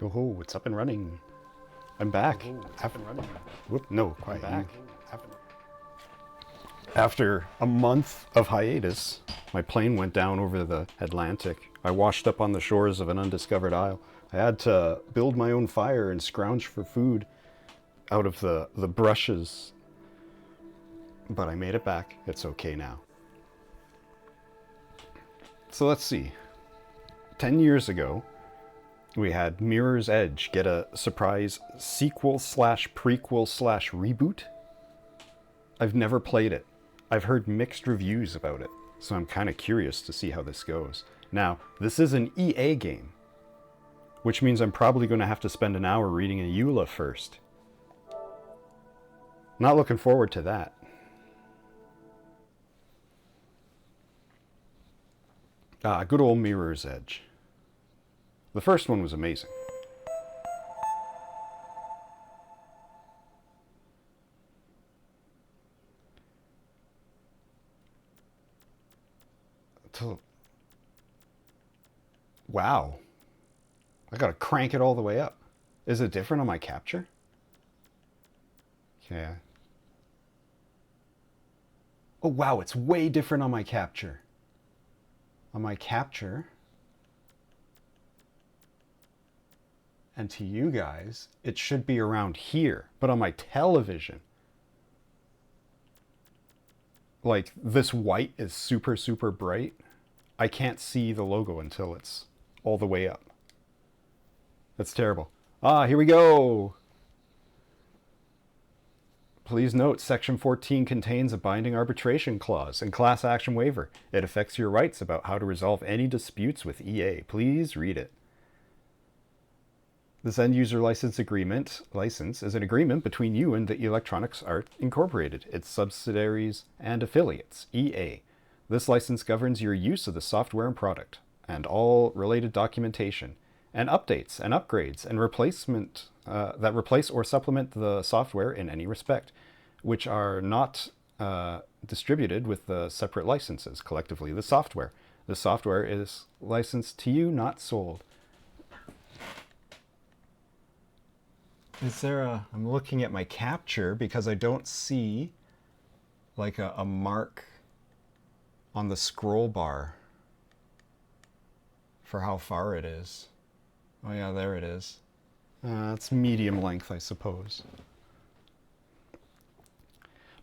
Oh, it's up and running. I'm back. Oh, it's up and running. Whoop, no, quiet. I'm back. After a month of hiatus, my plane went down over the Atlantic. I washed up on the shores of an undiscovered isle. I had to build my own fire and scrounge for food out of the brushes. But I made it back. It's okay now. So let's see. 10 years ago, we had Mirror's Edge get a surprise sequel slash prequel slash reboot. I've never played it. I've heard mixed reviews about it, so I'm kind of curious to see how this goes. Now, this is an EA game, which means I'm probably going to have to spend an hour reading a EULA first. Not looking forward to that. Good old Mirror's Edge. The first one was amazing. Wow. I gotta crank it all the way up. Is it different on my capture? Yeah. Oh wow, it's way different on my capture. On my capture. And to you guys, it should be around here. But on my television, like this white is super, super bright. I can't see the logo until it's all the way up. That's terrible. Here we go. Please note, Section 14 contains a binding arbitration clause and class action waiver. It affects your rights about how to resolve any disputes with EA. Please read it. This end user license is an agreement between you and the Electronics Arts Incorporated, its subsidiaries and affiliates, EA. This license governs your use of the software and product, and all related documentation, and updates and upgrades and replacement that replace or supplement the software in any respect, which are not distributed with the separate licenses, collectively the software. The software is licensed to you, not sold. Is there I'm looking at my capture because I don't see like a mark on the scroll bar for how far it is. Oh yeah, there it is. It's medium length, I suppose.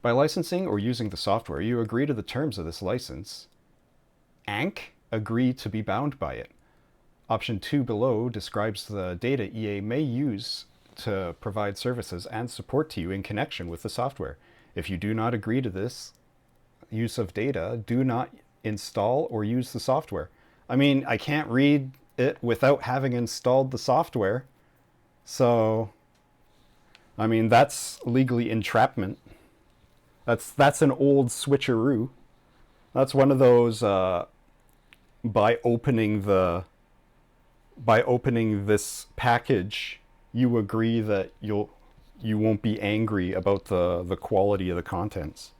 By licensing or using the software, you agree to the terms of this license. Agree to be bound by it. Option 2 below describes the data EA may use to provide services and support to you in connection with the software. If you do not agree to this use of data, do not install or use the software. I mean, I can't read it without having installed the software. So, I mean, that's legally entrapment. That's an old switcheroo. That's one of those by opening this package, you agree that you won't be angry about the quality of the contents.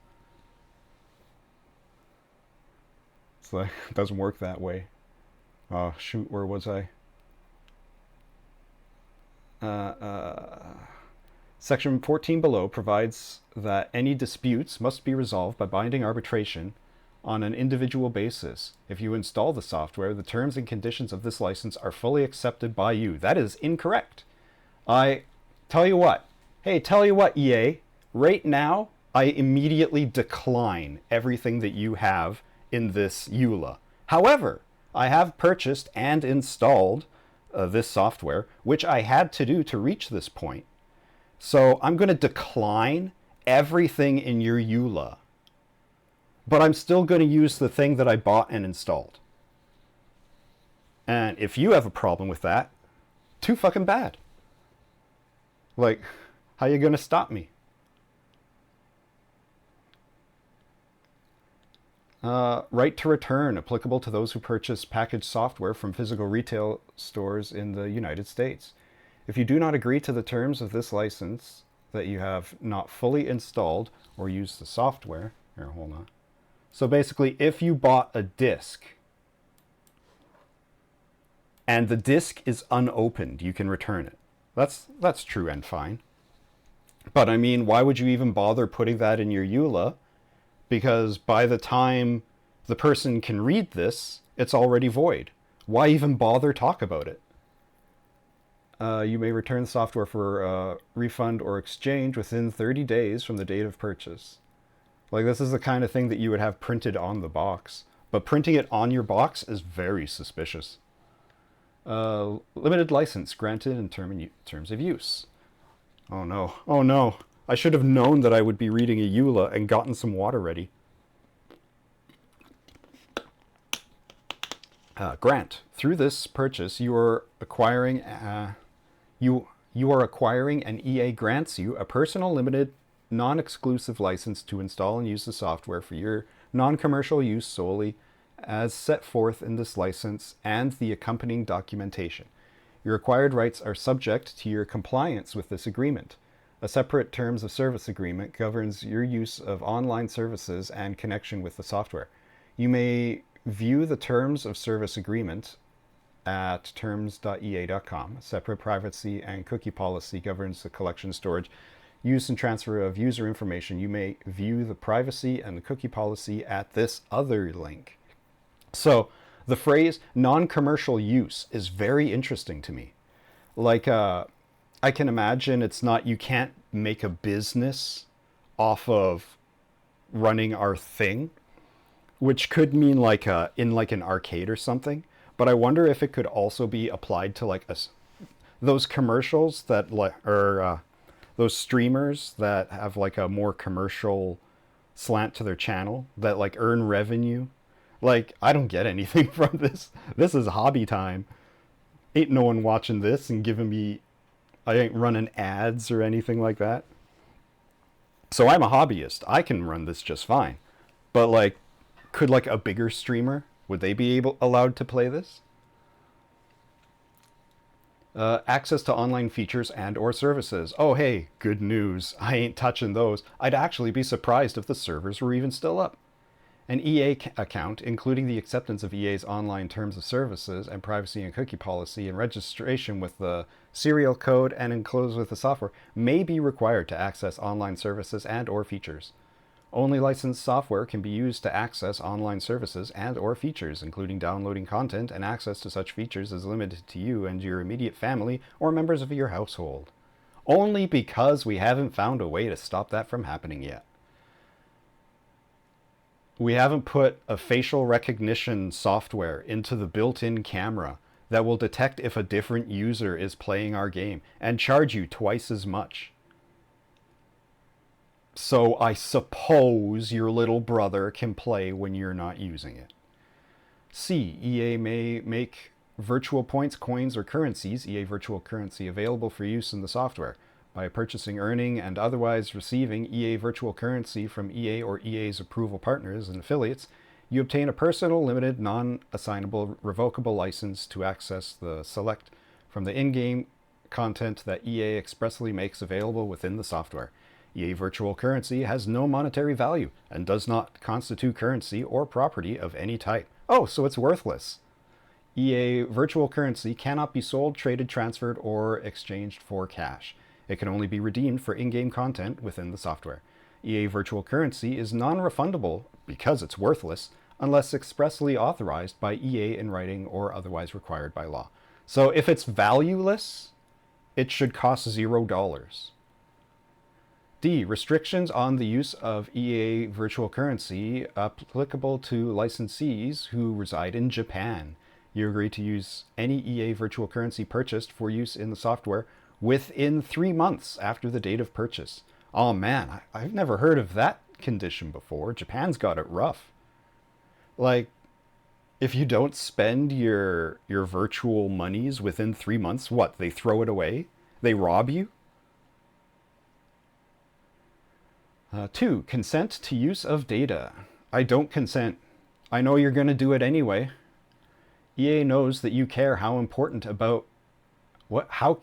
It's like, it doesn't work that way. Oh shoot, where was I? Section 14 below provides that any disputes must be resolved by binding arbitration on an individual basis. If you install the software, the terms and conditions of this license are fully accepted by you. That is incorrect. I tell you what. Hey, tell you what, EA. Right now, I immediately decline everything that you have in this EULA. However, I have purchased and installed this software, which I had to do to reach this point. So I'm going to decline everything in your EULA. But I'm still going to use the thing that I bought and installed. And if you have a problem with that, too fucking bad. Like, how you going to stop me? Right to return, applicable to those who purchase packaged software from physical retail stores in the United States. If you do not agree to the terms of this license, that you have not fully installed or used the software. Here, hold on. So basically, if you bought a disc and the disk is unopened, you can return it. That's true and fine. But I mean, why would you even bother putting that in your EULA? Because by the time the person can read this, it's already void. Why even bother talk about it? You may return the software for refund or exchange within 30 days from the date of purchase. Like, this is the kind of thing that you would have printed on the box. But printing it on your box is very suspicious. Limited license granted in terms of use. Oh no. Oh no. I should have known that I would be reading a EULA and gotten some water ready. Grant. Through this purchase, you are acquiring and EA grants you a personal limited non-exclusive license to install and use the software for your non-commercial use solely as set forth in this license and the accompanying documentation. Your acquired rights are subject to your compliance with this agreement. A separate terms of service agreement governs your use of online services and connection with the software. You may view the terms of service agreement at terms.ea.com. A separate privacy and cookie policy governs the collection, storage, use, and transfer of user information. You may view the privacy and the cookie policy at this other link. So the phrase non-commercial use is very interesting to me. Like, I can imagine it's not, you can't make a business off of running our thing, which could mean like in like an arcade or something. But I wonder if it could also be applied to like those commercials that or those streamers that have like a more commercial slant to their channel that like earn revenue. Like, I don't get anything from this. This is hobby time. Ain't no one watching this and giving me, I ain't running ads or anything like that. So I'm a hobbyist. I can run this just fine. But like, could like a bigger streamer, would they be allowed to play this? Access to online features and or services. Oh hey, good news. I ain't touching those. I'd actually be surprised if the servers were even still up. An EA account, including the acceptance of EA's online terms of services and privacy and cookie policy and registration with the serial code and enclosed with the software, may be required to access online services and or features. Only licensed software can be used to access online services and or features, including downloading content, and access to such features is limited to you and your immediate family or members of your household. Only because we haven't found a way to stop that from happening yet. We haven't put a facial recognition software into the built-in camera that will detect if a different user is playing our game and charge you twice as much. So I suppose your little brother can play when you're not using it. C. EA may make virtual points, coins, or currencies, EA virtual currency, available for use in the software. By purchasing, earning, and otherwise receiving EA virtual currency from EA or EA's approval partners and affiliates, you obtain a personal, limited, non-assignable, revocable license to access the select from the in-game content that EA expressly makes available within the software. EA virtual currency has no monetary value and does not constitute currency or property of any type. Oh, so it's worthless. EA virtual currency cannot be sold, traded, transferred, or exchanged for cash. It can only be redeemed for in-game content within the software. EA virtual currency is non-refundable because it's worthless unless expressly authorized by EA in writing or otherwise required by law. So if it's valueless, it should cost $0. D. Restrictions on the use of EA virtual currency applicable to licensees who reside in Japan. You agree to use any EA virtual currency purchased for use in the software within 3 months after the date of purchase. Oh man, I've never heard of that condition before. Japan's got it rough. Like, if you don't spend your virtual monies within 3 months, what, they throw it away? They rob you? 2. Consent to use of data. I don't consent. I know you're going to do it anyway. EA knows that you care how important about... What? How...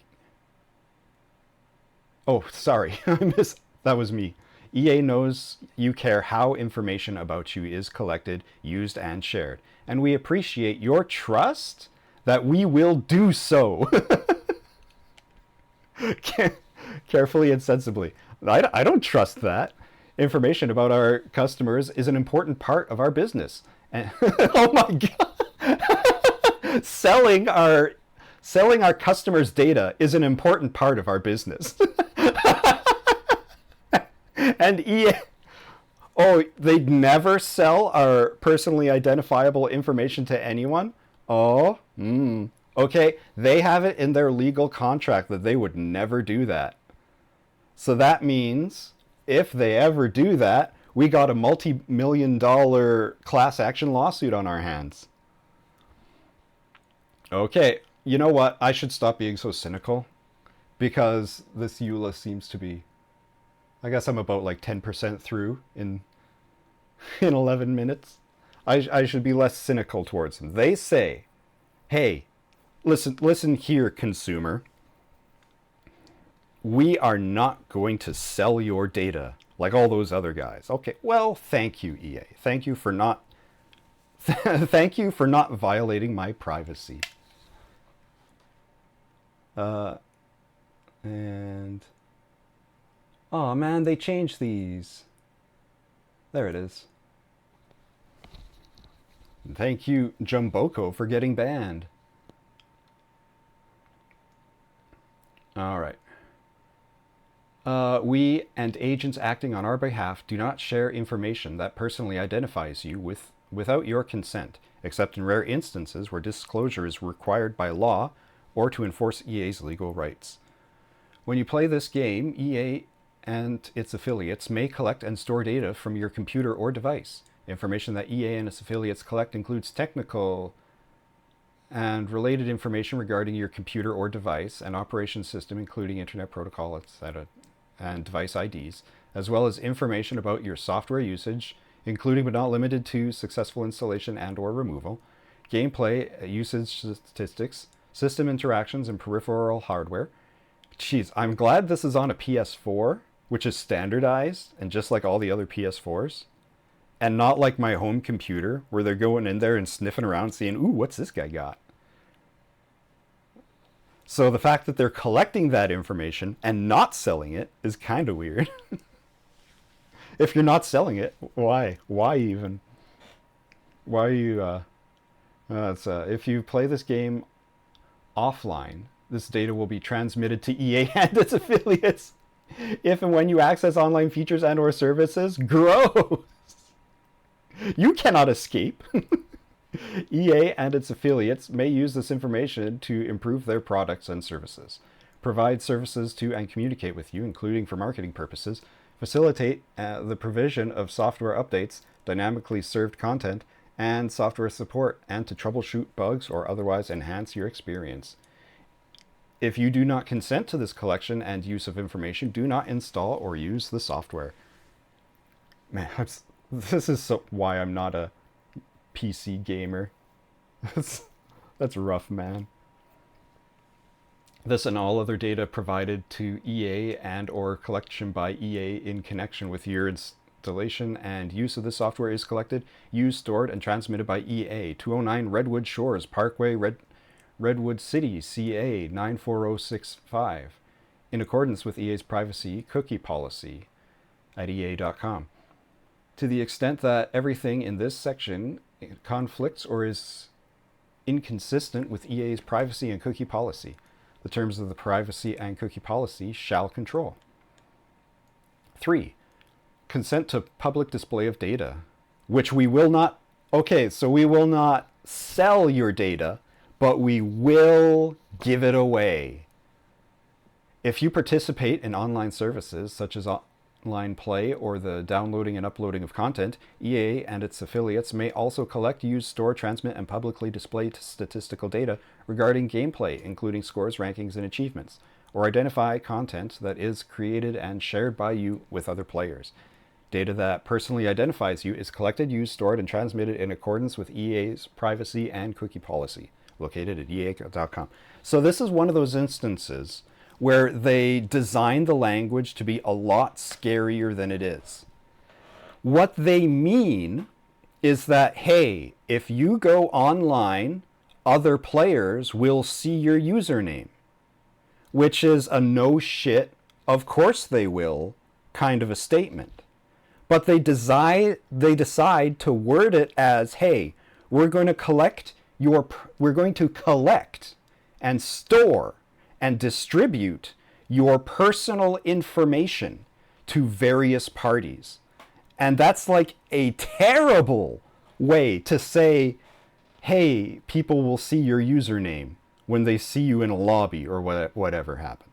Oh, sorry. That was me. EA knows you care how information about you is collected, used, and shared. And we appreciate your trust that we will do so. Carefully and sensibly. I don't trust that. Information about our customers is an important part of our business. And oh my God. Selling our customers' data is an important part of our business. And EA, oh, they'd never sell our personally identifiable information to anyone? Oh, okay. They have it in their legal contract that they would never do that. So that means if they ever do that, we got a multi-million-dollar class action lawsuit on our hands. Okay, you know what? I should stop being so cynical because this EULA seems to be, I guess I'm about like 10% through in 11 minutes. I should be less cynical towards them. They say, hey, listen here, consumer. We are not going to sell your data like all those other guys. Okay, well, thank you, EA. Thank you for not thank you for not violating my privacy. And oh man, they changed these. There it is. Thank you, Jumboko, for getting banned. All right. We and agents acting on our behalf do not share information that personally identifies you without your consent, except in rare instances where disclosure is required by law or to enforce EA's legal rights. When you play this game, EA and its affiliates may collect and store data from your computer or device. Information that EA and its affiliates collect includes technical and related information regarding your computer or device and operation system, including Internet Protocol, etc., and device IDs, as well as information about your software usage, including but not limited to successful installation and or removal, gameplay, usage statistics, system interactions, and peripheral hardware. Jeez, I'm glad this is on a PS4, which is standardized and just like all the other PS4s. And not like my home computer, where they're going in there and sniffing around seeing, ooh, what's this guy got? So the fact that they're collecting that information and not selling it is kind of weird. If you're not selling it, why? Why even? Why are you... if you play this game offline, this data will be transmitted to EA and its affiliates if and when you access online features and or services. Gross! You cannot escape. EA and its affiliates may use this information to improve their products and services, provide services to and communicate with you, including for marketing purposes, facilitate the provision of software updates, dynamically served content, and software support, and to troubleshoot bugs or otherwise enhance your experience. If you do not consent to this collection and use of information, do not install or use the software. Man, this is why I'm not a PC gamer. That's rough, man. This and all other data provided to EA and or collection by EA in connection with your installation and use of the software is collected, used, stored, and transmitted by EA, 209 Redwood Shores Parkway, Redwood City, CA 94065, in accordance with EA's privacy cookie policy at EA.com. To the extent that everything in this section conflicts or is inconsistent with EA's privacy and cookie policy, the terms of the privacy and cookie policy shall control. 3. Consent to public display of data, which we will not... Okay, so we will not sell your data, but we will give it away. If you participate in online services such as online play or the downloading and uploading of content, EA and its affiliates may also collect, use, store, transmit, and publicly display statistical data regarding gameplay, including scores, rankings, and achievements, or identify content that is created and shared by you with other players. Data that personally identifies you is collected, used, stored, and transmitted in accordance with EA's privacy and cookie policy, located at EA.com. So this is one of those instances where they design the language to be a lot scarier than it is. What they mean is that, hey, if you go online other players will see your username, which is a no shit, of course they will kind of a statement. But they decide to word it as, hey, we're going to collect and store and distribute your personal information to various parties. And that's like a terrible way to say, hey, people will see your username when they see you in a lobby or whatever happens.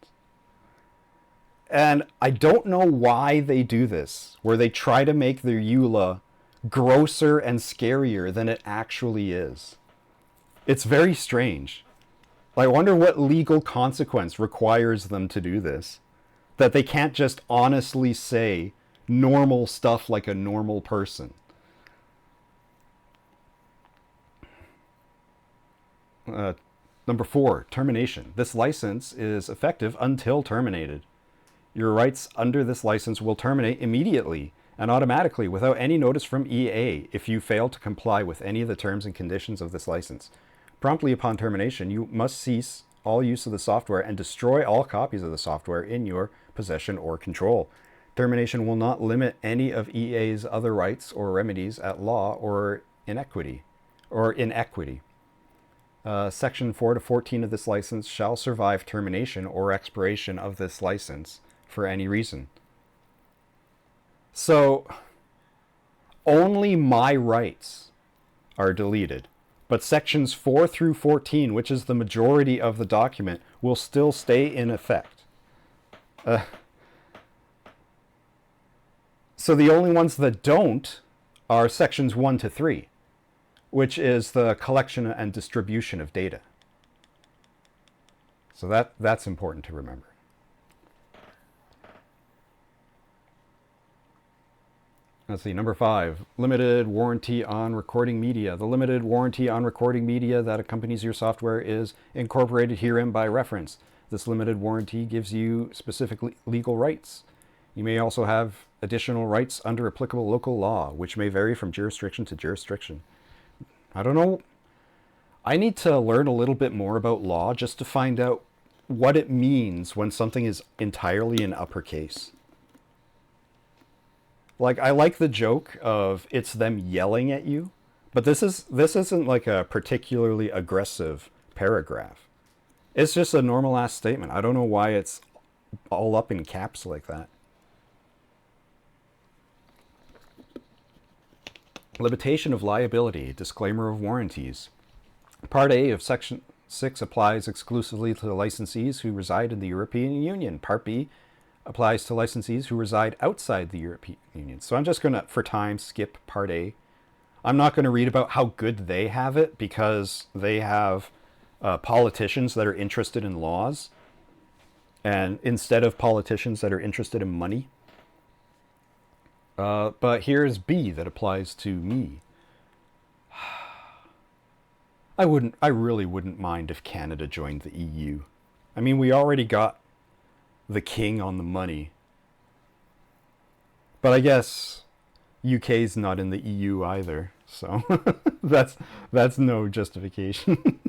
And I don't know why they do this, where they try to make their EULA grosser and scarier than it actually is. It's very strange. I wonder what legal consequence requires them to do this. That they can't just honestly say normal stuff like a normal person. Number 4, termination. This license is effective until terminated. Your rights under this license will terminate immediately and automatically without any notice from EA if you fail to comply with any of the terms and conditions of this license. Promptly upon termination, you must cease all use of the software and destroy all copies of the software in your possession or control. Termination will not limit any of EA's other rights or remedies at law or in equity. Section 4 to 14 of this license shall survive termination or expiration of this license for any reason. So, only my rights are deleted, but sections 4 through 14, which is the majority of the document, will still stay in effect. So the only ones that don't are sections 1 to 3, which is the collection and distribution of data. So that's important to remember. Let's see, number 5, limited warranty on recording media. The limited warranty on recording media that accompanies your software is incorporated herein by reference. This limited warranty gives you specific legal rights. You may also have additional rights under applicable local law, which may vary from jurisdiction to jurisdiction. I don't know. I need to learn a little bit more about law just to find out what it means when something is entirely in uppercase. Like, I like the joke of it's them yelling at you, but this isn't like a particularly aggressive paragraph. It's just a normal ass statement. I don't know why it's all up in caps like that. Limitation of liability, disclaimer of warranties. Part A of Section 6 applies exclusively to the licensees who reside in the European Union. Part B applies to licensees who reside outside the European Union. So I'm just going to, for time, skip Part A. I'm not going to read about how good they have it because they have politicians that are interested in laws, and instead of politicians that are interested in money. But here's B that applies to me. I really wouldn't mind if Canada joined the EU. I mean, we already got the king on the money. But I guess UK's not in the EU either, so that's no justification.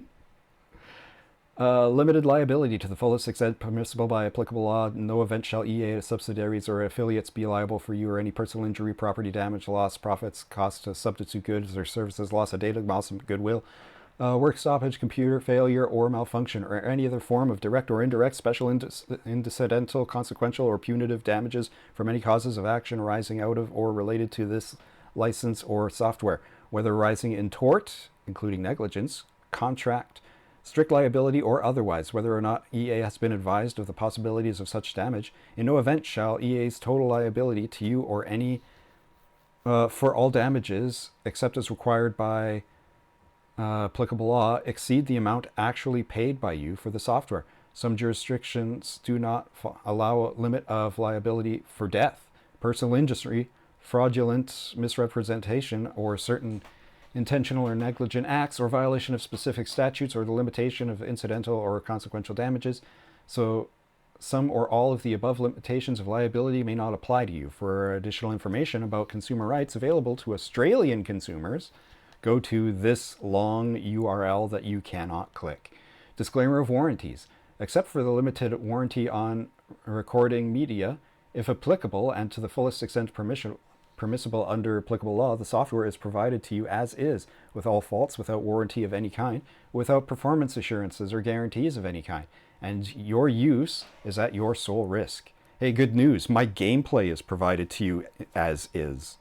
Limited liability to the fullest extent permissible by applicable law. No event shall EA, subsidiaries, or affiliates be liable for you or any personal injury, property damage, loss, profits, cost to substitute goods or services, loss of data, loss of goodwill, work stoppage, computer failure or malfunction, or any other form of direct or indirect, special, incidental, consequential, or punitive damages from any causes of action arising out of or related to this license or software, whether arising in tort, including negligence, contract, strict liability, or otherwise, whether or not EA has been advised of the possibilities of such damage. In no event shall EA's total liability to you or any for all damages, except as required by applicable law, exceed the amount actually paid by you for the software. Some jurisdictions do not allow a limit of liability for death, personal injury, fraudulent misrepresentation, or certain intentional or negligent acts, or violation of specific statutes, or the limitation of incidental or consequential damages. So some or all of the above limitations of liability may not apply to you. For additional information about consumer rights available to Australian consumers, go to this long URL that you cannot click. Disclaimer of warranties. Except for the limited warranty on recording media, if applicable and to the fullest extent permissible under applicable law, the software is provided to you as is, with all faults, without warranty of any kind, without performance assurances or guarantees of any kind, and your use is at your sole risk. Hey, good news, my gameplay is provided to you as is.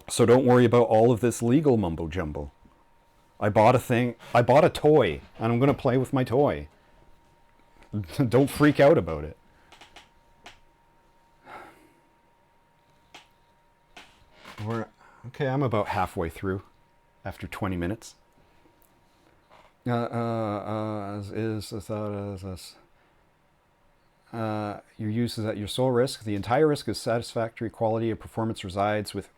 So don't worry about all of this legal mumbo jumbo. I bought a toy, and I'm going to play with my toy. Don't freak out about it. Okay, I'm about halfway through after 20 minutes. Your use is at your sole risk. The entire risk of satisfactory quality and performance resides with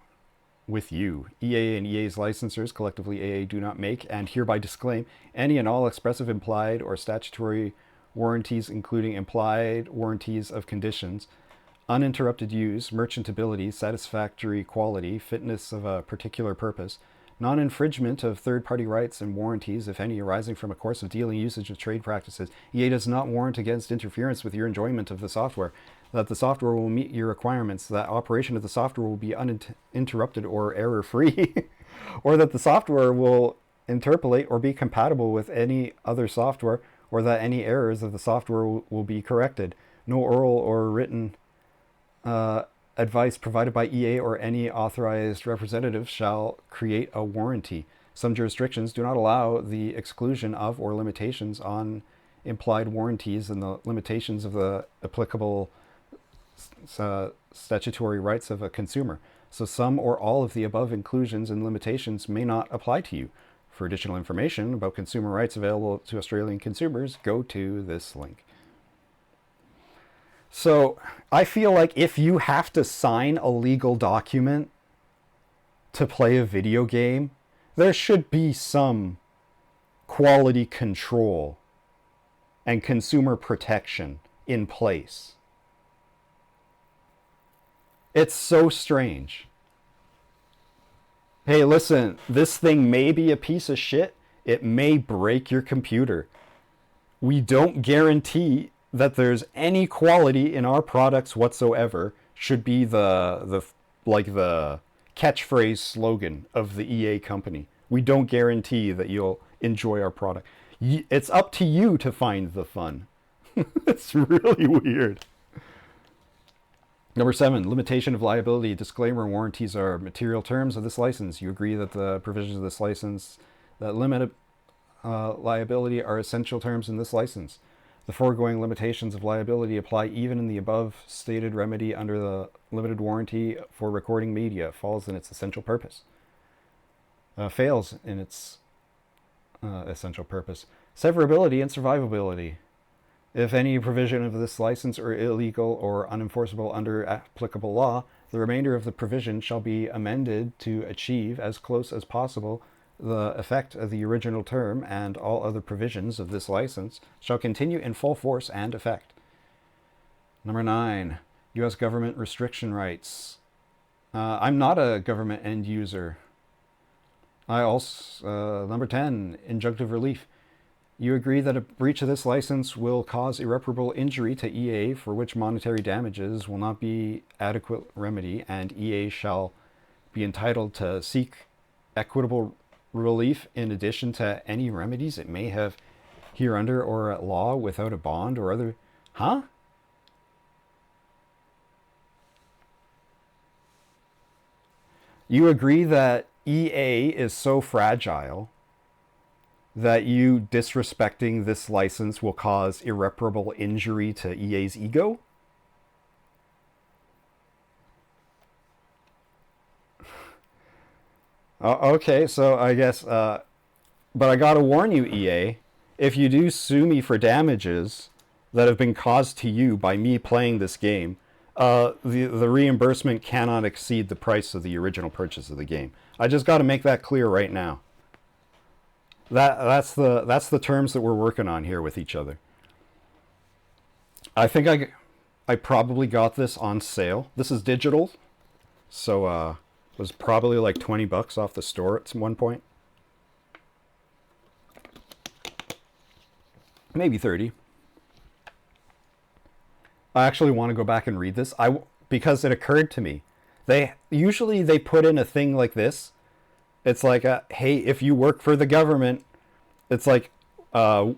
you. EA and EA's licensors, collectively AA, do not make and hereby disclaim any and all expressive, implied, or statutory warranties, including implied warranties of conditions, uninterrupted use, merchantability, satisfactory quality, fitness of a particular purpose, non-infringement of third-party rights and warranties, if any, arising from a course of dealing, usage of trade practices. EA does not warrant against interference with your enjoyment of the software, that the software will meet your requirements, that operation of the software will be uninterrupted or error-free, or that the software will interpolate or be compatible with any other software, or that any errors of the software will be corrected. No oral or written advice provided by EA or any authorized representative shall create a warranty. Some jurisdictions do not allow the exclusion of or limitations on implied warranties and the limitations of the applicable statutory rights of a consumer. So some or all of the above inclusions and limitations may not apply to you. For additional information about consumer rights available to Australian consumers, go to this link. So I feel like if you have to sign a legal document to play a video game, there should be some quality control and consumer protection in place. It's so strange. Hey, listen, this thing may be a piece of shit. It may break your computer. We don't guarantee that there's any quality in our products whatsoever. Should be the catchphrase slogan of the EA company. We don't guarantee that you'll enjoy our product. It's up to you to find the fun. It's really weird. Number 7, limitation of liability. Disclaimer: warranties are material terms of this license. You agree that the provisions of this license that limit liability are essential terms in this license. The foregoing limitations of liability apply even in the above stated remedy under the limited warranty for recording media. Falls in its essential purpose. Fails in its essential purpose. Severability and survivability. If any provision of this license are illegal or unenforceable under applicable law, the remainder of the provision shall be amended to achieve as close as possible the effect of the original term, and all other provisions of this license shall continue in full force and effect. Number 9, U.S. government restriction rights. I'm not a government end user. Number 10, injunctive relief. You agree that a breach of this license will cause irreparable injury to EA for which monetary damages will not be adequate remedy, and EA shall be entitled to seek equitable relief in addition to any remedies it may have hereunder or at law without a bond or other... Huh? You agree that EA is so fragile that you disrespecting this license will cause irreparable injury to EA's ego? Okay, so I guess, but I gotta warn you, EA, if you do sue me for damages that have been caused to you by me playing this game, the reimbursement cannot exceed the price of the original purchase of the game. I just gotta make that clear right now. That's the terms that we're working on here with each other. I think I probably got this on sale. This is digital, so Was probably like $20 off the store at one point. Maybe 30. I actually want to go back and read this. Because it occurred to me. They put in a thing like this. It's like, hey, if you work for the government, it's like,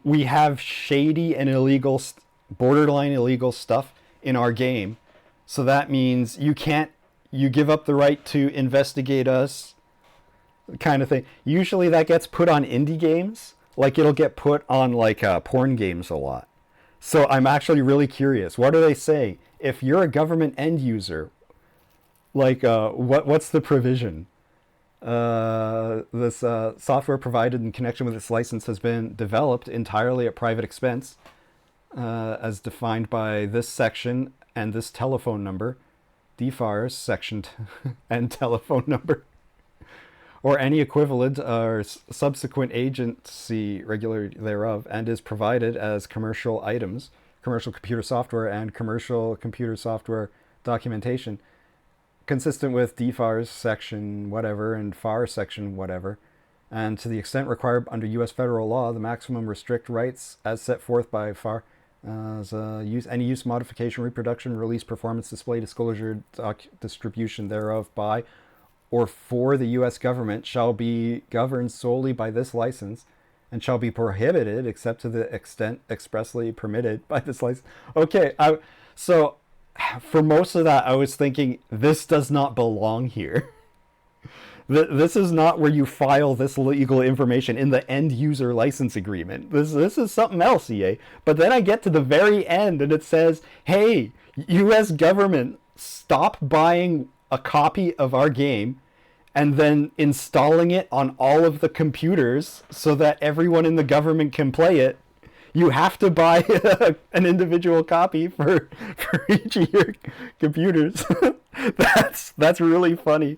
we have shady and illegal, borderline illegal stuff in our game. So that means you give up the right to investigate us, kind of thing. Usually that gets put on indie games. Like it'll get put on like porn games a lot. So I'm actually really curious. What do they say? If you're a government end user, like what's the provision? This software provided in connection with this license has been developed entirely at private expense, as defined by this section and this telephone number, DFARS section and telephone number, or any equivalent or subsequent agency regular thereof, and is provided as commercial items, commercial computer software, and commercial computer software documentation, consistent with DFARS section whatever and FAR section whatever, and to the extent required under U.S. federal law, the maximum restrict rights as set forth by FAR, any use, modification, reproduction, release, performance, display, disclosure, distribution thereof by or for the U.S. government shall be governed solely by this license and shall be prohibited except to the extent expressly permitted by this license. Okay, so for most of that, I was thinking, this does not belong here. This is not where you file this legal information in the end user license agreement. This is something else, EA. But then I get to the very end and it says, hey, U.S. government, stop buying a copy of our game and then installing it on all of the computers so that everyone in the government can play it. You have to buy an individual copy for each of your computers. That's really funny.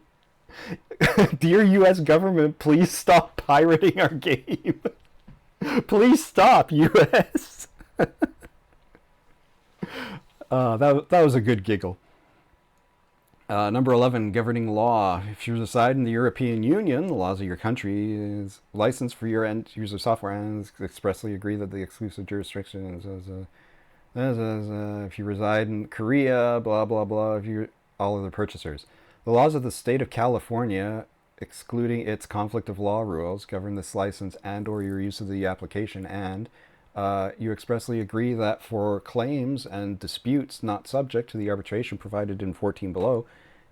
Dear U.S. government, please stop pirating our game. Please stop, U.S. That was a good giggle. Number 11, governing law. If you reside in the European Union, the laws of your country is licensed for your end user software and expressly agree that the exclusive jurisdiction is if you reside in Korea, blah, blah, blah, if you all other purchasers. The laws of the state of California, excluding its conflict of law rules, govern this license and or your use of the application, and you expressly agree that for claims and disputes not subject to the arbitration provided in 14 below,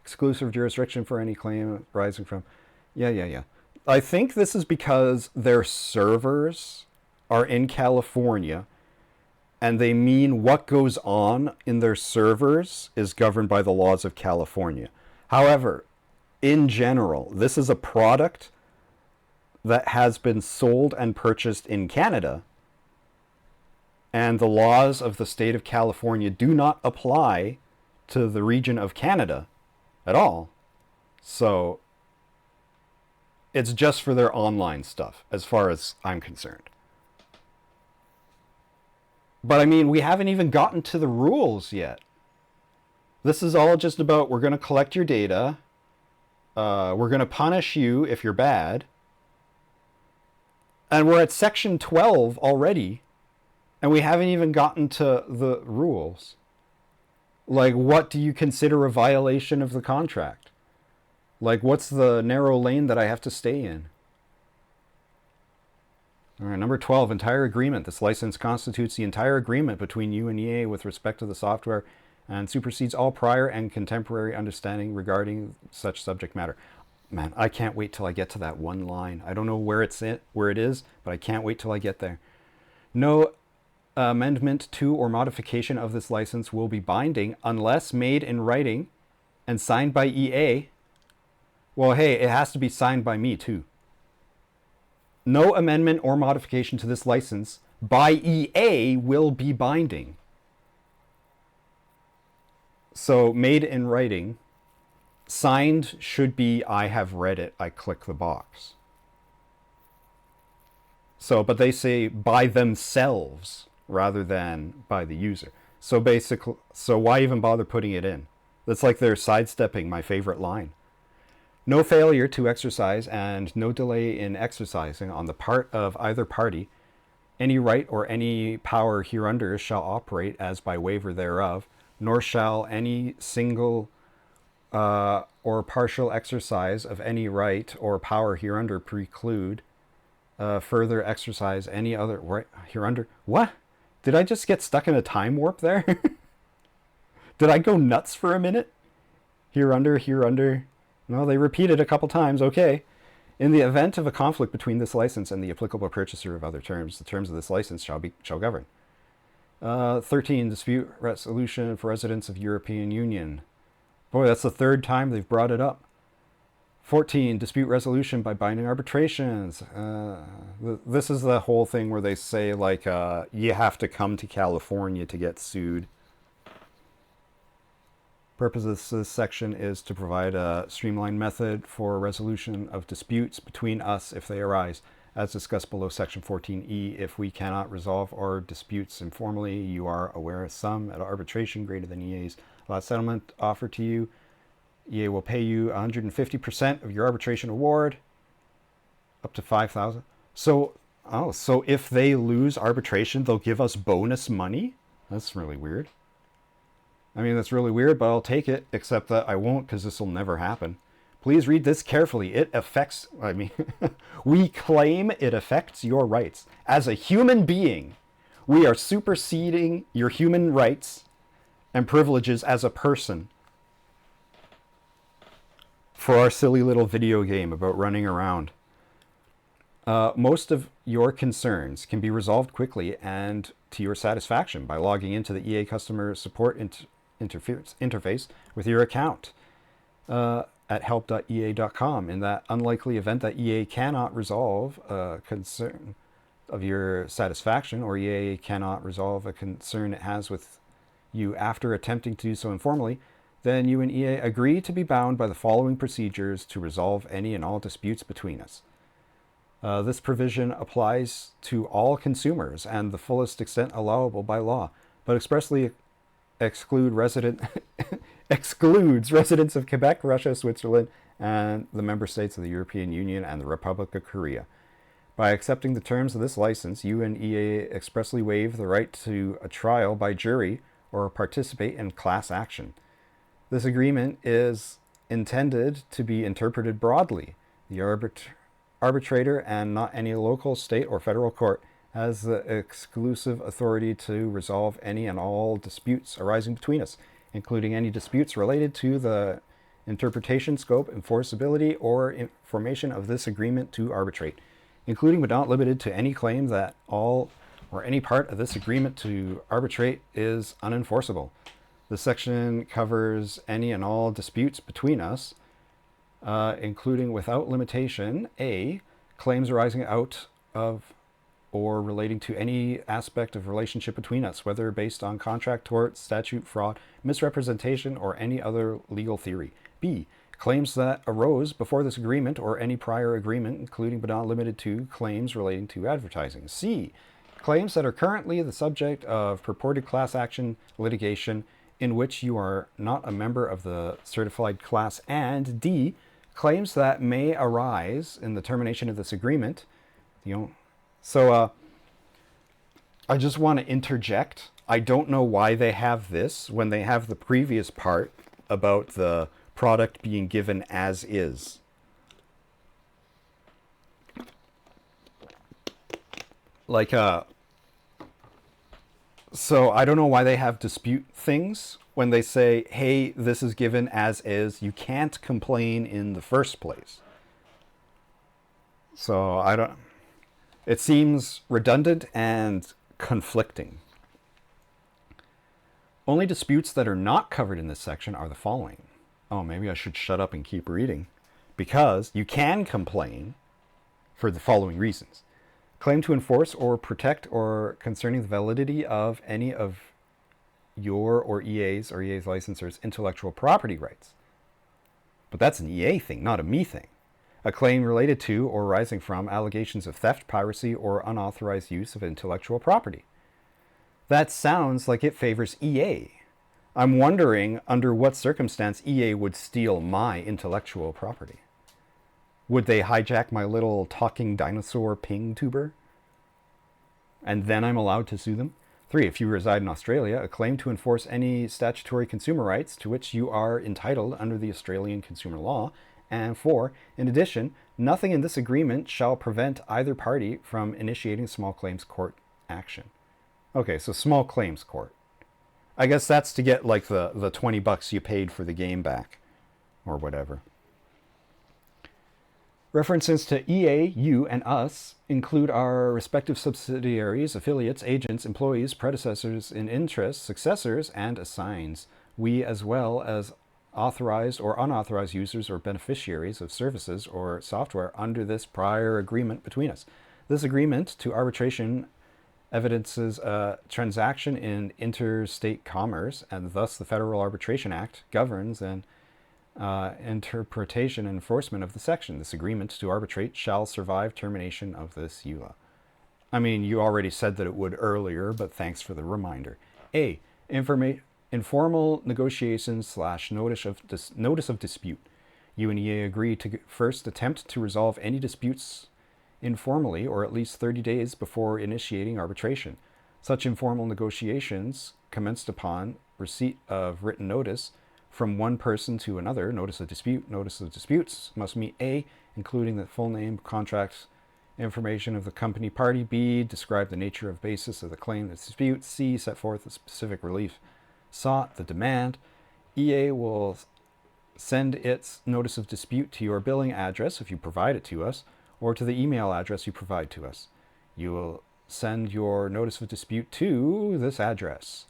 exclusive jurisdiction for any claim arising from... Yeah. I think this is because their servers are in California, and they mean what goes on in their servers is governed by the laws of California. However, in general, this is a product that has been sold and purchased in Canada, and the laws of the state of California do not apply to the region of Canada at all. So it's just for their online stuff, as far as I'm concerned. But I mean, we haven't even gotten to the rules yet. This is all just about, we're going to collect your data. We're going to punish you if you're bad. And we're at section 12 already. And we haven't even gotten to the rules. Like, what do you consider a violation of the contract? Like, what's the narrow lane that I have to stay in? All right, number 12, entire agreement. This license constitutes the entire agreement between you and EA with respect to the software and supersedes all prior and contemporary understanding regarding such subject matter. Man, I can't wait till I get to that one line. I don't know where it is, but I can't wait till I get there. No amendment to or modification of this license will be binding unless made in writing and signed by EA. Well, hey, it has to be signed by me too. No amendment or modification to this license by EA will be binding. So made in writing, signed should be I have read it, I click the box. So, but they say by themselves rather than by the user. So basically, so why even bother putting it in? That's like they're sidestepping my favorite line. No failure to exercise and no delay in exercising on the part of either party any right or any power hereunder shall operate as by waiver thereof, nor shall any single or partial exercise of any right or power hereunder preclude further exercise any other right hereunder. What? Did I just get stuck in a time warp there? Did I go nuts for a minute? Hereunder, hereunder. No, they repeat it a couple times. Okay. In the event of a conflict between this license and the applicable purchaser of other terms, the terms of this license shall govern. 13. Dispute resolution for residents of European Union. Boy, that's the third time they've brought it up. 14. Dispute resolution by binding arbitrations. This is the whole thing where they say, like, you have to come to California to get sued. Purpose of this section is to provide a streamlined method for resolution of disputes between us if they arise. As discussed below section 14E, if we cannot resolve our disputes informally, you are aware of some at arbitration greater than EA's last settlement offered to you. EA will pay you 150% of your arbitration award, up to $5,000. So if they lose arbitration, they'll give us bonus money? That's really weird. I mean, that's really weird, but I'll take it, except that I won't, because this will never happen. Please read this carefully. It affects, we claim it affects your rights. As a human being, we are superseding your human rights and privileges as a person for our silly little video game about running around. Most of your concerns can be resolved quickly and to your satisfaction by logging into the EA customer support interface with your account at help.ea.com. In that unlikely event that EA cannot resolve a concern of your satisfaction, or EA cannot resolve a concern it has with you after attempting to do so informally, then you and EA agree to be bound by the following procedures to resolve any and all disputes between us. This provision applies to all consumers and the fullest extent allowable by law, but expressly excludes residents of Quebec, Russia, Switzerland, and the member states of the European Union and the Republic of Korea. By accepting the terms of this license, you and EA expressly waive the right to a trial by jury or participate in class action. This agreement is intended to be interpreted broadly. The arbitrator, and not any local, state, or federal court, has the exclusive authority to resolve any and all disputes arising between us, including any disputes related to the interpretation, scope, enforceability, or formation of this agreement to arbitrate, including but not limited to any claim that all or any part of this agreement to arbitrate is unenforceable. This section covers any and all disputes between us, including without limitation, A, claims arising out of or relating to any aspect of relationship between us, whether based on contract, tort, statute, fraud, misrepresentation, or any other legal theory. B, claims that arose before this agreement or any prior agreement, including but not limited to claims relating to advertising. C, claims that are currently the subject of purported class action litigation in which you are not a member of the certified class. And D, claims that may arise in the termination of this agreement. So I just want to interject. I don't know why they have this when they have the previous part about the product being given as is. So I don't know why they have dispute things when they say, hey, this is given as is. You can't complain in the first place. So it seems redundant and conflicting. Only disputes that are not covered in this section are the following. Oh, maybe I should shut up and keep reading. Because you can complain for the following reasons. Claim to enforce or protect or concerning the validity of any of your or EA's licensors' intellectual property rights. But that's an EA thing, not a me thing. A claim related to or arising from allegations of theft, piracy, or unauthorized use of intellectual property. That sounds like it favors EA. I'm wondering under what circumstance EA would steal my intellectual property. Would they hijack my little talking dinosaur ping tuber? And then I'm allowed to sue them? 3. If you reside in Australia, a claim to enforce any statutory consumer rights to which you are entitled under the Australian consumer law. And 4. In addition, nothing in this agreement shall prevent either party from initiating small claims court action. Okay, so small claims court. I guess that's to get like the $20 you paid for the game back or whatever. References to EA, you, and us include our respective subsidiaries, affiliates, agents, employees, predecessors in interest, successors, and assigns. We, as well as authorized or unauthorized users or beneficiaries of services or software under this prior agreement between us. This agreement to arbitration evidences a transaction in interstate commerce, and thus the Federal Arbitration Act governs and interpretation and enforcement of the section. This agreement to arbitrate shall survive termination of this EULA. I mean, you already said that it would earlier, but thanks for the reminder. A. Informal negotiations / notice of dispute. You and EA agree to first attempt to resolve any disputes informally or at least 30 days before initiating arbitration. Such informal negotiations commenced upon receipt of written notice from one person to another. Notice of dispute. Notice of disputes must meet A, including the full name, contract information of the company party. B, describe the nature of basis of the claim, the dispute. C, set forth the specific relief sought, the demand. EA will send its notice of dispute to your billing address if you provide it to us, or to the email address you provide to us. You will send your notice of dispute to this address.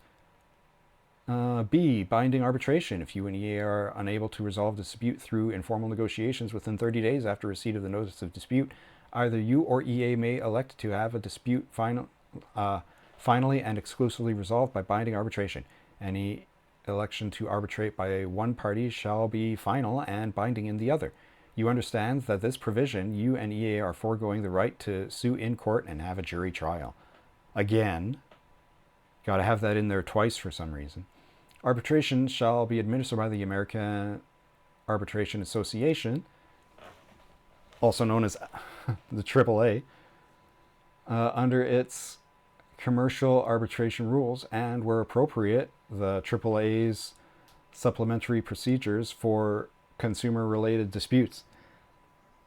B, binding arbitration. If you and EA are unable to resolve the dispute through informal negotiations within 30 days after receipt of the notice of dispute, either you or EA may elect to have a dispute finally and exclusively resolved by binding arbitration. Any election to arbitrate by one party shall be final and binding in the other. You understand that this provision, you and EA are foregoing the right to sue in court and have a jury trial. Again, gotta have that in there twice for some reason. Arbitration shall be administered by the American Arbitration Association, also known as the AAA, under its commercial arbitration rules, and where appropriate, the AAA's supplementary procedures for consumer-related disputes.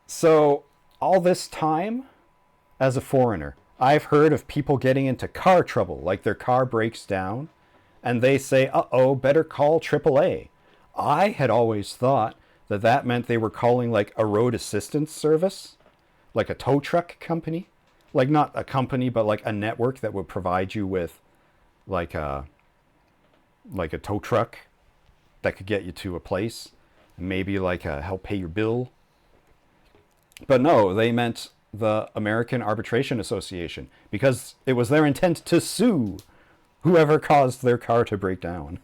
So, all this time, as a foreigner, I've heard of people getting into car trouble, like their car breaks down, and they say, uh-oh, better call AAA. I had always thought that that meant they were calling like a road assistance service, like a tow truck company. Like not a company, but like a network that would provide you with like a tow truck that could get you to a place. Maybe like help pay your bill. But no, they meant the American Arbitration Association, because it was their intent to sue whoever caused their car to break down.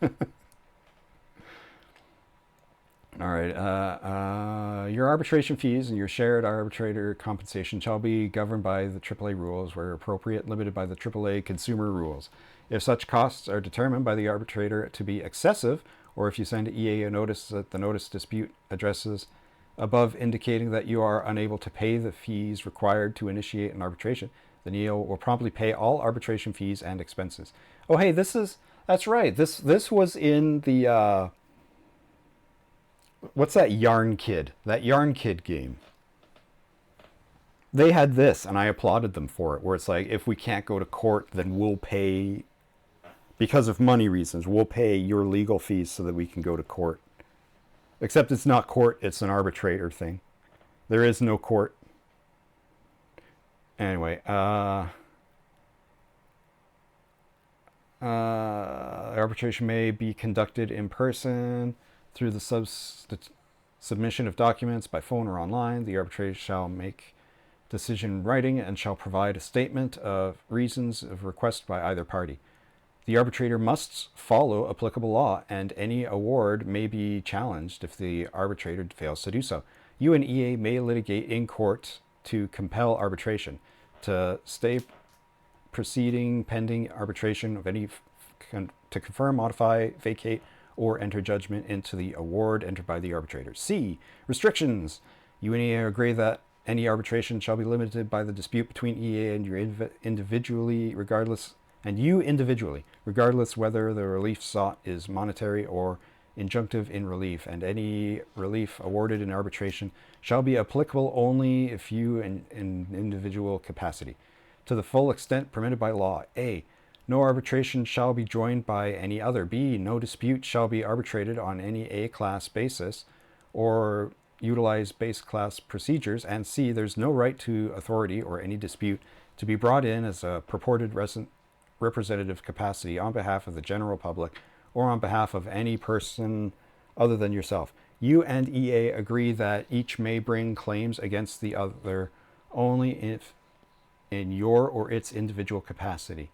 All right. Your arbitration fees and your shared arbitrator compensation shall be governed by the AAA rules, where appropriate, limited by the AAA consumer rules. If such costs are determined by the arbitrator to be excessive, or if you send EA a notice that the notice dispute addresses above indicating that you are unable to pay the fees required to initiate an arbitration, then EA will promptly pay all arbitration fees and expenses. Oh, hey, that's right. This was in the, what's that Yarn Kid? That Yarn Kid game. They had this, and I applauded them for it, where it's like, if we can't go to court, then we'll pay, because of money reasons, we'll pay your legal fees so that we can go to court. Except it's not court, it's an arbitrator thing. There is no court. Anyway, arbitration may be conducted in person, through the submission of documents by phone or online. The arbitrator shall make decision in writing and shall provide a statement of reasons of request by either party. The arbitrator must follow applicable law, and any award may be challenged if the arbitrator fails to do so. You and EA may litigate in court to compel arbitration, to stay proceeding pending arbitration of any, to confirm, modify, vacate, or enter judgment into the award entered by the arbitrator. C. Restrictions. You and EA agree that any arbitration shall be limited by the dispute between EA and you individually, regardless whether the relief sought is monetary or injunctive in relief, and any relief awarded in arbitration shall be applicable only if you in individual capacity, to the full extent permitted by law. A. No arbitration shall be joined by any other. B. No dispute shall be arbitrated on any A-class basis or utilize base class procedures. And C. There's no right to authority or any dispute to be brought in as a purported representative capacity on behalf of the general public or on behalf of any person other than yourself. You and EA agree that each may bring claims against the other only if in your or its individual capacity,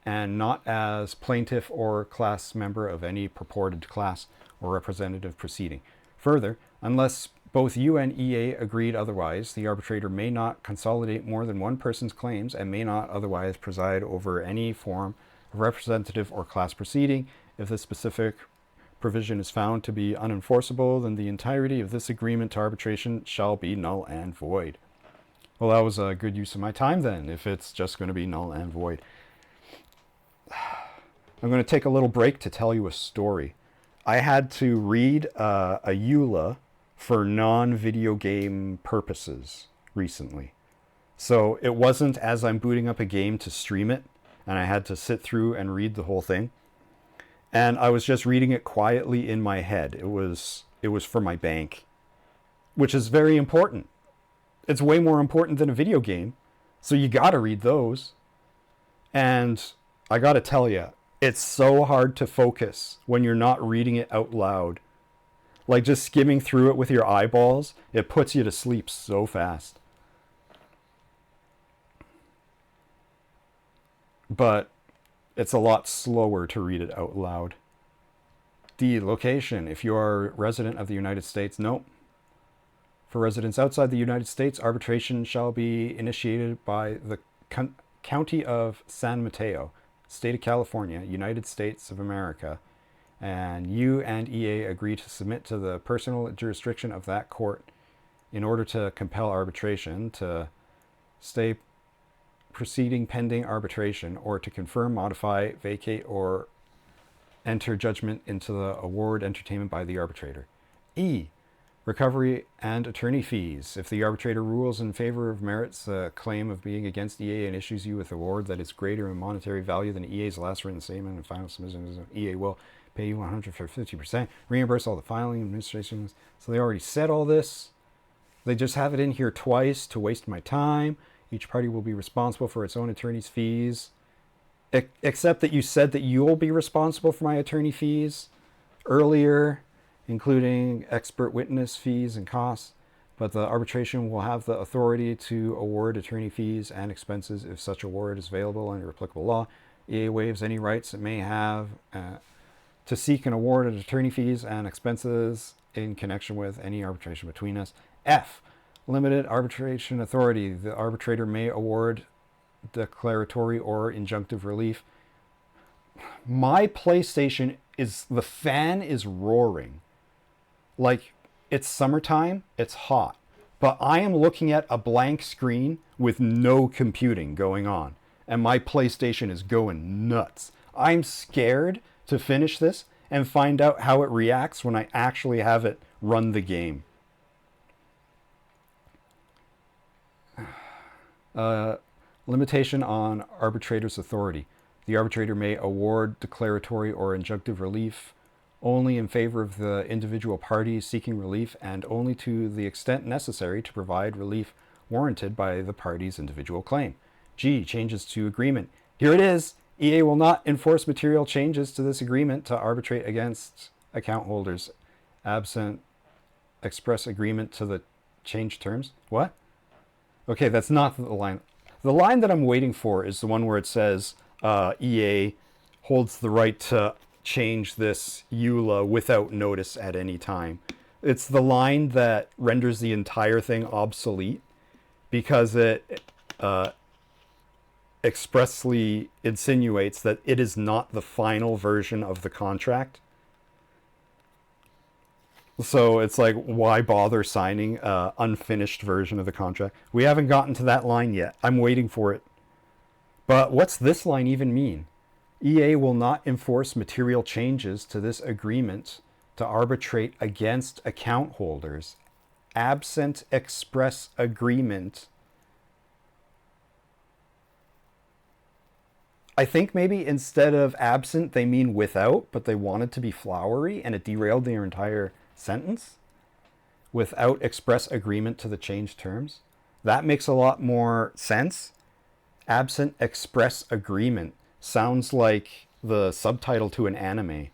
and not as plaintiff or class member of any purported class or representative proceeding. Further, unless both you and EA agreed otherwise, the arbitrator may not consolidate more than one person's claims and may not otherwise preside over any form of representative or class proceeding. If the specific provision is found to be unenforceable, then the entirety of this agreement to arbitration shall be null and void. Well, that was a good use of my time then, if it's just going to be null and void. I'm going to take a little break to tell you a story. I had to read a EULA for non-video game purposes recently. So it wasn't as I'm booting up a game to stream it, and I had to sit through and read the whole thing. And I was just reading it quietly in my head. It was for my bank, which is very important. It's way more important than a video game. So you got to read those. And I got to tell you, it's so hard to focus when you're not reading it out loud. Like just skimming through it with your eyeballs, it puts you to sleep so fast. But it's a lot slower to read it out loud. D. Location. If you are a resident of the United States, no. For residents outside the United States, arbitration shall be initiated by the County of San Mateo, State of California, United States of America, and you and EA agree to submit to the personal jurisdiction of that court in order to compel arbitration, to stay proceeding pending arbitration, or to confirm, modify, vacate, or enter judgment into the award entertainment by the arbitrator. E. Recovery and attorney fees. If the arbitrator rules in favor of merits the claim of being against EA and issues you with an award that is greater in monetary value than EA's last written statement and final submission, EA will pay you 150%, reimburse all the filing administrations. So they already said all this. They just have it in here twice to waste my time. Each party will be responsible for its own attorney's fees. Except that you said that you'll be responsible for my attorney fees earlier, including expert witness fees and costs, but the arbitration will have the authority to award attorney fees and expenses if such award is available under applicable law. EA waives any rights it may have to seek an award of attorney fees and expenses in connection with any arbitration between us. F. Limited arbitration authority. The arbitrator may award declaratory or injunctive relief. My PlayStation the fan is roaring. Like, it's summertime, it's hot, but I am looking at a blank screen with no computing going on, and my PlayStation is going nuts. I'm scared to finish this and find out how it reacts when I actually have it run the game. Limitation on arbitrator's authority. The arbitrator may award declaratory or injunctive relief only in favor of the individual parties seeking relief and only to the extent necessary to provide relief warranted by the party's individual claim. G. Changes to agreement. Here it is. EA will not enforce material changes to this agreement to arbitrate against account holders absent express agreement to the change terms. What? Okay, that's not the line. The line that I'm waiting for is the one where it says EA holds the right to change this EULA without notice at any time. It's the line that renders the entire thing obsolete because it expressly insinuates that it is not the final version of the contract. So it's like, why bother signing a unfinished version of the contract? We haven't gotten to that line yet. I'm waiting for it. But what's this line even mean? EA will not enforce material changes to this agreement to arbitrate against account holders, absent express agreement. I think maybe instead of absent, they mean without, but they wanted to be flowery, and it derailed their entire sentence. Without express agreement to the changed terms. That makes a lot more sense. Absent express agreement sounds like the subtitle to an anime.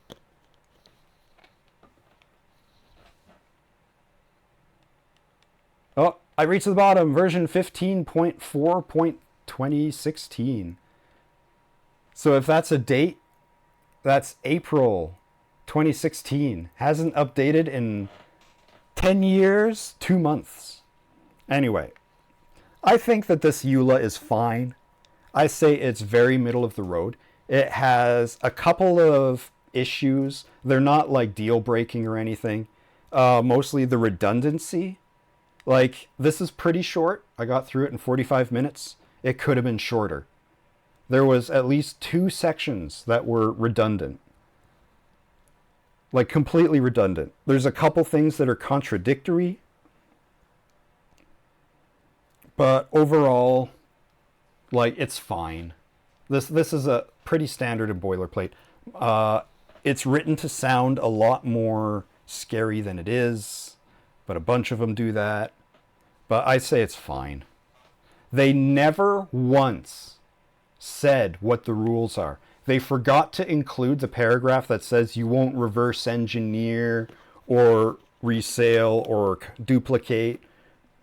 Oh, I reached the bottom. Version 15.4.2016. So if that's a date, that's April 2016. Hasn't updated in 10 years, 2 months. Anyway, I think that this EULA is fine. I say it's very middle of the road. It has a couple of issues. They're not like deal breaking or anything. Mostly the redundancy. Like, this is pretty short. I got through it in 45 minutes. It could have been shorter. There was at least 2 sections that were redundant. Like, completely redundant. There's a couple things that are contradictory. But overall, like, it's fine. This is a pretty standard and boilerplate. It's written to sound a lot more scary than it is, but a bunch of them do that. But I say it's fine. They never once said what the rules are. They forgot to include the paragraph that says you won't reverse engineer or resale or duplicate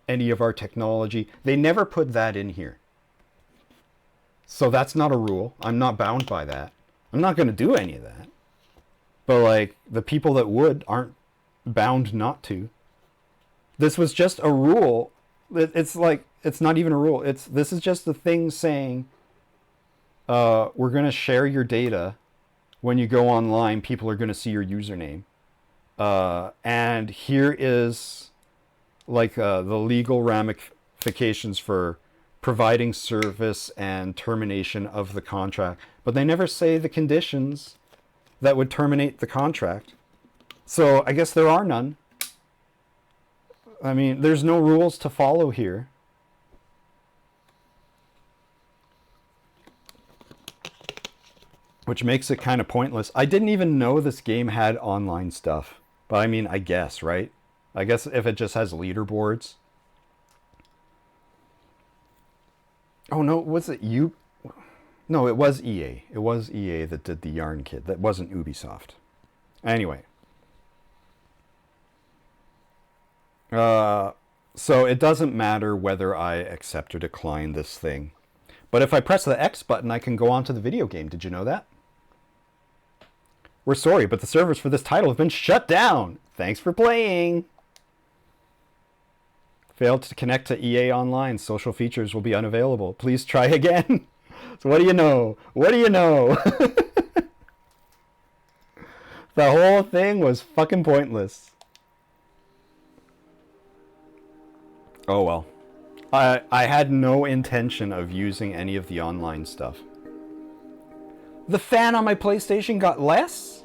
any of our technology. They never put that in here. So that's not a rule. I'm not bound by that. I'm not going to do any of that. But like, the people that would aren't bound not to. This was just a rule. It's like, it's not even a rule. This is just the thing saying, we're going to share your data. When you go online, people are going to see your username. And here is like the legal ramifications for providing service and termination of the contract. But they never say the conditions that would terminate the contract. So I guess there are none. I mean, there's no rules to follow here. Which makes it kind of pointless. I didn't even know this game had online stuff. But I mean, I guess, right? I guess if it just has leaderboards. Oh no, was it you? No, it was EA. It was EA that did the Yarn Kit. That wasn't Ubisoft. Anyway. So it doesn't matter whether I accept or decline this thing. But if I press the X button, I can go on to the video game. Did you know that? We're sorry, but the servers for this title have been shut down. Thanks for playing. Failed to connect to EA Online. Social features will be unavailable. Please try again. So what do you know? What do you know? The whole thing was fucking pointless. Oh well. I had no intention of using any of the online stuff. The fan on my PlayStation got less?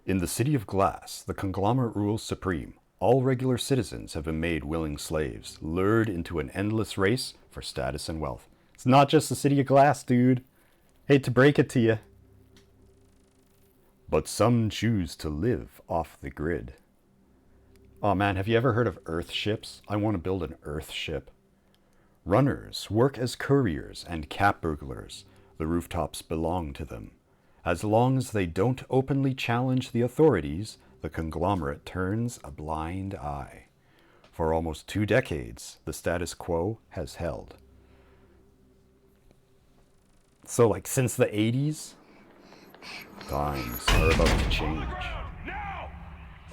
In the city of glass, the conglomerate rules supreme. All regular citizens have been made willing slaves, lured into an endless race for status and wealth. It's not just the city of glass, dude. Hate to break it to you. But some choose to live off the grid. Oh man, have you ever heard of Earth ships? I want to build an Earth ship. Runners work as couriers and cat burglars. The rooftops belong to them. As long as they don't openly challenge the authorities, the conglomerate turns a blind eye. For almost 2 decades, the status quo has held. So like since the 80s? Times are about to change.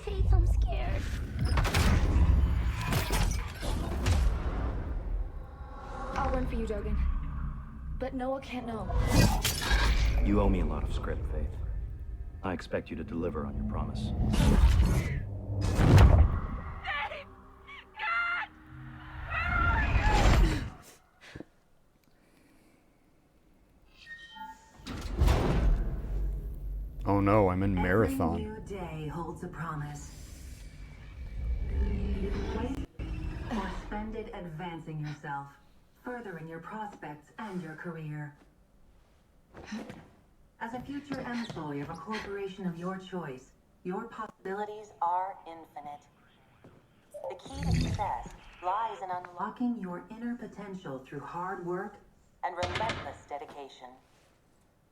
Faith, I'm scared. I'll run for you, Dogen. But Noah can't know. You owe me a lot of script, Faith. I expect you to deliver on your promise. Oh no, I'm in Marathon. Every new day holds a promise. Or spend it advancing yourself, furthering your prospects and your career. As a future employee of a corporation of your choice, your possibilities are infinite. The key to success lies in unlocking your inner potential through hard work and relentless dedication.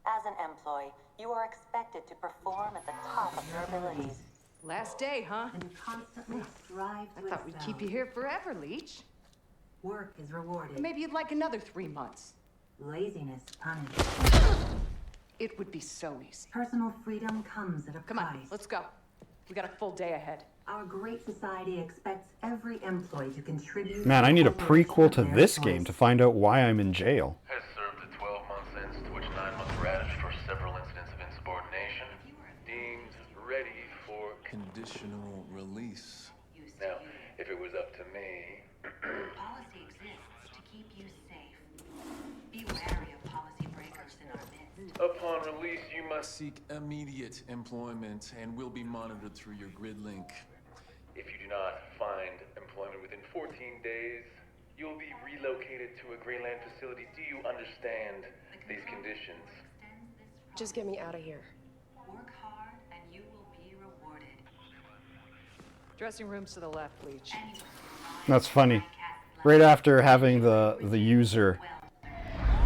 As an employee, you are expected to perform at the top of your abilities. Last day, huh? And constantly strive to I thought we'd excel. keep you here forever, Leech. Work is rewarded. Maybe you'd like another 3 months. Laziness punished. It would be so easy. Personal freedom comes at a Come price. on, let's go. We got a full day ahead. Our great society expects every employee to contribute. Man, I need a to the prequel to their this choice. game to find out why I'm in jail. Has served a 12-month sentence to which 9 months were added for several incidents of insubordination. Deemed ready for... Conditional release. Now, if it was up to me... Policy exists to keep you safe. Be wary of policy breakers in our midst. Upon release, you must... Seek immediate employment and will be monitored through your grid link. If you do not find employment within 14 days, you'll be relocated to a Greyland facility. Do you understand these conditions? Just get me out of here. Work hard and you will be rewarded. Dressing rooms to the left, Leech. That's funny. Right after having the user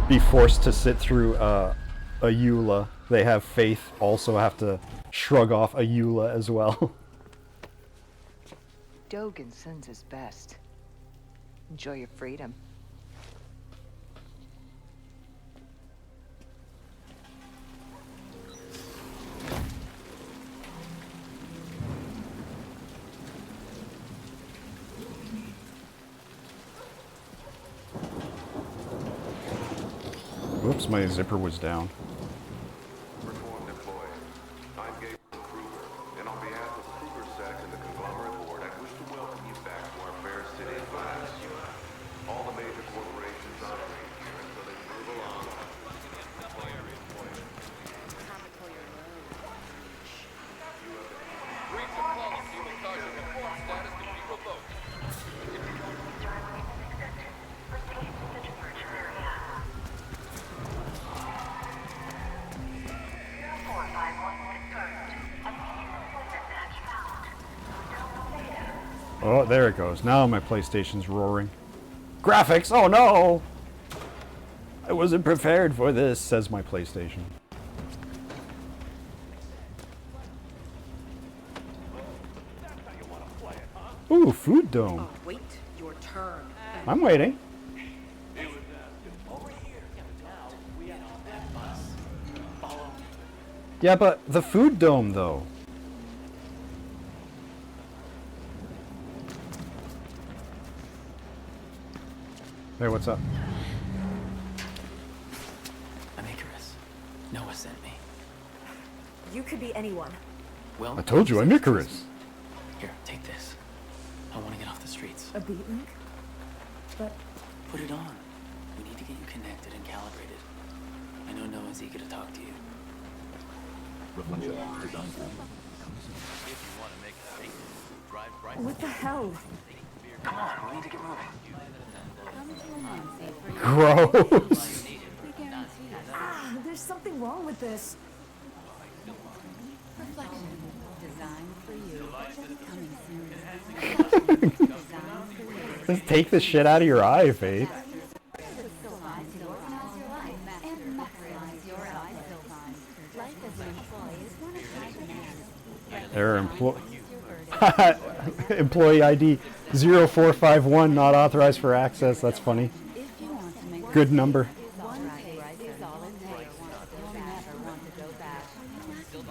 be forced to sit through a EULA, they have Faith also have to shrug off a EULA as well. Dogen sends his best. Enjoy your freedom. Whoops, my zipper was down. Reformed employees. I'm Gabriel Kruger, and on behalf of Kruger Sachs and the conglomerate board, I wish to welcome you back to our fair city of glass. All the major corporations operate here, and so they move along. Oh, there it goes. Now my PlayStation's roaring. Graphics! Oh no! I wasn't prepared for this, says my PlayStation. Ooh, food dome. Wait your turn. I'm waiting. Yeah, but the food dome, though. Hey, what's up? I'm Icarus. Noah sent me. You could be anyone. Well, I told you, I'm Icarus. Here, take this. I want to get off the streets. A beat link? But Put it on. We need to get you connected and calibrated. I know Noah's eager to talk to you. what the hell? Come on, we need to get moving. Gross. Ah, there's something wrong with this. Reflection. Designed for you. Coming soon. Just take the shit out of your eye, Faith. Error employee ID 0451 not authorized for access. That's funny. Good number.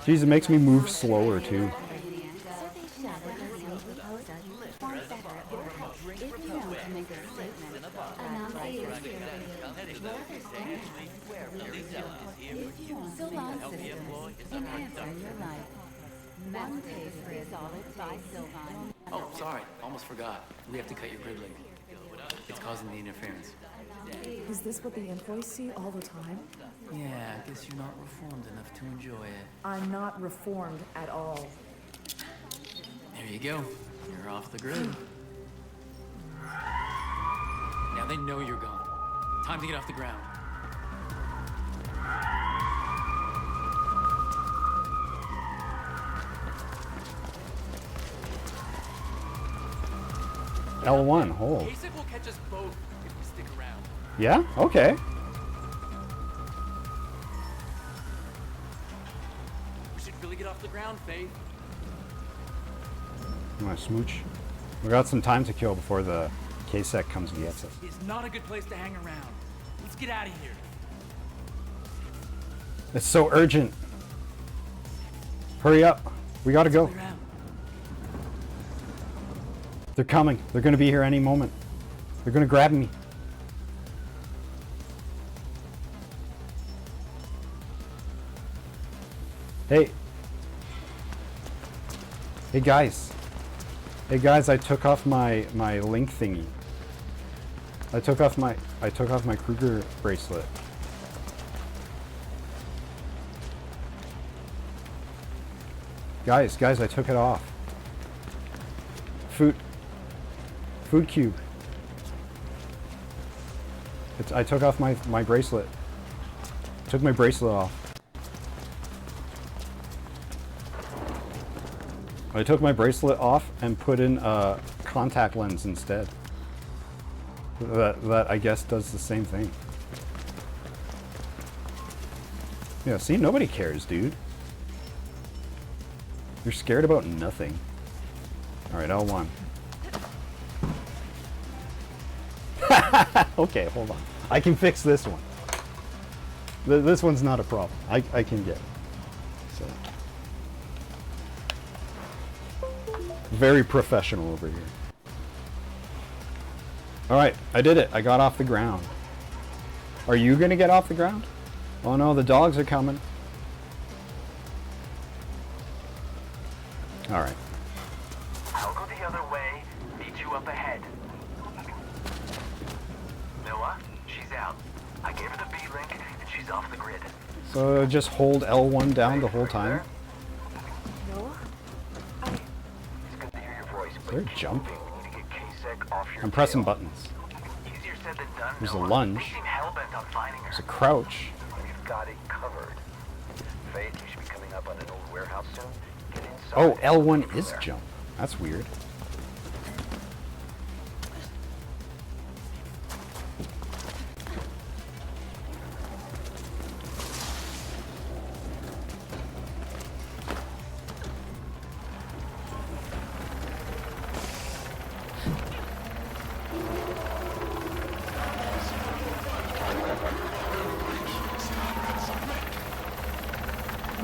Jeez, it makes me move slower too. If you want Sylvan Systems. Enhancing your life. One paper is all it by Sylvan. Oh, sorry. Almost forgot. We have to cut your grid link. It's causing the interference. Is this what the employees see all the time? Yeah, I guess you're not reformed enough to enjoy it. I'm not reformed at all. There you go. You're off the grid. Now they know you're gone. Time to get off the ground. L1, hold. Kasich will catch us both if we stick around. Yeah? Okay. We should really get off the ground, Faith. You want to smooch? We got some time to kill before the Kasich comes and gets us. It's not a good place to hang around. Let's get out of here. It's so urgent. Hurry up. We gotta go. Clear out. They're coming. They're gonna be here any moment. They're gonna grab me. Hey. Hey guys. Hey guys, I took off my link thingy. I took off my Kruger bracelet. Guys, I took it off. Food cube. I took off my bracelet. Took my bracelet off. I took my bracelet off and put in a contact lens instead. That I guess does the same thing. Yeah, see, nobody cares, dude. You're scared about nothing. Alright, L1. Okay, hold on. I can fix this one. This one's not a problem. I can get it. So. Very professional over here. Alright, I did it. I got off the ground. Are you gonna get off the ground? Oh no, the dogs are coming. Alright. I'll go the other way, meet you up ahead. Noah, she's out. I gave her the B-link, and she's off the grid. So just hold L1 down the whole time? Noah? It's good to hear your voice. Is there a jump? We need to get Kasich off your I'm pressing tail. buttons. Easier said than done, There's a Noah. lunge. They seem hell-bent on finding her. There's a crouch. We've got it covered. Faith, you should be coming up on an old warehouse soon. Get inside. Oh, L1 From is there. jump. That's weird.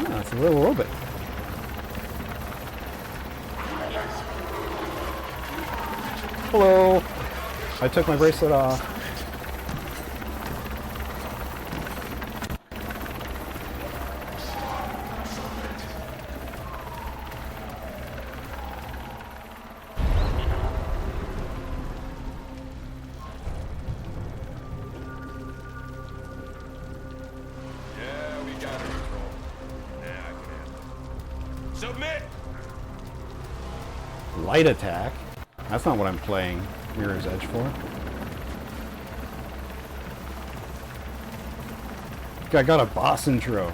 Ah, it's a little robot. Hello. I took my bracelet off. Yeah, we got it, Control. Yeah, I can handle it. Submit! Light attack? That's not what I'm playing Mirror's Edge for. Guy got a boss intro.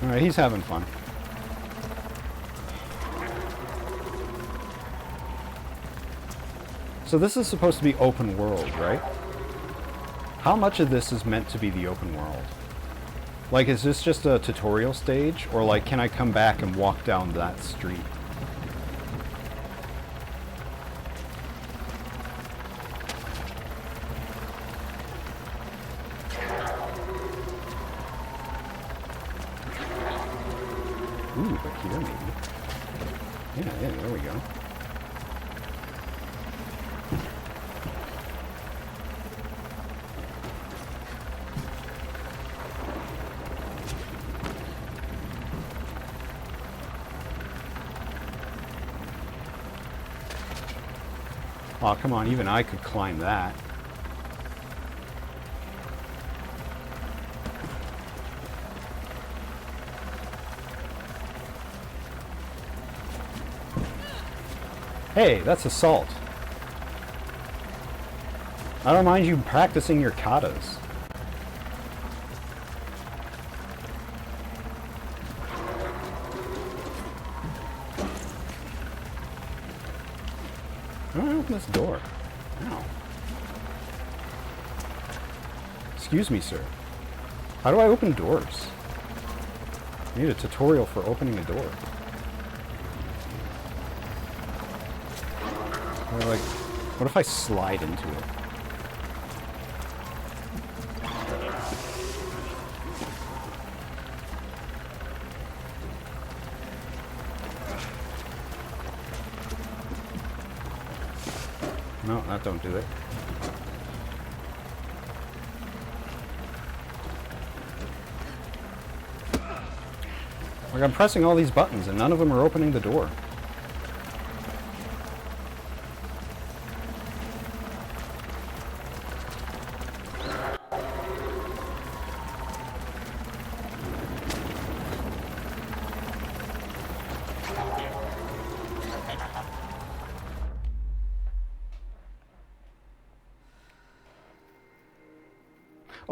Alright, he's having fun. So this is supposed to be open world, right? How much of this is meant to be the open world? Like, is this just a tutorial stage? Or, like, can I come back and walk down that street? Ooh, but here maybe. Yeah, there we go. Oh, come on, even I could climb that. Hey, that's assault. I don't mind you practicing your katas. How do I open this door? Ow. Excuse me, sir. How do I open doors? I need a tutorial for opening a door. Or like, what if I slide into it? No, that don't do it. Like, I'm pressing all these buttons and none of them are opening the door.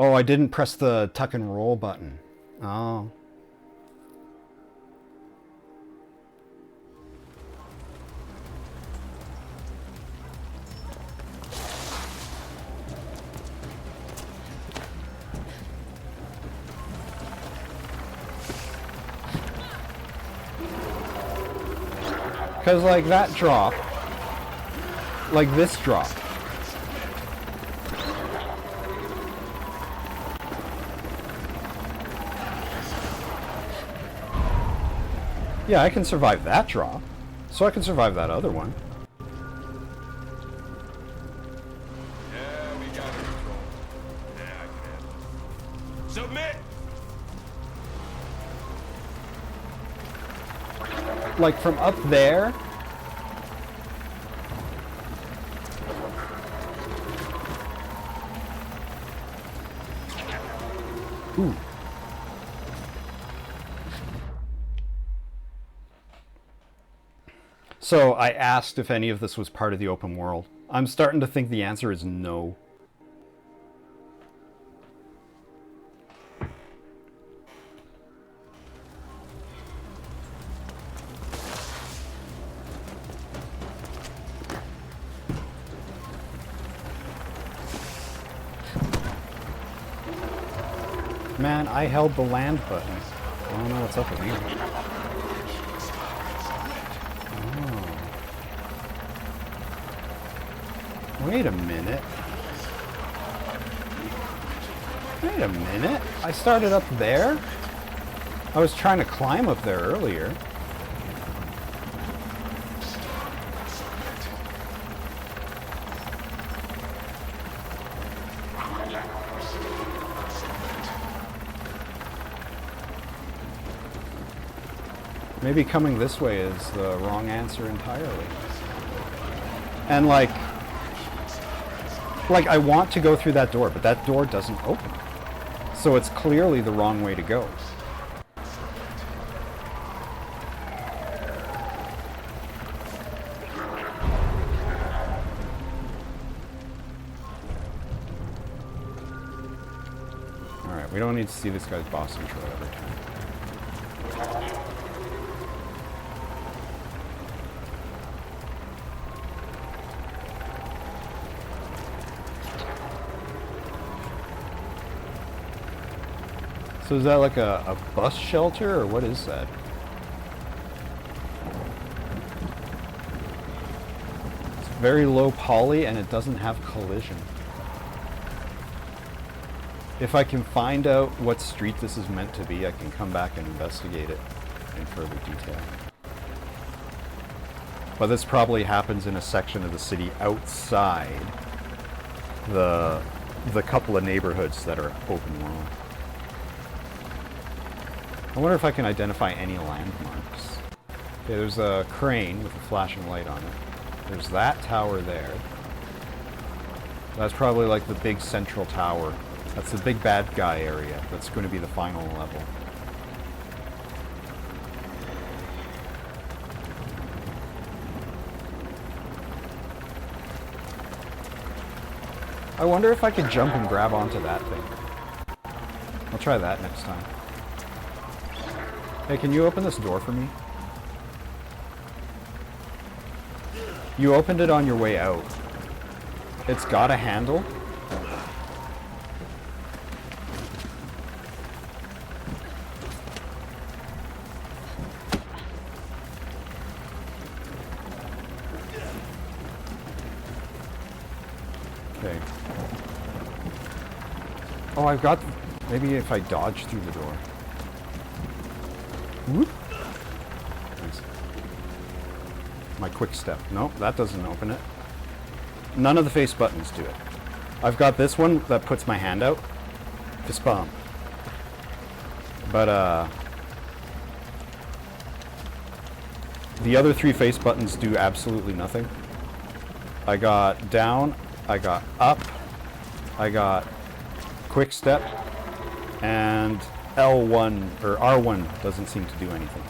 Oh, I didn't press the tuck and roll button. Oh. Because, like, that drop, like this drop, yeah, I can survive that drop, so I can survive that other one. Yeah, we got it control. Yeah, I can handle it. Submit! Like, from up there, ooh. So I asked if any of this was part of the open world. I'm starting to think the answer is no. Man, I held the land button. I don't know what's up with me. Wait a minute. Wait a minute. I started up there? I was trying to climb up there earlier. Maybe coming this way is the wrong answer entirely. And like I want to go through that door, but that door doesn't open. So it's clearly the wrong way to go. Alright, we don't need to see this guy's boss intro every time. So is that like a bus shelter, or what is that? It's very low poly and it doesn't have collision. If I can find out what street this is meant to be, I can come back and investigate it in further detail. But this probably happens in a section of the city outside the couple of neighborhoods that are open world. I wonder if I can identify any landmarks. Okay, there's a crane with a flashing light on it. There's that tower there. That's probably like the big central tower. That's the big bad guy area. That's going to be the final level. I wonder if I could jump and grab onto that thing. I'll try that next time. Hey, can you open this door for me? You opened it on your way out. It's got a handle. Okay. Oh, I've got... Maybe if I dodge through the door. Whoop. Nice. My quick step. Nope, that doesn't open it. None of the face buttons do it. I've got this one that puts my hand out. Fist bump. But, the other 3 face buttons do absolutely nothing. I got down, I got up, I got quick step, and L1 or R1 doesn't seem to do anything.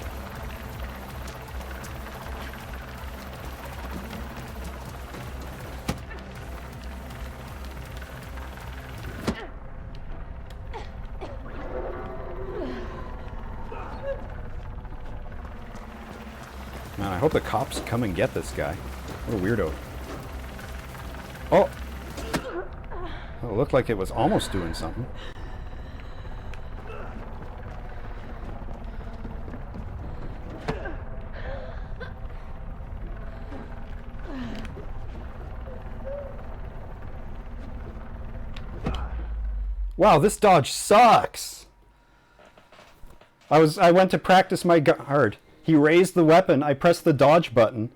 Man, I hope the cops come and get this guy. What a weirdo. Oh! Well, it looked like it was almost doing something. Wow, this dodge sucks! I went to practice my guard. He raised the weapon, I pressed the dodge button,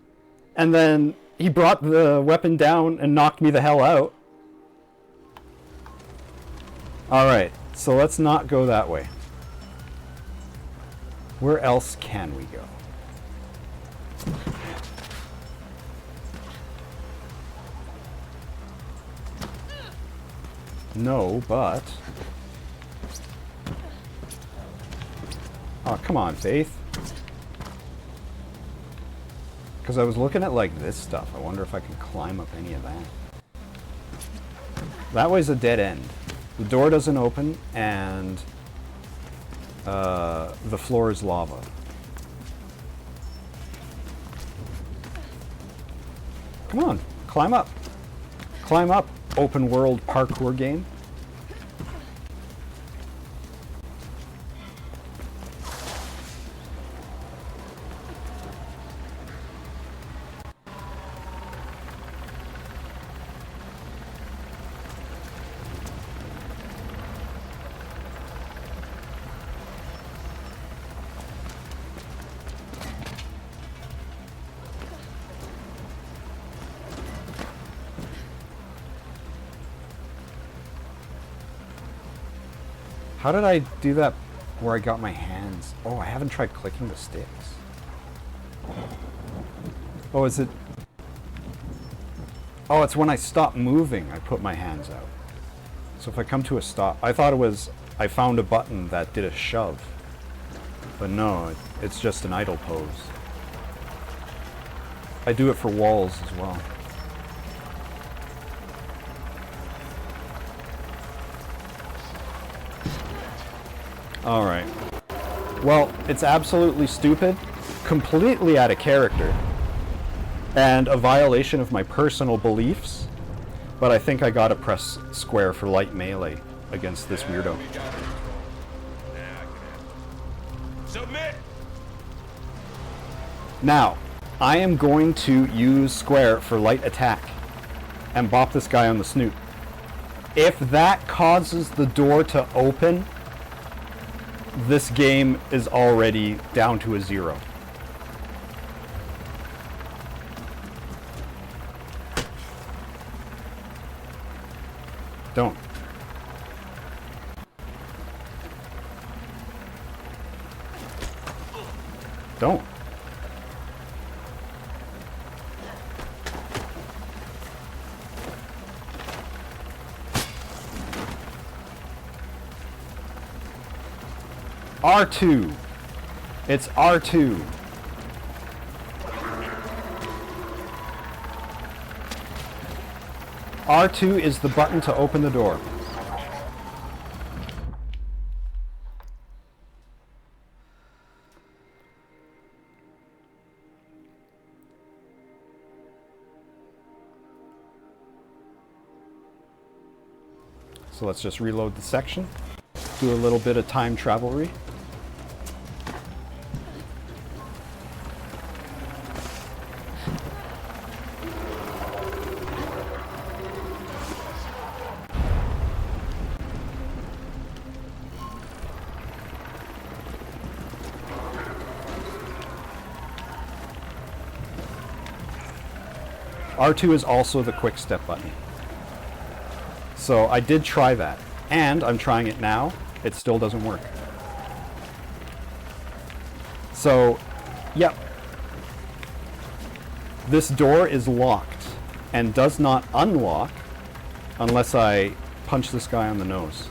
and then he brought the weapon down and knocked me the hell out. Alright, so let's not go that way. Where else can we go? No, but... Oh, come on, Faith. Because I was looking at, like, this stuff. I wonder if I can climb up any of that. That way's a dead end. The door doesn't open, and the floor is lava. Come on, climb up. Climb up, open world parkour game. How did I do that where I got my hands? Oh, I haven't tried clicking the sticks. Oh, is it? Oh, it's when I stop moving, I put my hands out. So if I come to a stop, I thought it was, I found a button that did a shove. But no, it's just an idle pose. I do it for walls as well. Alright. Well, it's absolutely stupid, completely out of character, and a violation of my personal beliefs, but I think I gotta press square for light melee against this weirdo. Submit! Now, I am going to use square for light attack and bop this guy on the snoot. If that causes the door to open, this game is already down to a 0. Don't. Don't. R2. It's R2. R2 is the button to open the door. So let's just reload the section, do a little bit of time travelry. R2 is also the quick step button. So I did try that, and I'm trying it now. It still doesn't work. So, yep. This door is locked and does not unlock unless I punch this guy on the nose.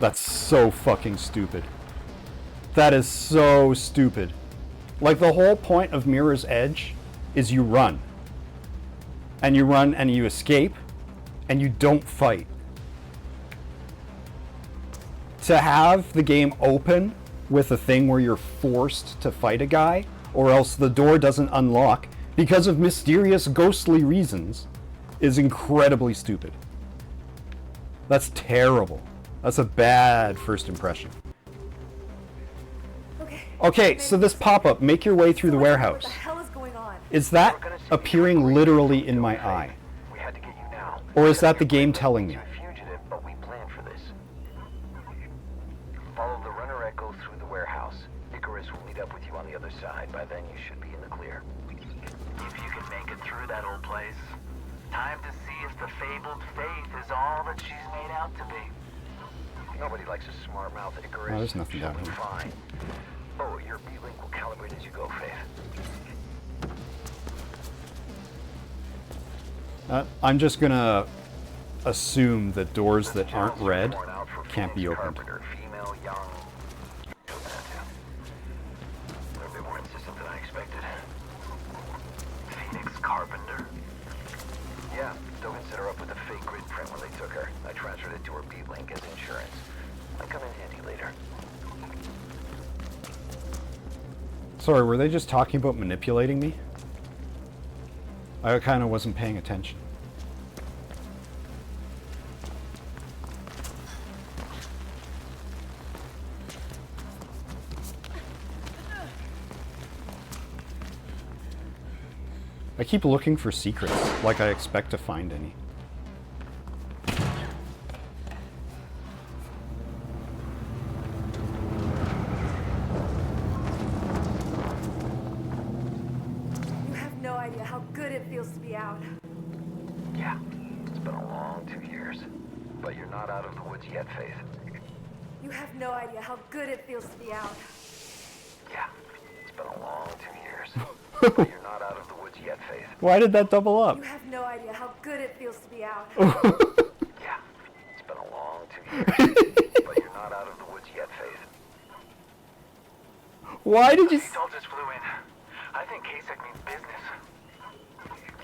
That's so fucking stupid. That is so stupid. Like, the whole point of Mirror's Edge is you run. And you run and you escape, and you don't fight. To have the game open with a thing where you're forced to fight a guy, or else the door doesn't unlock because of mysterious ghostly reasons, is incredibly stupid. That's terrible. That's a bad first impression. Okay, so this pop-up, make your way through the warehouse. What the hell is going on? Is that appearing literally in my eye? Or is that the game telling me? Fugitive, but we planned for this. Follow the runner echo through the warehouse. Icarus will meet up with you on the other side. By then, you should be in the clear. If you can make it through that old place, time to see if the fabled Faith is all that she's made out to be. Nobody likes a smart mouth Icarus. Oh, there's nothing down She'll be here. fine. Oh, your B-Link will calibrate as you go, Faith. I'm just gonna assume that doors that aren't red can't be opened. Female, young. They're a bit more insistent than I expected. Phoenix Carpenter. Yeah, Dogan set her up with a fake grid print when they took her. I transferred it to her B-Link as insurance. Might come in handy later. Sorry, were they just talking about manipulating me? I kind of wasn't paying attention. I keep looking for secrets, like I expect to find any. You have no idea how good it feels to be out. Yeah, it's been a long 2 years. But you're not out of the woods yet, Faith. You have no idea how good it feels to be out. Yeah, it's been a long 2 years. But you're not out of the woods yet, Faith. Why did that double up? You have no idea how good it feels to be out. Yeah, it's been a long 2 years. But you're not out of the woods yet, Faith. Why did you... All just flew in. I think Kasich means business.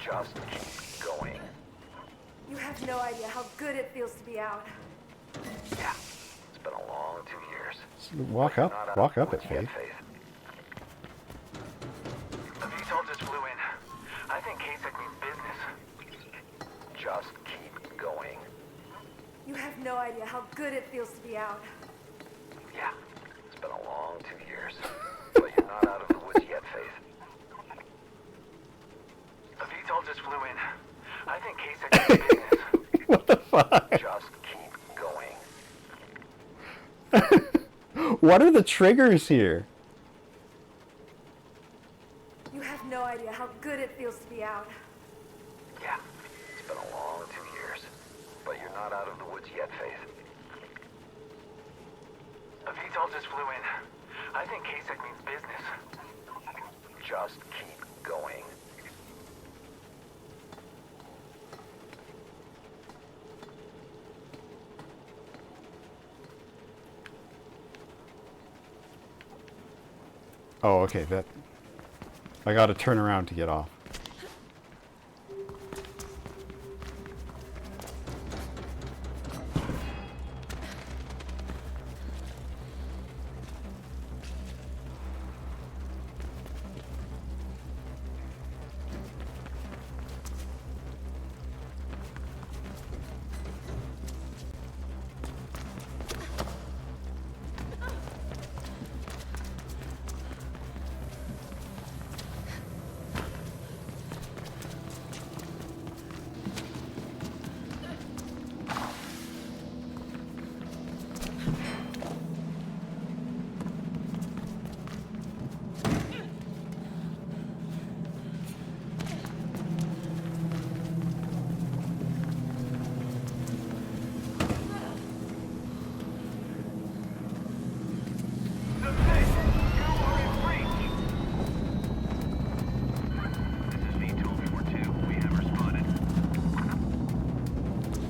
Just keep going. You have no idea how good it feels to be out. Yeah, it's been a long 2 years. Walk up it, Faith. The VTOL just flew in. I think Kasich means business. Just keep going. You have no idea how good it feels to be out. Yeah, it's been a long 2 years. But you're not out of the woods yet, Faith. The VTOL just flew in. I think Kasich means business. What the fuck? Just keep going. What are the triggers here? You have no idea how good it feels to be out. Yeah, it's been a long 2 years. But you're not out of the woods yet, Faith. The VTOL just flew in. I think Kasich means business. just keep going. Oh, okay, that... I gotta turn around to get off.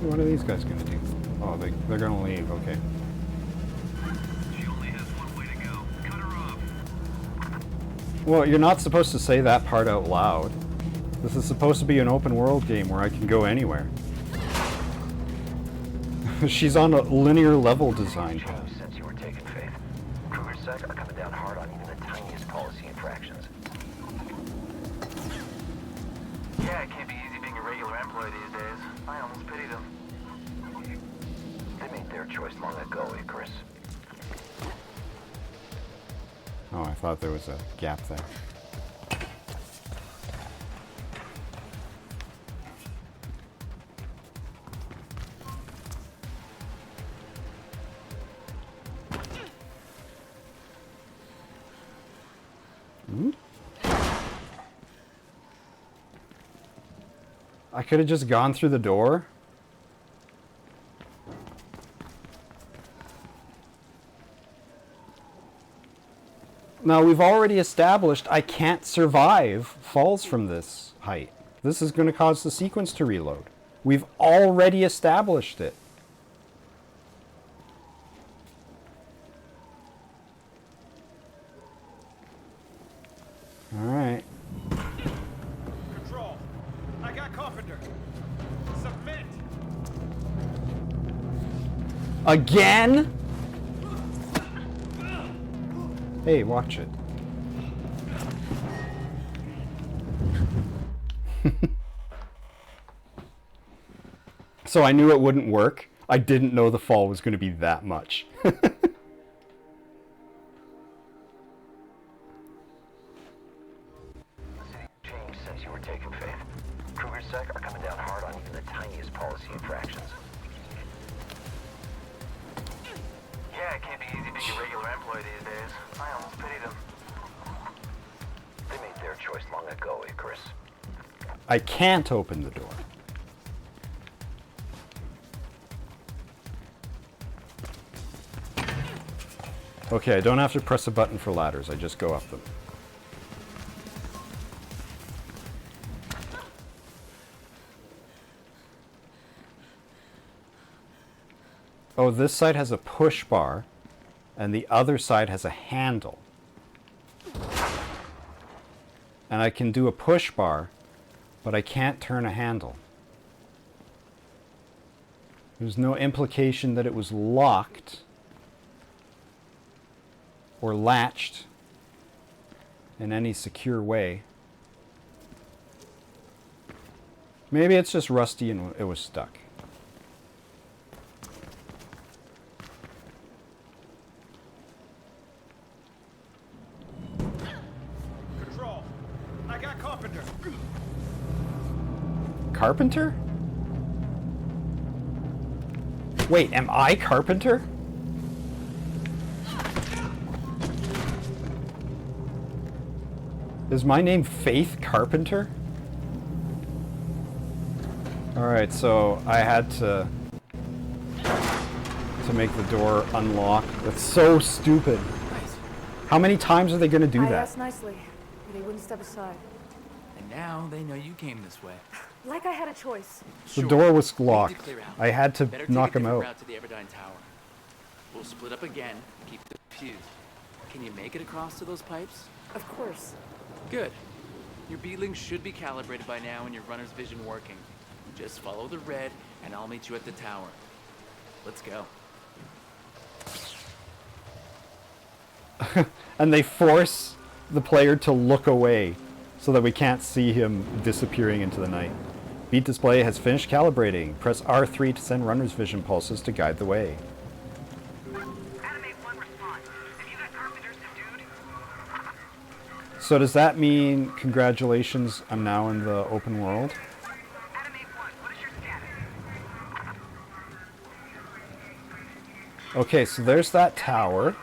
What are these guys gonna do? Oh, they're gonna leave, okay. She only has one way to go. Cut her off. Well, you're not supposed to say that part out loud. This is supposed to be an open world game where I can go anywhere. She's on a linear level design path. Since you were taken, Faith, Kruger's Sec are coming down hard on even the tiniest policy infractions. Yeah, it can't be easy being a regular employee these days. I almost pity them. They made their choice long ago, Icarus. Oh, I thought there was a gap there. I could have just gone through the door. Now, we've already established I can't survive falls from this height. This is going to cause the sequence to reload. We've already established it. All right. Control. I got Carpenter. Submit. Again? Hey, watch it. So I knew it wouldn't work. I didn't know the fall was going to be that much. Changed since you were taken, Faith. Kruger's Sec are coming down hard on even the tiniest policy infractions. Yeah, it can't be easy being a regular employee these days. I almost pity them. They made their choice long ago, Icarus. I can't open the door. Okay, I don't have to press a button for ladders. I just go up them. Oh, this side has a push bar, and the other side has a handle. And I can do a push bar, but I can't turn a handle. There's no implication that it was locked or latched in any secure way. Maybe it's just rusty and it was stuck. Control. I got Carpenter. Carpenter? Wait, am I Carpenter? Is my name Faith Carpenter? Alright, so I had to make the door unlock. That's so stupid. How many times are they going to do I that? asked nicely. But he wouldn't step aside. And now they know you came this way. Like I had a choice. The door was We need to locked. clear out. I had to Better knock take a him different out. route to the Everdine Tower. We'll split up again, keep the fuse. Can you make it across to those pipes? Of course. Good. Your beeling should be calibrated by now and your runner's vision working. Just follow the red and I'll meet you at the tower. Let's go. And they force the player to look away so that we can't see him disappearing into the night. Beat display has finished calibrating. Press R3 to send runner's vision pulses to guide the way. So does that mean, congratulations, I'm now in the open world? Okay, so there's that tower.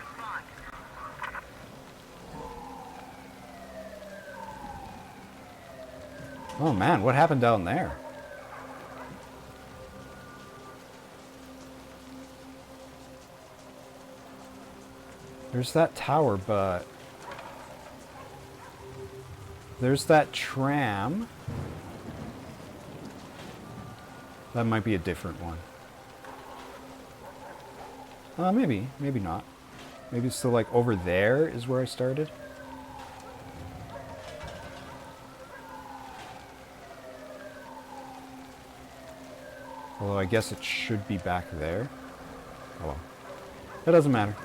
Oh man, what happened down there? There's that tower, but there's that tram. That might be a different one. Maybe, maybe not. Maybe it's still like over there is where I started. Although I guess it should be back there. Oh well. That doesn't matter.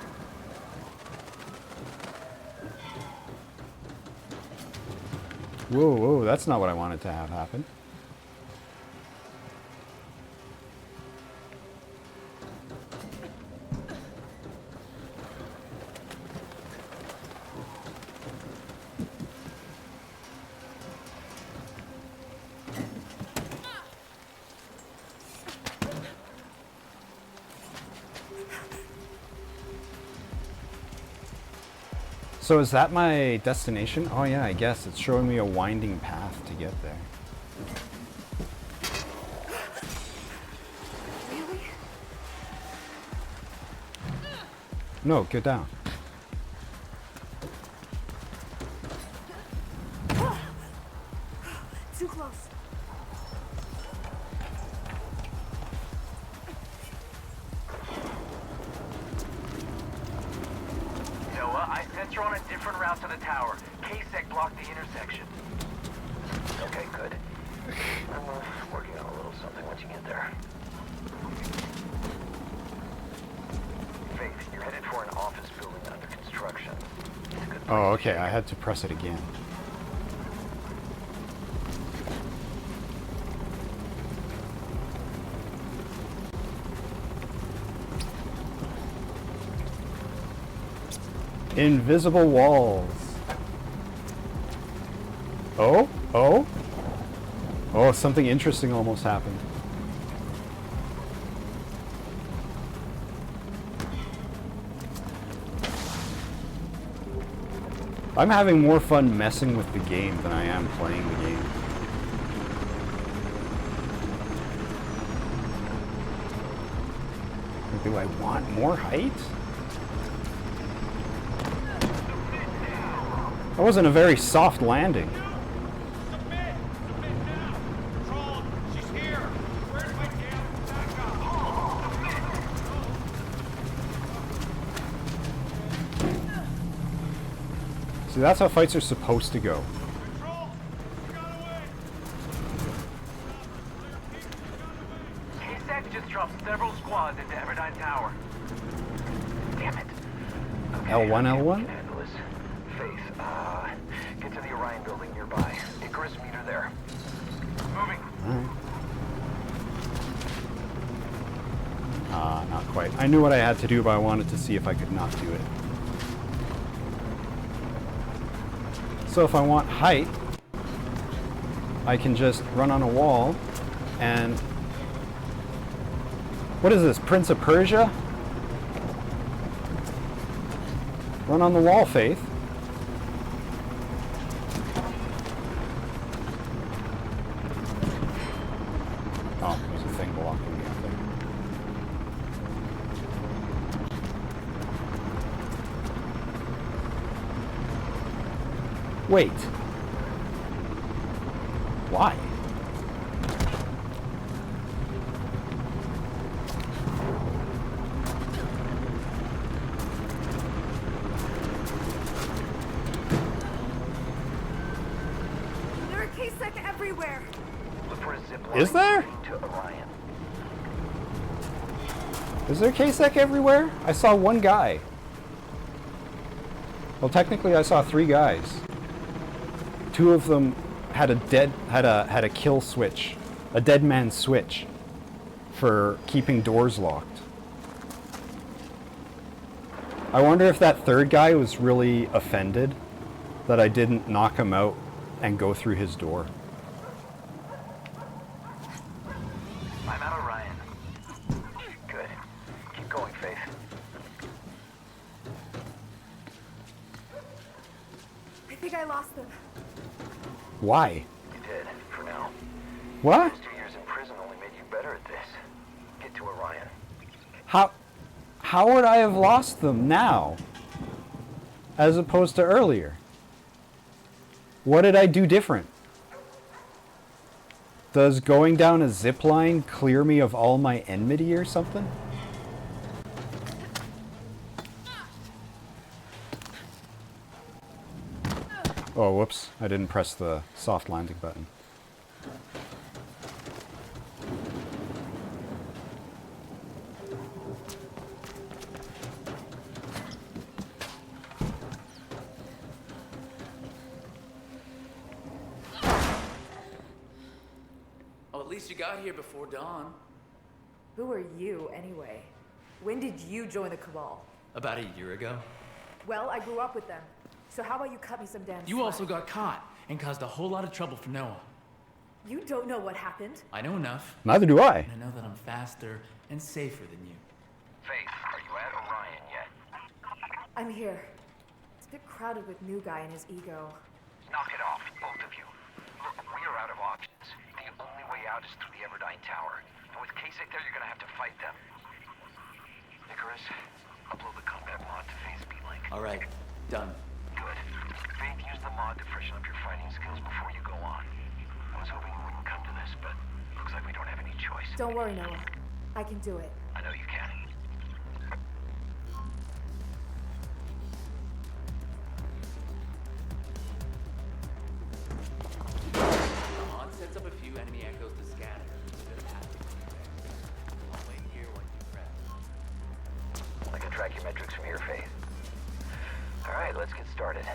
Whoa, whoa, that's not what I wanted to have happen. So is that my destination? Oh yeah, I guess. It's showing me a winding path to get there. Really? No, get down. Too close. Noah, I sent her on a different route to the tower. KSEC blocked the intersection. Okay, good. I'm working on a little something once you get there. Faith, you're headed for an office building under construction. Oh, okay, I had to press it again. Invisible walls. Oh? Oh? Oh, something interesting almost happened. I'm having more fun messing with the game than I am playing the game. Do I want more height? That wasn't a very soft landing. See, that's how fights are supposed to go. KSEC just dropped several squads into Everdine Tower. Damn it. L1, L1? Handle this. Faith, get to the Orion building nearby. Icarus, meet her there. Moving. Alright. Not quite. I knew what I had to do, but I wanted to see if I could not do it. So if I want height, I can just run on a wall and... What is this, Prince of Persia? Run on the wall, Faith. Oh, there's a thing blocking me up there. Wait. Why? There are Kasek everywhere. Look for a zip line Is there? to Orion. Is there Kasek everywhere? I saw one guy. Well, technically I saw 3 guys. 2 of them had a kill switch, a dead man switch for keeping doors locked. I wonder if that 3rd guy was really offended that I didn't knock him out and go through his door. I'm at Orion. Good. Keep going, Faith. I think I lost them. Why? You did, for now. What? Those 2 years in prison only made you better at this. Get to Orion. How would I have lost them now as opposed to earlier? What did I do different? Does going down a zip line clear me of all my enmity or something? Oh, whoops. I didn't press the soft landing button. Oh, at least you got here before dawn. Who are you, anyway? When did you join the Cabal? About a year ago. Well, I grew up with them. So how about you cut me some damn You slack? also got caught and caused a whole lot of trouble for Noah. You don't know what happened. I know enough. Neither do I. And I know that I'm faster and safer than you. Faith, are you at Orion yet? I'm here. It's a bit crowded with new guy and his ego. Knock it off, both of you. Look, we are out of options. The only way out is through the Everdyne Tower. And with Kasek there, you're gonna have to fight them. Icarus, upload the combat mod to Faith's B-Link. All right, done. Good. Faith, use the mod to freshen up your fighting skills before you go on. I was hoping it wouldn't come to this, but looks like we don't have any choice. Don't worry, Noah. I can do it. I know you can. The mod sets up a few enemy echoes to scatter. I'll wait here while you prep. I can track your metrics from here, Faith. All right, let's get started.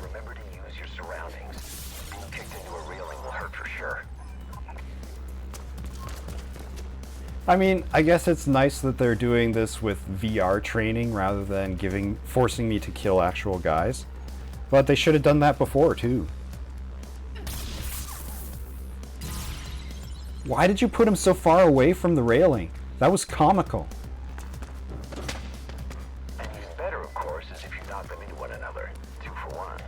Remember to use your surroundings. Being kicked into a railing will hurt for sure. I mean, I guess it's nice that they're doing this with VR training rather than forcing me to kill actual guys. But they should have done that before, too. Why did you put him so far away from the railing? That was comical. And even better, of course, is if you knock them into one another. 2 for 1.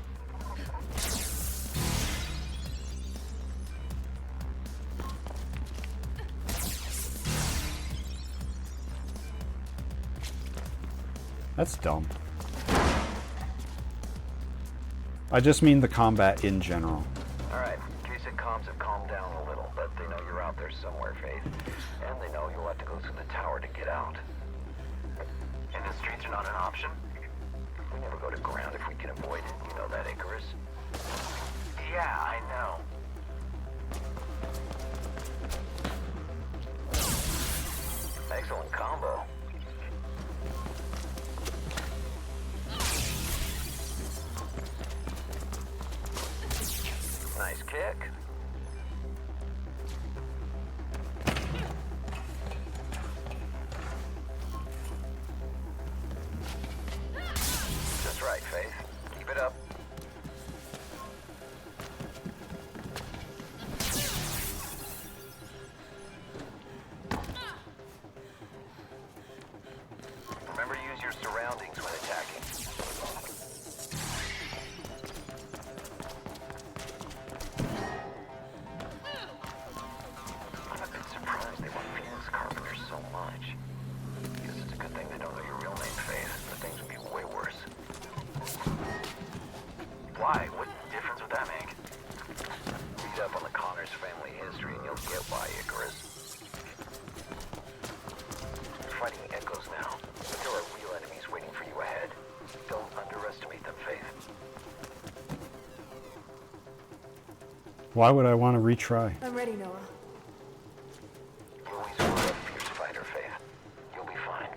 That's dumb. I just mean the combat in general. Alright, Kasek comms have calmed down a little, but they know you're out there somewhere, Faith. And they know you'll have to go through the tower to get out. And the streets are not an option? We never go to ground if we can avoid it. You know that, Icarus? Yeah, I know. Excellent combo. Nice kick. Just right, Faith. Keep it up. Remember to use your surroundings when attacking. Read up on the Connors family history and you'll get why, Icarus. You're fighting echoes now, but there are real enemies waiting for you ahead. Don't underestimate them, Faith. Why would I want to retry? I'm ready, Noah. You always were a fierce fighter, Faith. You'll be fine.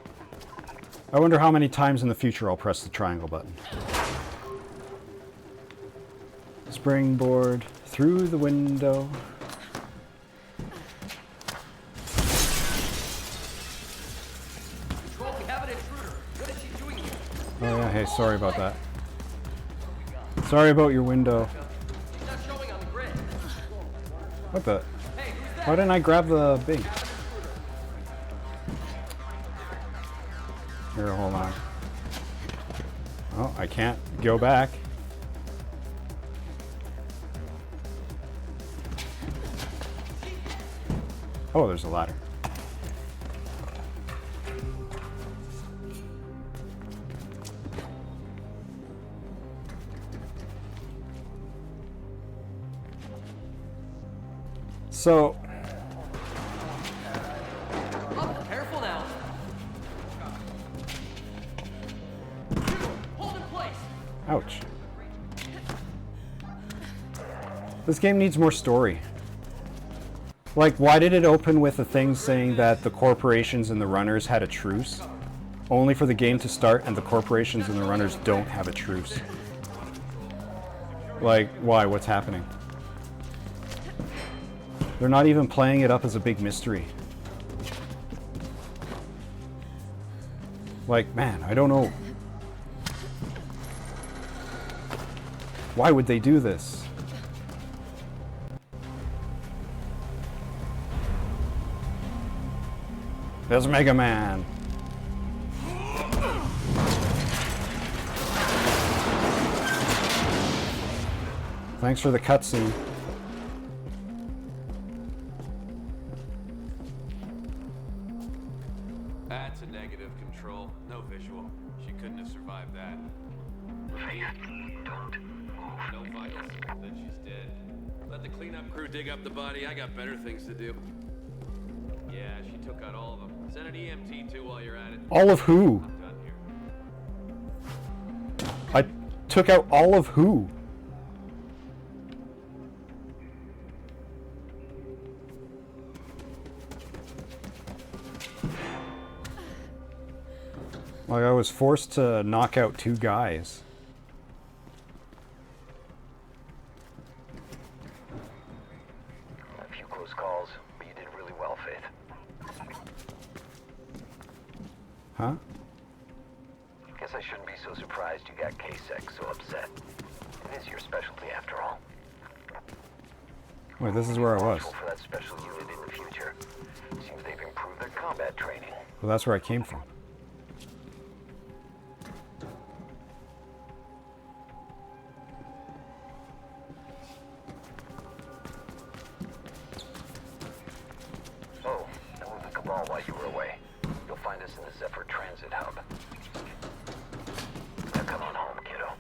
I wonder how many times in the future I'll press the triangle button. Springboard through the window. Control, we have an intruder. What is she doing here? Oh yeah, hey, sorry about that. Sorry about your window. She's not showing on the grid. What the? Why didn't I grab the big? Here, hold on. Oh, I can't go back. Oh, there's a ladder. So, Oh, careful now. Hold in place. ouch. This game needs more story. Like, why did it open with a thing saying that the corporations and the runners had a truce? Only for the game to start and the corporations and the runners don't have a truce. Like, why? What's happening? They're not even playing it up as a big mystery. Like, man, I don't know. Why would they do this? There's Mega Man. Thanks for the cutscene. That's a negative, Control. No visual. She couldn't have survived that. Don't move. No vitals. Then she's dead. Let the cleanup crew dig up the body. I got better things to do. Yeah, she took out all of them. Send an EMT too while you're at it. All of who? I'm done here. I took out all of who? Like, I was forced to knock out 2 guys. A few close calls, but you did really well, Faith. Huh? Guess I shouldn't be so surprised you got K-Sec so upset. It is your specialty after all. Wait, this is where I was. For that special unit in the future. Seems they've improved their combat training. Well, that's where I came from. Oh, I moved the Cabal while you were away. You'll find us in the Zephyr Transit Hub. Now come on home, kiddo.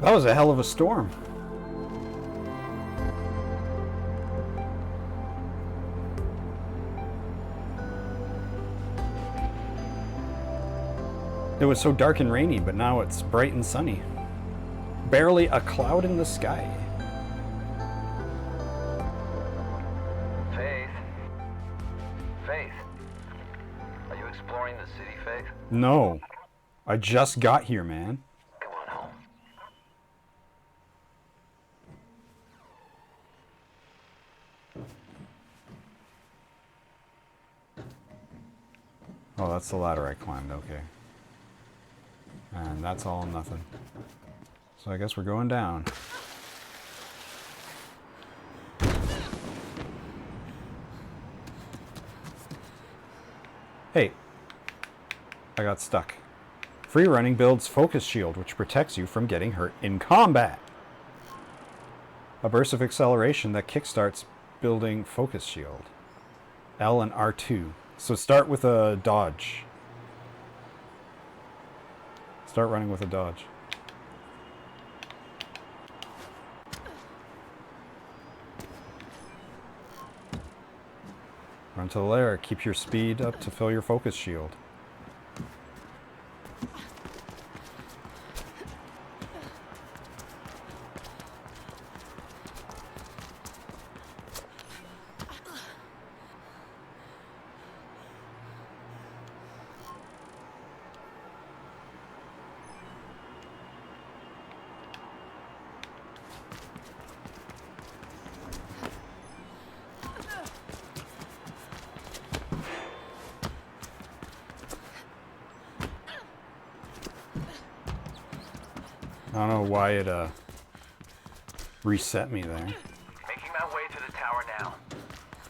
That was a hell of a storm. It was so dark and rainy, but now it's bright and sunny. Barely a cloud in the sky. Faith? Faith? Are you exploring the city, Faith? No. I just got here, man. Come on home. Oh, that's the ladder I climbed, okay. And that's all nothing. So I guess we're going down. Hey. I got stuck. Free running builds Focus Shield, which protects you from getting hurt in combat. A burst of acceleration that kickstarts building Focus Shield. L and R2. So start with a dodge. Start running with a dodge. Run to the lair. Keep your speed up to fill your Focus Shield. I don't know why it reset me there. Making my way to the tower now.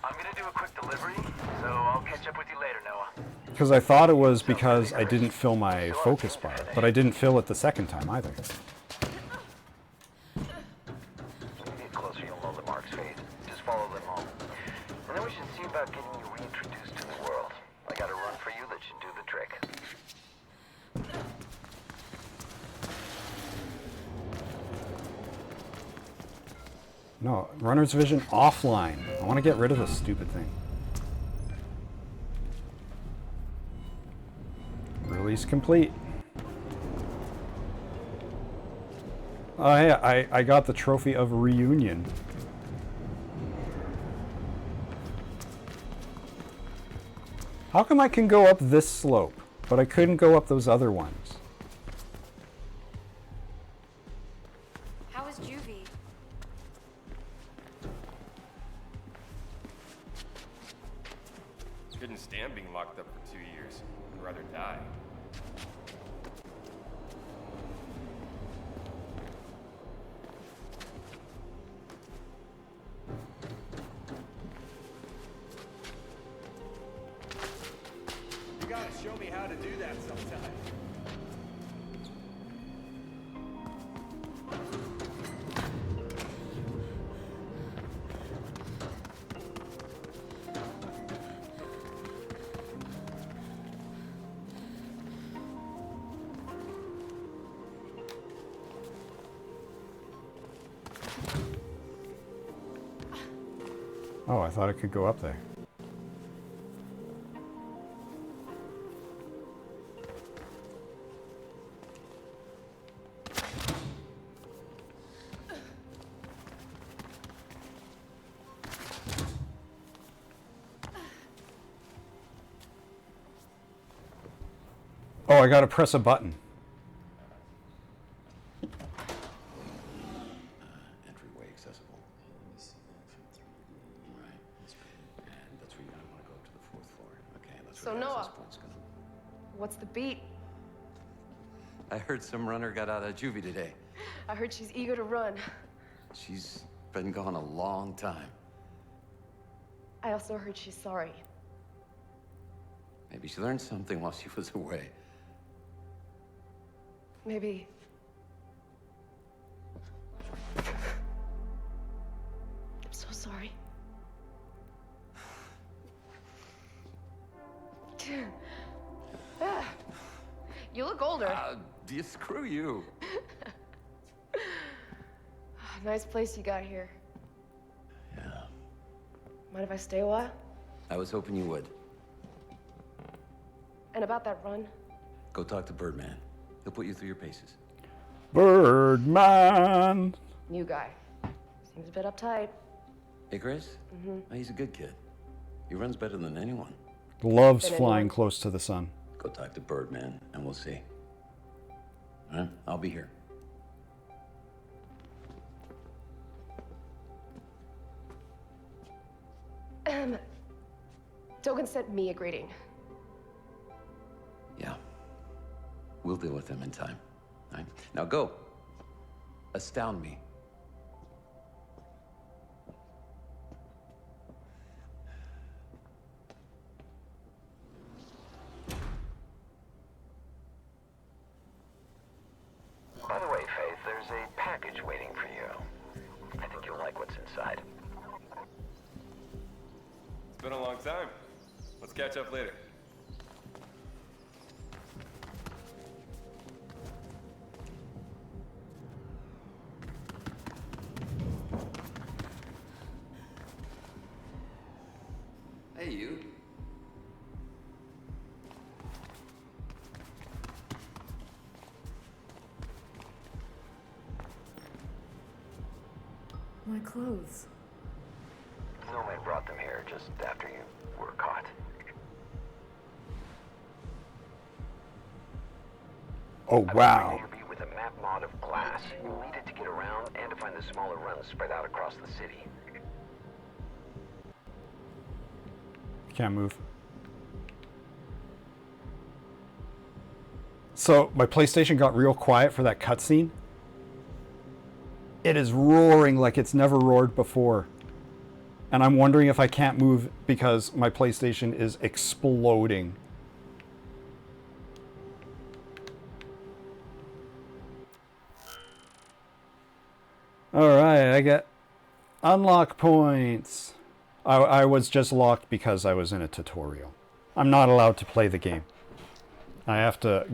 I'm gonna do a quick delivery, so I'll catch up with you later, Noah. Because I thought it was because I didn't fill my focus bar, but I didn't fill it the second time either. When you get closer, you'll know the marks, Faith. Just follow them home. And then we should see about getting you reintroduced to the world. I got a run for you that should do the trick. No, runner's vision offline. I want to get rid of this stupid thing. Release complete. Oh yeah, I got the trophy of reunion. How come I can go up this slope, but I couldn't go up those other ones? How is Juvie? Couldn't stand being locked up for 2 years. I'd rather die. You gotta show me how to do that sometime. Oh, I thought it could go up there. Oh, I gotta press a button. Entryway accessible. Right. And that's where you're gonna want to go to the 4th floor. Okay, that's So where the Noah, access point's gonna. what's the beat? I heard some runner got out of juvie today. I heard she's eager to run. She's been gone a long time. I also heard she's sorry. Maybe she learned something while she was away. Maybe. I'm so sorry. You look older. Screw you. Nice place you got here. Yeah. Mind if I stay a while? I was hoping you would. And about that run? Go talk to Birdman. He'll put you through your paces. Birdman! New guy. Seems a bit uptight. Hey, Chris? Mm-hmm. Oh, he's a good kid. He runs better than anyone. Loves flying close to the sun. Go talk to Birdman, and we'll see. All right? I'll be here. Dogen sent me a greeting. Yeah. We'll deal with him in time. All right? Now go. Astound me. By the way, Faith, there's a package waiting for you. I think you'll like what's inside. It's been a long time. Let's catch up later. Hey, you. My clothes. Nomad brought them here just after you were caught. Oh, wow. You'll be with a map mod of glass. You'll need it to get around and to find the smaller runs spread out across the city. Can't move. So, my PlayStation got real quiet for that cutscene. It is roaring like it's never roared before. And I'm wondering if I can't move because my PlayStation is exploding. Alright, I get unlock points. I was just locked because I was in a tutorial. I'm not allowed to play the game. I have to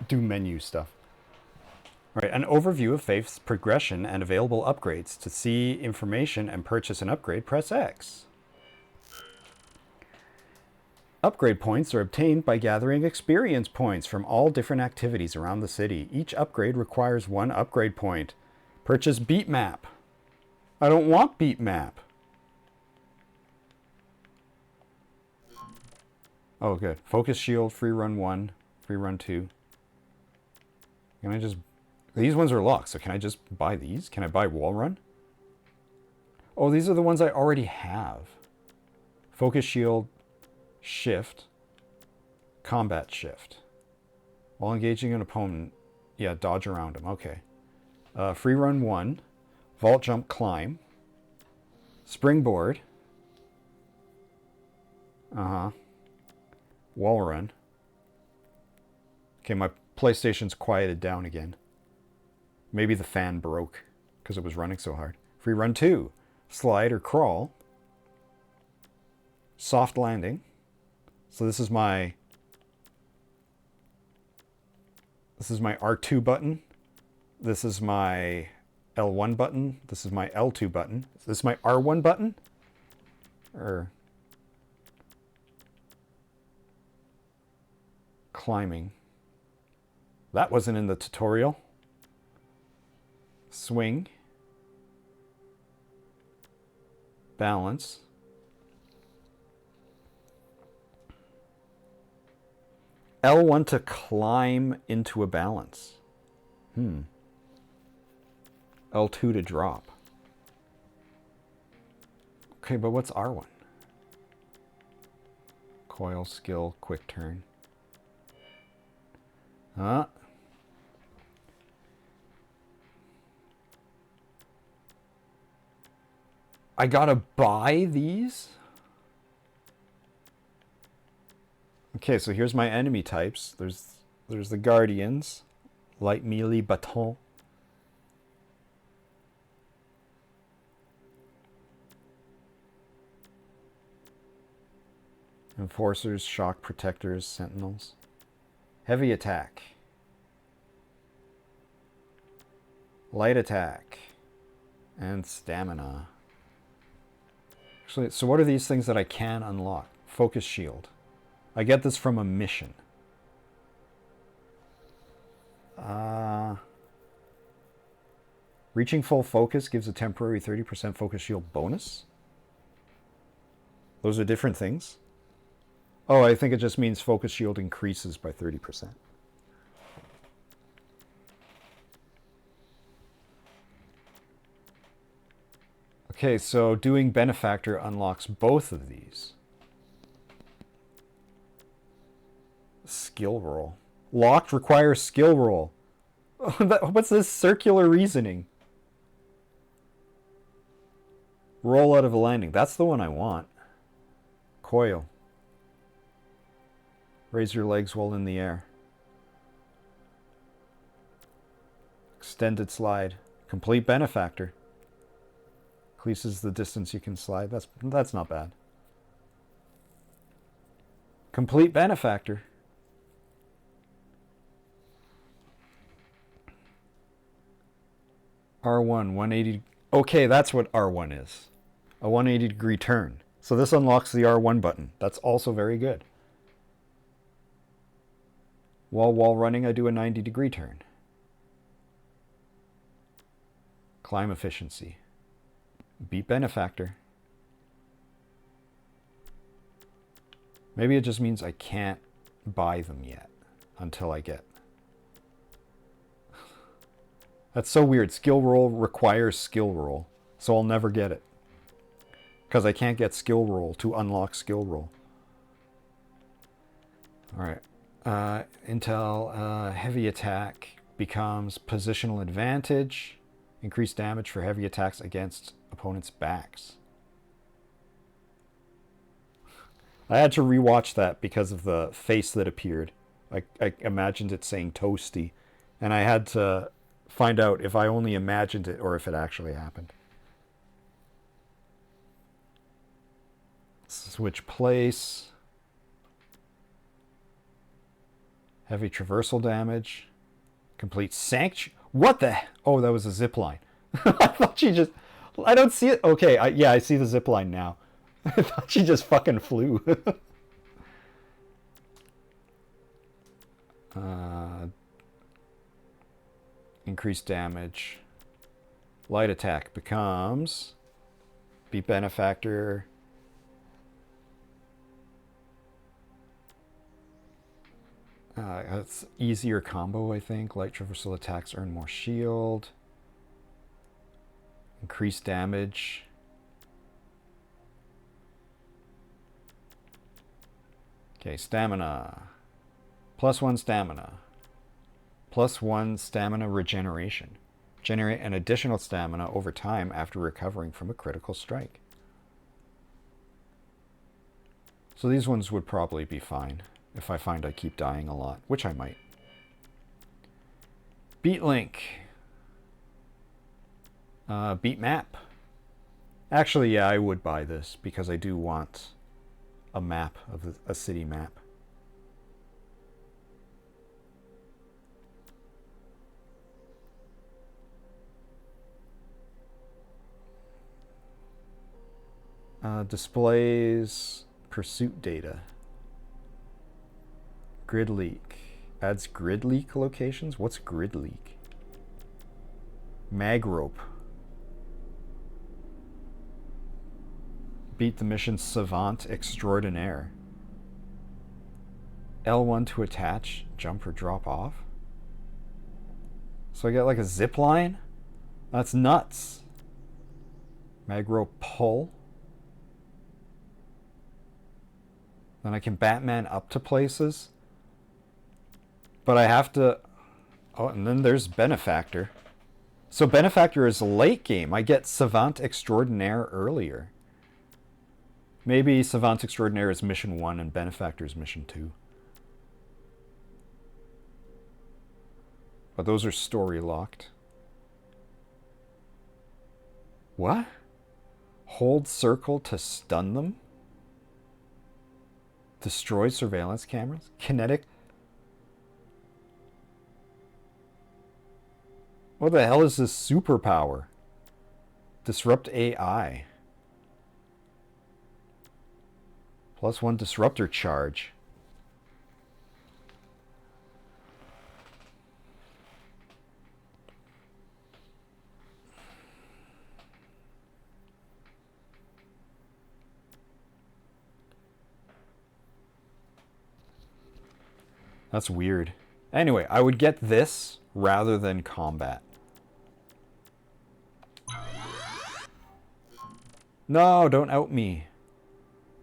do menu stuff. Alright, an overview of Faith's progression and available upgrades. To see information and purchase an upgrade, press X. Upgrade points are obtained by gathering experience points from all different activities around the city. Each upgrade requires 1 upgrade point. Purchase beat map. I don't want beat map. Oh, good. Focus shield, free run 1, free run 2. Can I just... These ones are locked, so can I just buy these? Can I buy wall run? Oh, these are the ones I already have. Focus shield, shift, combat shift. While engaging an opponent, yeah, dodge around him. Okay. Free run 1, vault jump climb, springboard. Wall run. Okay, my PlayStation's quieted down again. Maybe the fan broke because it was running so hard. Free run 2. Slide or crawl. Soft landing. So this is my R2 button. This is my L1 button. This is my L2 button. Is this my R1 button? Or climbing. That wasn't in the tutorial. Swing. Balance. L1 to climb into a balance. L2 to drop. Okay, but what's R1? Coil, skill, quick turn. I gotta buy these? Okay, so here's my enemy types. There's the Guardians. Light melee baton. Enforcers, shock protectors, sentinels. Heavy attack. Light attack. And stamina. Actually, so what are these things that I can unlock? Focus shield. I get this from a mission. Reaching full focus gives a temporary 30% focus shield bonus. Those are different things. Oh, I think it just means focus shield increases by 30%. Okay, so doing Benefactor unlocks both of these. Skill roll. Locked requires skill roll. What's this circular reasoning? Roll out of a landing. That's the one I want. Coil. Raise your legs while in the air. Extended slide. Complete Benefactor. Increases the distance you can slide. That's not bad. Complete Benefactor. R1, 180. Okay, that's what R1 is. A 180 degree turn. So this unlocks the R1 button. That's also very good. While running, I do a 90 degree turn. Climb efficiency. Beat Benefactor. Maybe it just means I can't buy them yet until I get. That's so weird. Skill roll requires skill roll, so I'll never get it. Because I can't get skill roll to unlock skill roll. Alright. Intel heavy attack becomes positional advantage. Increased damage for heavy attacks against opponents' backs. I had to rewatch that because of the face that appeared. I imagined it saying toasty. And I had to find out if I only imagined it or if it actually happened. Switch place. Heavy traversal damage. Complete sanctuary. What the? Oh, that was a zip line. I thought she just. I don't see it. Okay, yeah, I see the zip line now. I thought she just fucking flew. Increased damage. Light attack becomes. Beat Benefactor. It's easier combo, I think. Light traversal attacks earn more shield. Increased damage. Okay, stamina. +1 stamina. +1 stamina regeneration. Generate an additional stamina over time after recovering from a critical strike. So these ones would probably be fine if I find I keep dying a lot, which I might. Beat Link. Beat Map. Actually, yeah, I would buy this because I do want a map of a city map. Displays pursuit data. Grid leak. Adds grid leak locations? What's grid leak? Mag rope. Beat the mission Savant Extraordinaire. L1 to attach, jump or drop off. So I get like a zip line? That's nuts. Mag rope pull. Then I can Batman up to places. But I have to... Oh, and then there's Benefactor. So Benefactor is late game. I get Savant Extraordinaire earlier. Maybe Savant Extraordinaire is mission 1 and Benefactor is mission 2. But those are story locked. What? Hold circle to stun them? Destroy surveillance cameras? Kinetic? What the hell is this superpower? Disrupt AI. +1 disruptor charge. That's weird. Anyway, I would get this rather than combat. No, don't out me.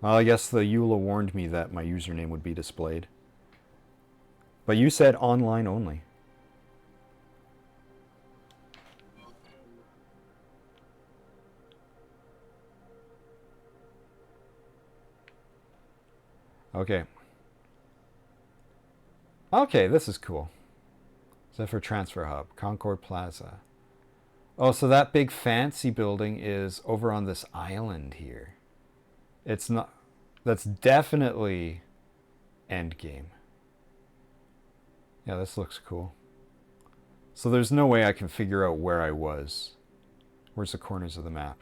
Well, I guess the EULA warned me that my username would be displayed. But you said online only. Okay. Okay, this is cool. Zephyr Transfer Hub, Concord Plaza. Oh, so that big fancy building is over on this island here. It's not... That's definitely Endgame. Yeah, this looks cool. So there's no way I can figure out where I was. Where's the corners of the map?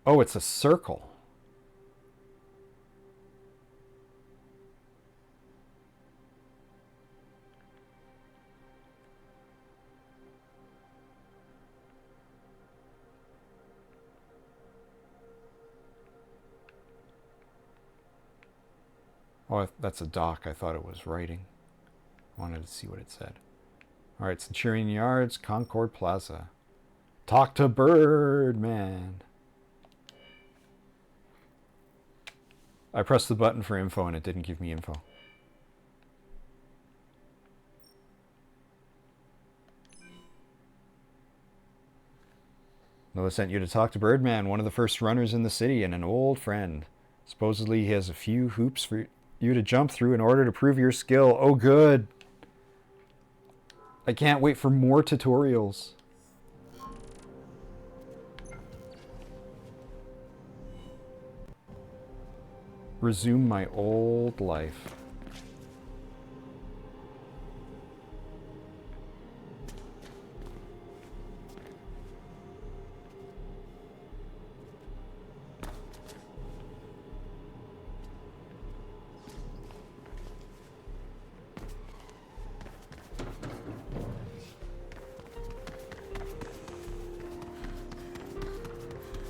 Oh, it's a circle. Oh, that's a dock. I thought it was writing. I wanted to see what it said. All right, Centurion Yards, Concord Plaza. Talk to Birdman. I pressed the button for info and it didn't give me info. Noah sent you to talk to Birdman, one of the first runners in the city and an old friend. Supposedly he has a few hoops for you to jump through in order to prove your skill. Oh, good. I can't wait for more tutorials. Resume my old life.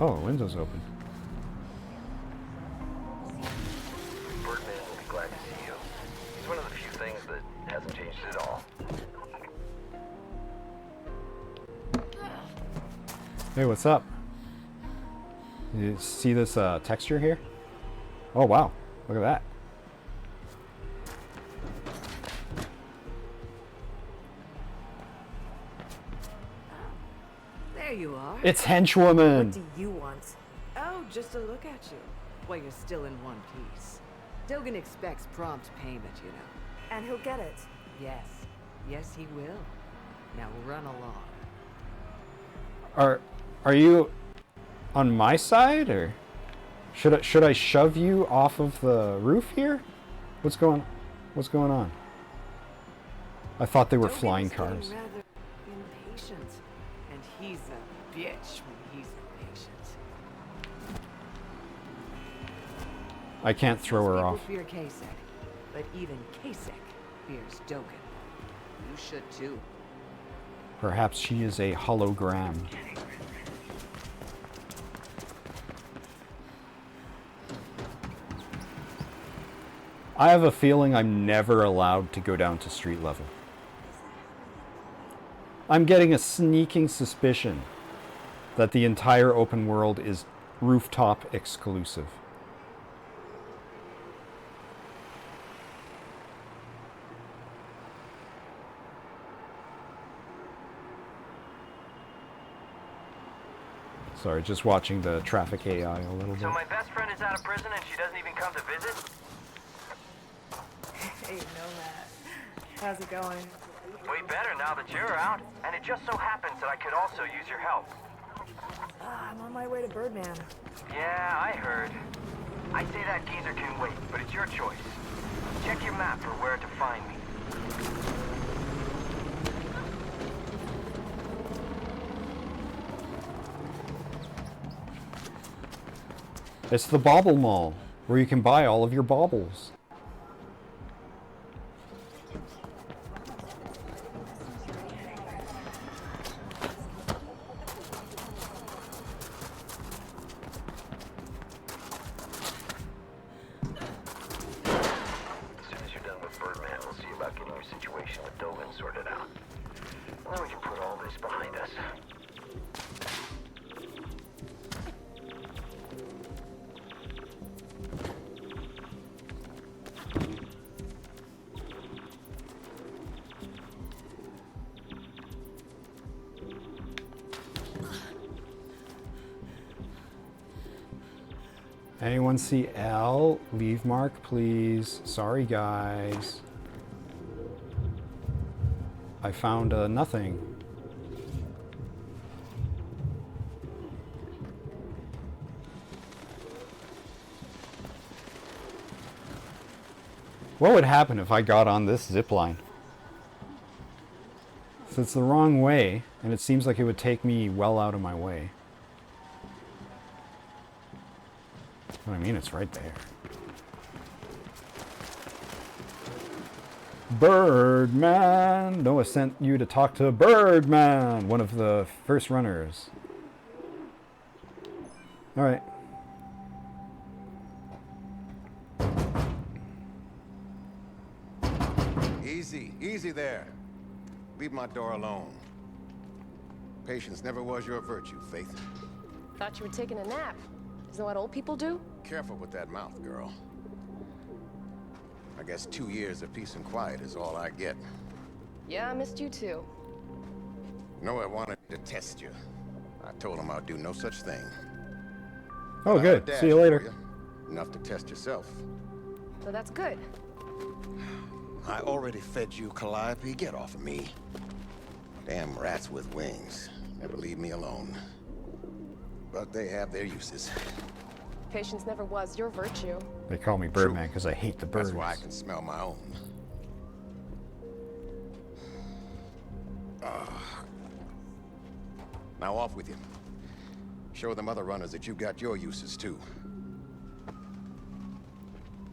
Oh, window's open. Birdman will be glad to see you. It's one of the few things that hasn't changed at all. Hey, what's up? You see this texture here? Oh, wow. Look at that. There you are. It's Henchwoman. What do you want? Oh, just to look at you. While you're still in one piece. Dogan expects prompt payment, you know. And he'll get it. Yes. Yes, he will. Now run along. Are you on my side, or should I shove you off of the roof here? What's going on? I thought they were flying cars. Rather impatient, and he's a bitch when he's impatient. I can't throw her People off. fear Kasek, but even Kasek fears Dogan. You should too. Perhaps she is a hologram. I have a feeling I'm never allowed to go down to street level. I'm getting a sneaking suspicion that the entire open world is rooftop exclusive. Sorry, just watching the traffic AI a little bit. So my best friend is out of prison and she doesn't even come to visit? Hey, Nomad. How's it going? Way better now that you're out. And it just so happens that I could also use your help. I'm on my way to Birdman. Yeah, I heard. I say that geezer can wait, but it's your choice. Check your map for where to find me. It's the Bauble Mall, where you can buy all of your baubles. Anyone see L? Leave mark, please. Sorry, guys. I found nothing. What would happen if I got on this zip line? So it's the wrong way, and it seems like it would take me well out of my way. What I mean, it's right there. Birdman! Noah sent you to talk to Birdman, one of the first runners. Alright. Easy, easy there. Leave my door alone. Patience never was your virtue, Faith. Thought you were taking a nap. Isn't that what old people do? Careful with that mouth, girl. I guess 2 years of peace and quiet is all I get. Yeah, I missed you too. Noah wanted to test you. I told him I'd do no such thing. Oh, good. See you later. Enough to test yourself. So that's good. I already fed you, Calliope. Get off of me. Damn rats with wings. Never leave me alone. But they have their uses. Patience never was your virtue. They call me Birdman because I hate the birds. That's why I can smell my own. Now off with you. Show them other runners that you got your uses too.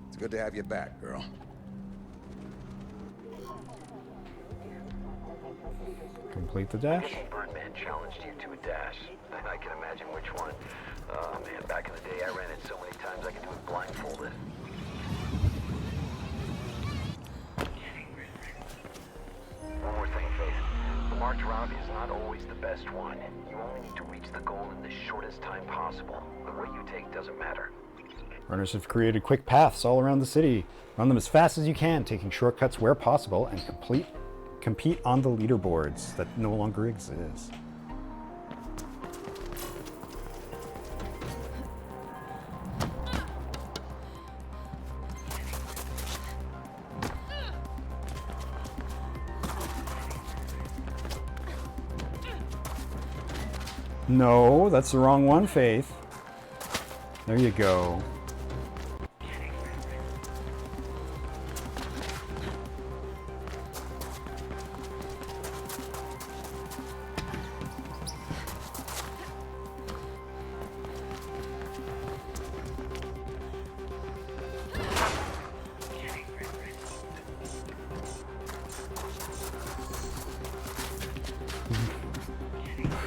It's good to have you back, girl. Complete the dash. Birdman challenged you to a dash. I can imagine which one. Oh man, back in the day I ran it so many times I could do it blindfolded. One more thing, Faith. The march route is not always the best one. You only need to reach the goal in the shortest time possible. The way you take doesn't matter. Runners have created quick paths all around the city. Run them as fast as you can, taking shortcuts where possible, and compete on the leaderboards that no longer exist. No, that's the wrong one, Faith. There you go.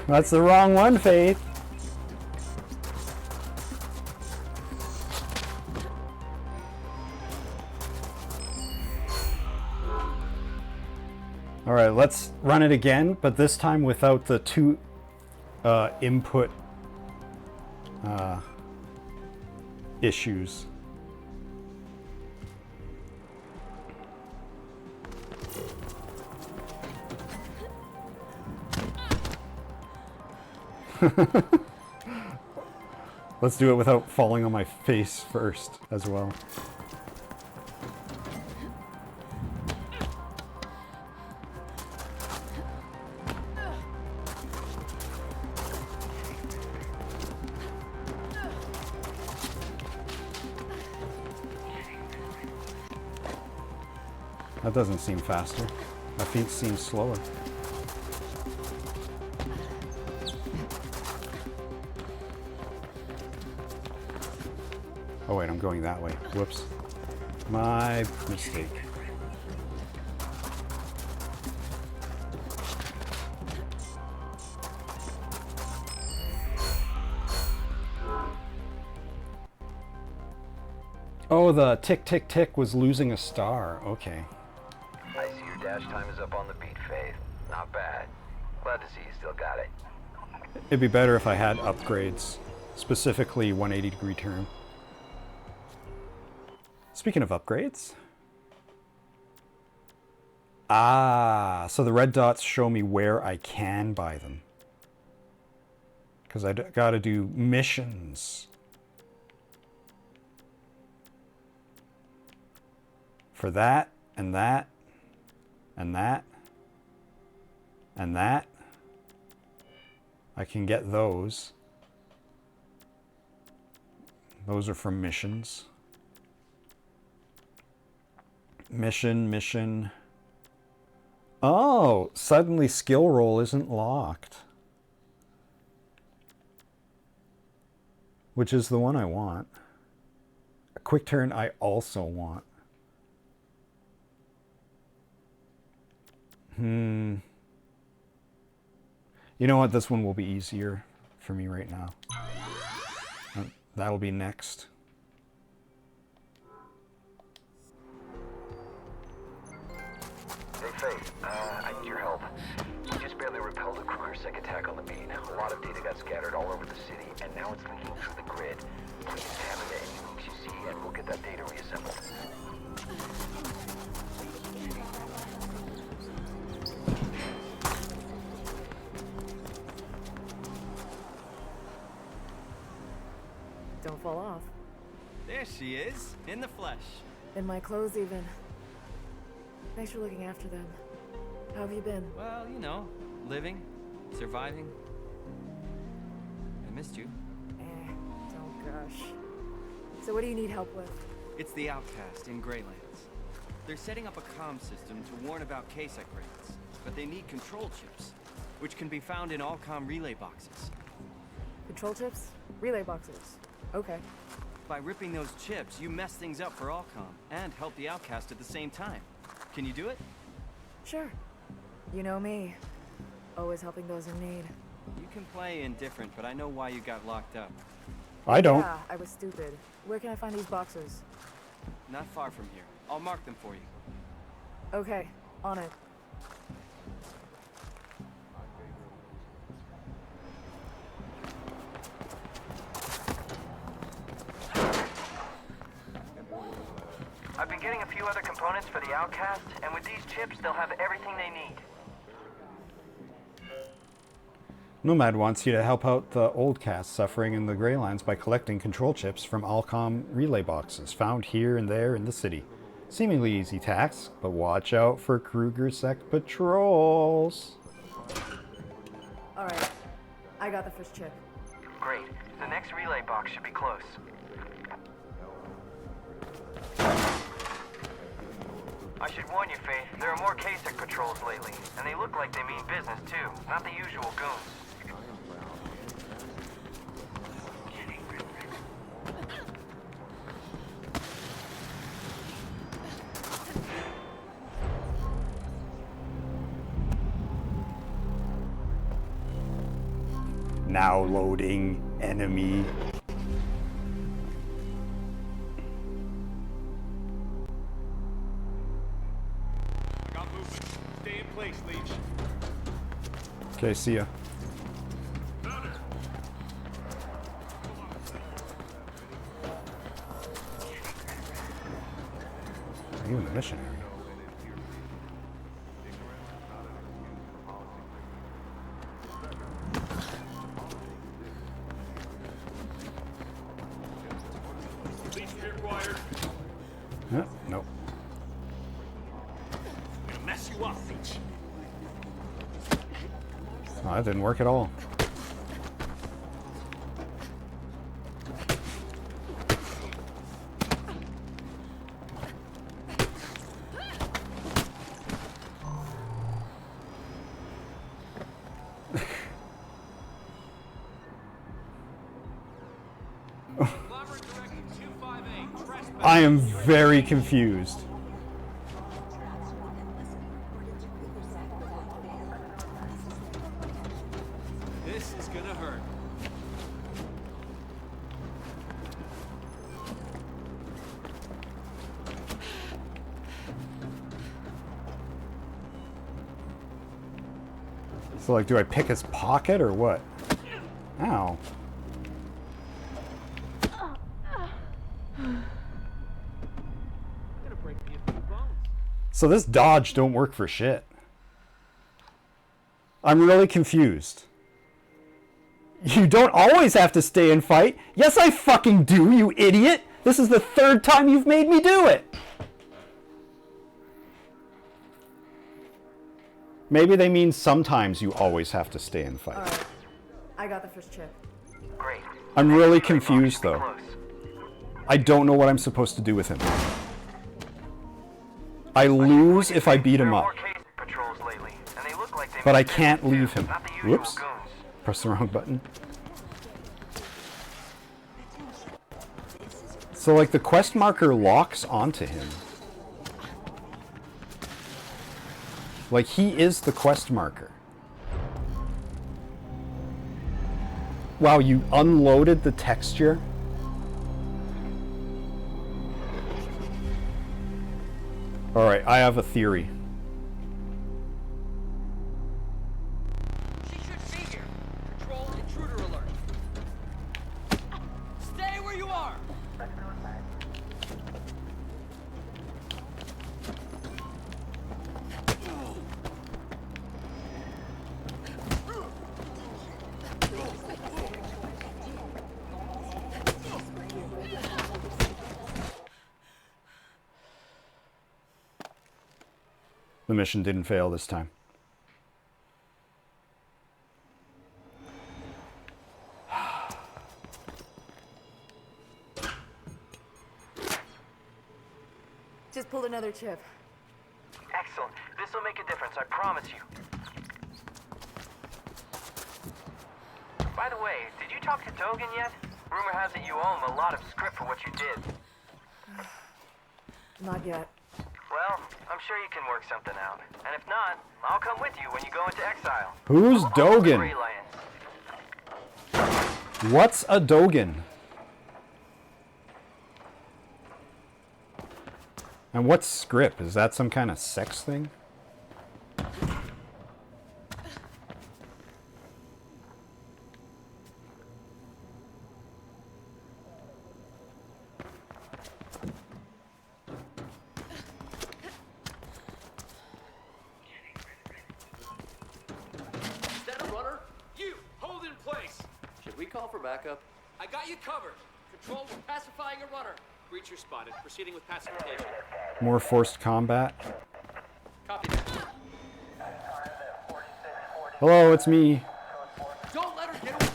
That's the wrong one, Faith. All right, let's run it again, but this time without the two input issues. Let's do it without falling on my face first as well. That doesn't seem faster. My feet seem slower. Oh wait, I'm going that way. Whoops. My mistake. Oh, the tick tick tick was losing a star. Okay. I see your dash time is up on the beat, Faith. Not bad. Glad to see you still got it. It'd be better if I had upgrades, specifically 180-degree turn. Speaking of upgrades. Ah, so the red dots show me where I can buy them. Because I gotta do missions. For that, and that, and that, and that, I can get those. Those are from missions. Mission. Oh, suddenly skill roll isn't locked. Which is the one I want. A quick turn I also want. You know what? This one will be easier for me right now. That'll be next. Hey, Faith, I need your help. We just barely repelled a Kruger-Sec attack on the main. A lot of data got scattered all over the city, and now it's leaking through the grid. Please examine any leaks you see, and we'll get that data reassembled. Don't fall off. There she is, in the flesh. In my clothes, even. Thanks for looking after them. How have you been? Well, you know, living, surviving. I missed you. Don't gush. So what do you need help with? It's the Outcast in Greylands. They're setting up a comm system to warn about Kasek raids, but they need control chips, which can be found in Allcom relay boxes. Control chips? Relay boxes. Okay. By ripping those chips, you mess things up for Allcom and help the Outcast at the same time. Can you do it? Sure. You know me. Always helping those in need. You can play indifferent, but I know why you got locked up. I don't. Yeah, I was stupid. Where can I find these boxes? Not far from here. I'll mark them for you. Okay, on it. I've been getting a few other components for the Outcast, and with these chips, they'll have everything they need. Nomad wants you to help out the old cast suffering in the Greylands by collecting control chips from Allcom relay boxes found here and there in the city. Seemingly easy task, but watch out for Kruger-Sec patrols. Alright, I got the first chip. Great. The next relay box should be close. I should warn you, Faith, there are more Kasek patrols lately, and they look like they mean business too, not the usual goons. Now loading enemy. I got movement. Stay in place, Leech. Okay, see ya. Are you in the missionary? Nope. I'm gonna mess you up, Leech. Oh, that didn't work at all. I am very confused. This is gonna hurt. So, like, do I pick his pocket or what? Ow. So this dodge don't work for shit. I'm really confused. You don't always have to stay and fight. Yes, I fucking do, you idiot. This is the third time you've made me do it. Maybe they mean sometimes you always have to stay and fight. Alright. I got the first chip. Great. I'm really confused, though. I don't know what I'm supposed to do with him. I lose if I beat him up. But I can't leave him. Whoops. Press the wrong button. So, like, the quest marker locks onto him. Like, he is the quest marker. Wow, you unloaded the texture? Alright, I have a theory. She should be here. Control intruder alert. Stay where you are. The mission didn't fail this time. Just pulled another chip. Excellent. This will make a difference, I promise you. By the way, did you talk to Dogen yet? Rumor has it you owe him a lot of script for what you did. Not yet. Well, I'm sure you can work something out. And if not, I'll come with you when you go into exile. Who's Dogen? Greylands. What's a Dogen? And what's script? Is that some kind of sex thing? Is that a runner? You, hold in place. Should we call for backup? I got you covered. Control, we're pacifying a runner. Breacher spotted. Proceeding with pacification. More forced combat. Copy that. Hello, it's me. Don't let her get away.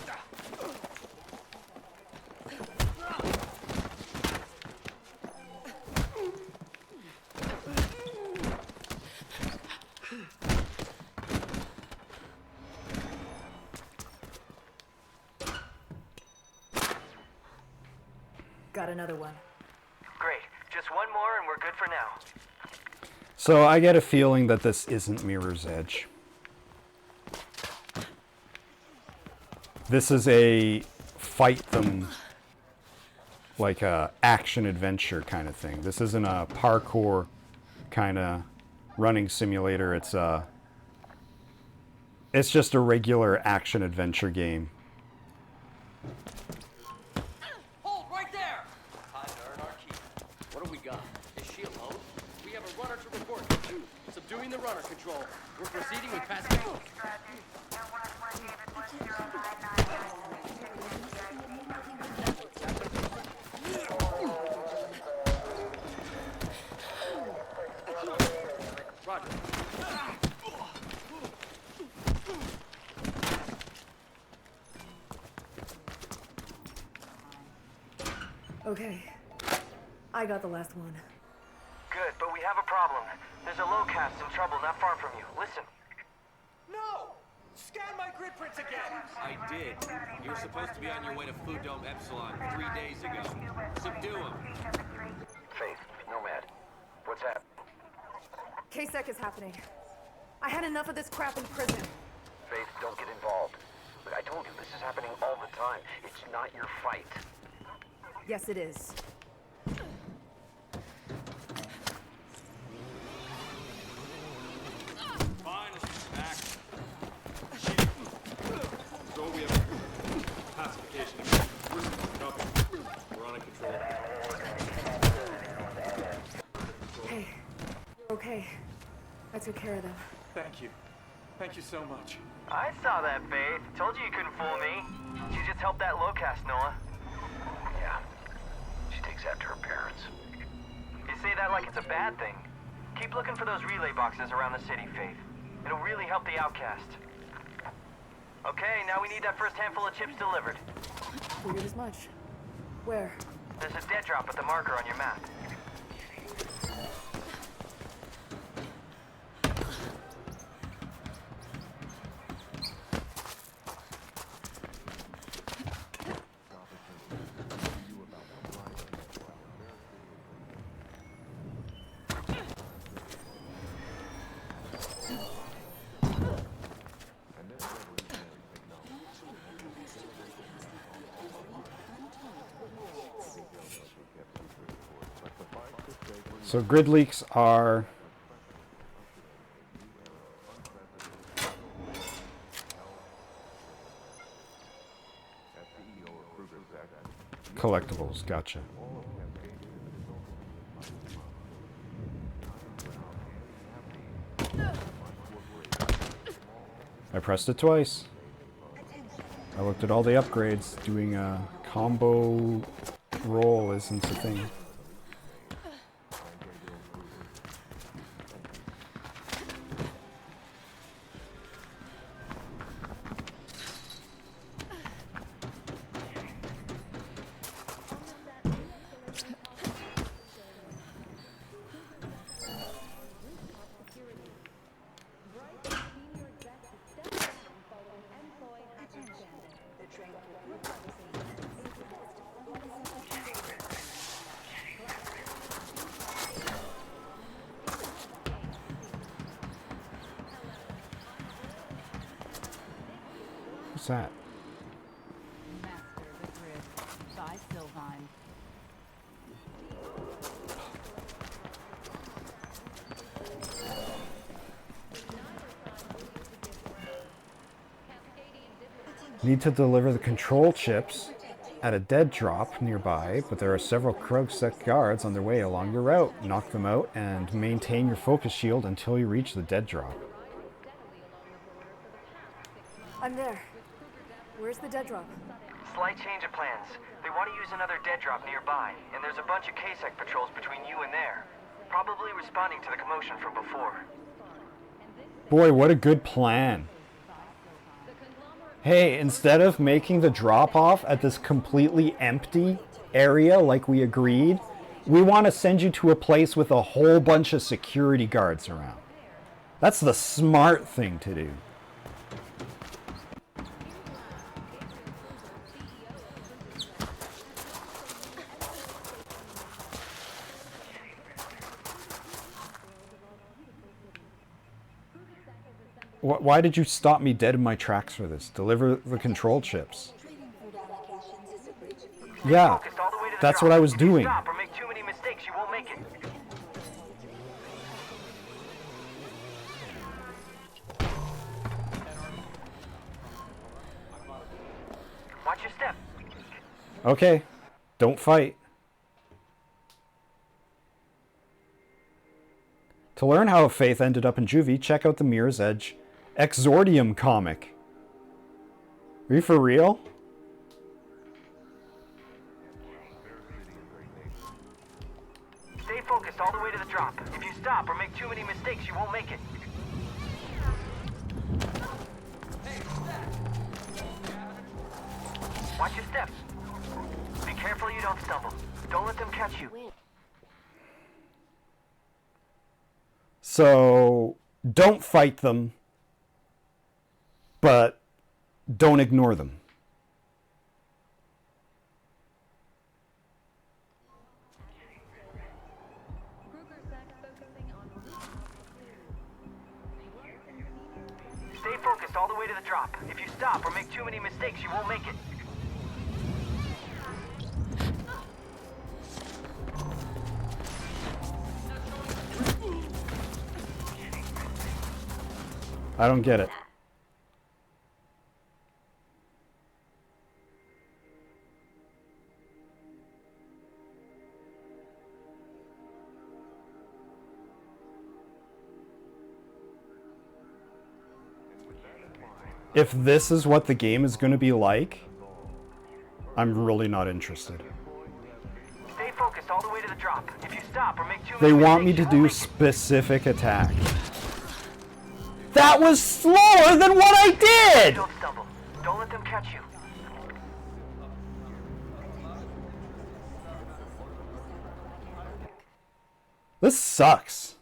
Got another one. Great. Just one more and we're good for now. So I get a feeling that this isn't Mirror's Edge. This is a fight them like a action adventure kind of thing. This isn't a parkour kind of running simulator. It's just a regular action adventure game. Hold right there. Time to earn our keep. What do we got? Is she alone? We have a runner to report. Subduing the runner, Control. We're proceeding with pacification. Roger. Okay. I got the last one. Good, but we have a problem. There's a lowcast in trouble not far from you. Listen. No! Scan my grid prints again! I did. You were supposed to be on your way to Food Dome Epsilon 3 days ago. Subdue him. Faith, Nomad. What's happening? KSEC is happening. I had enough of this crap in prison. Faith, don't get involved. Look, I told you, this is happening all the time. It's not your fight. Yes, it is. Fine, let's get back. So we have pacification. Copy. We're on control. Hey, you're okay. I took care of them. Thank you. Thank you so much. I saw that, Faith. Told you you couldn't fool me. She just helped that lowcast, Noah. Yeah. She takes after her parents. You say that like it's a bad thing. Keep looking for those relay boxes around the city, Faith. It'll really help the outcast. Okay, now we need that first handful of chips delivered. Figured as much. Where? There's a dead drop with the marker on your map. So grid leaks are collectibles, gotcha. I pressed it twice. I looked at all the upgrades. Doing a combo roll isn't a thing. What's that? Master the Grid by Sylvine. Need to deliver the control chips at a dead drop nearby, but there are several Krogsek guards on their way along your route. Knock them out and maintain your focus shield until you reach the dead drop. I'm there. Where's the dead drop? Slight change of plans. They want to use another dead drop nearby, and there's a bunch of KSEC patrols between you and there. Probably responding to the commotion from before. Boy, what a good plan. Hey, instead of making the drop-off at this completely empty area like we agreed, we want to send you to a place with a whole bunch of security guards around. That's the smart thing to do. Why did you stop me dead in my tracks for this? Deliver the control chips. Yeah, that's what I was doing. Stop or make too many mistakes, you won't make it. Watch your step. Okay, don't fight. To learn how Faith ended up in juvie, check out the Mirror's Edge Exordium comic. Are you for real? Stay focused all the way to the drop. If you stop or make too many mistakes, you won't make it. Watch your step. Be careful you don't stumble. Don't let them catch you. So, don't fight them, but don't ignore them. Stay focused all the way to the drop. If you stop or make too many mistakes, you won't make it. I don't get it. If this is what the game is going to be like, I'm really not interested. Stay focused all the way to the drop. If you stop or make too many They want me mistakes, to you do won't make it. specific attacks. That was slower than what I did! Don't stumble. Don't let them catch you. This sucks.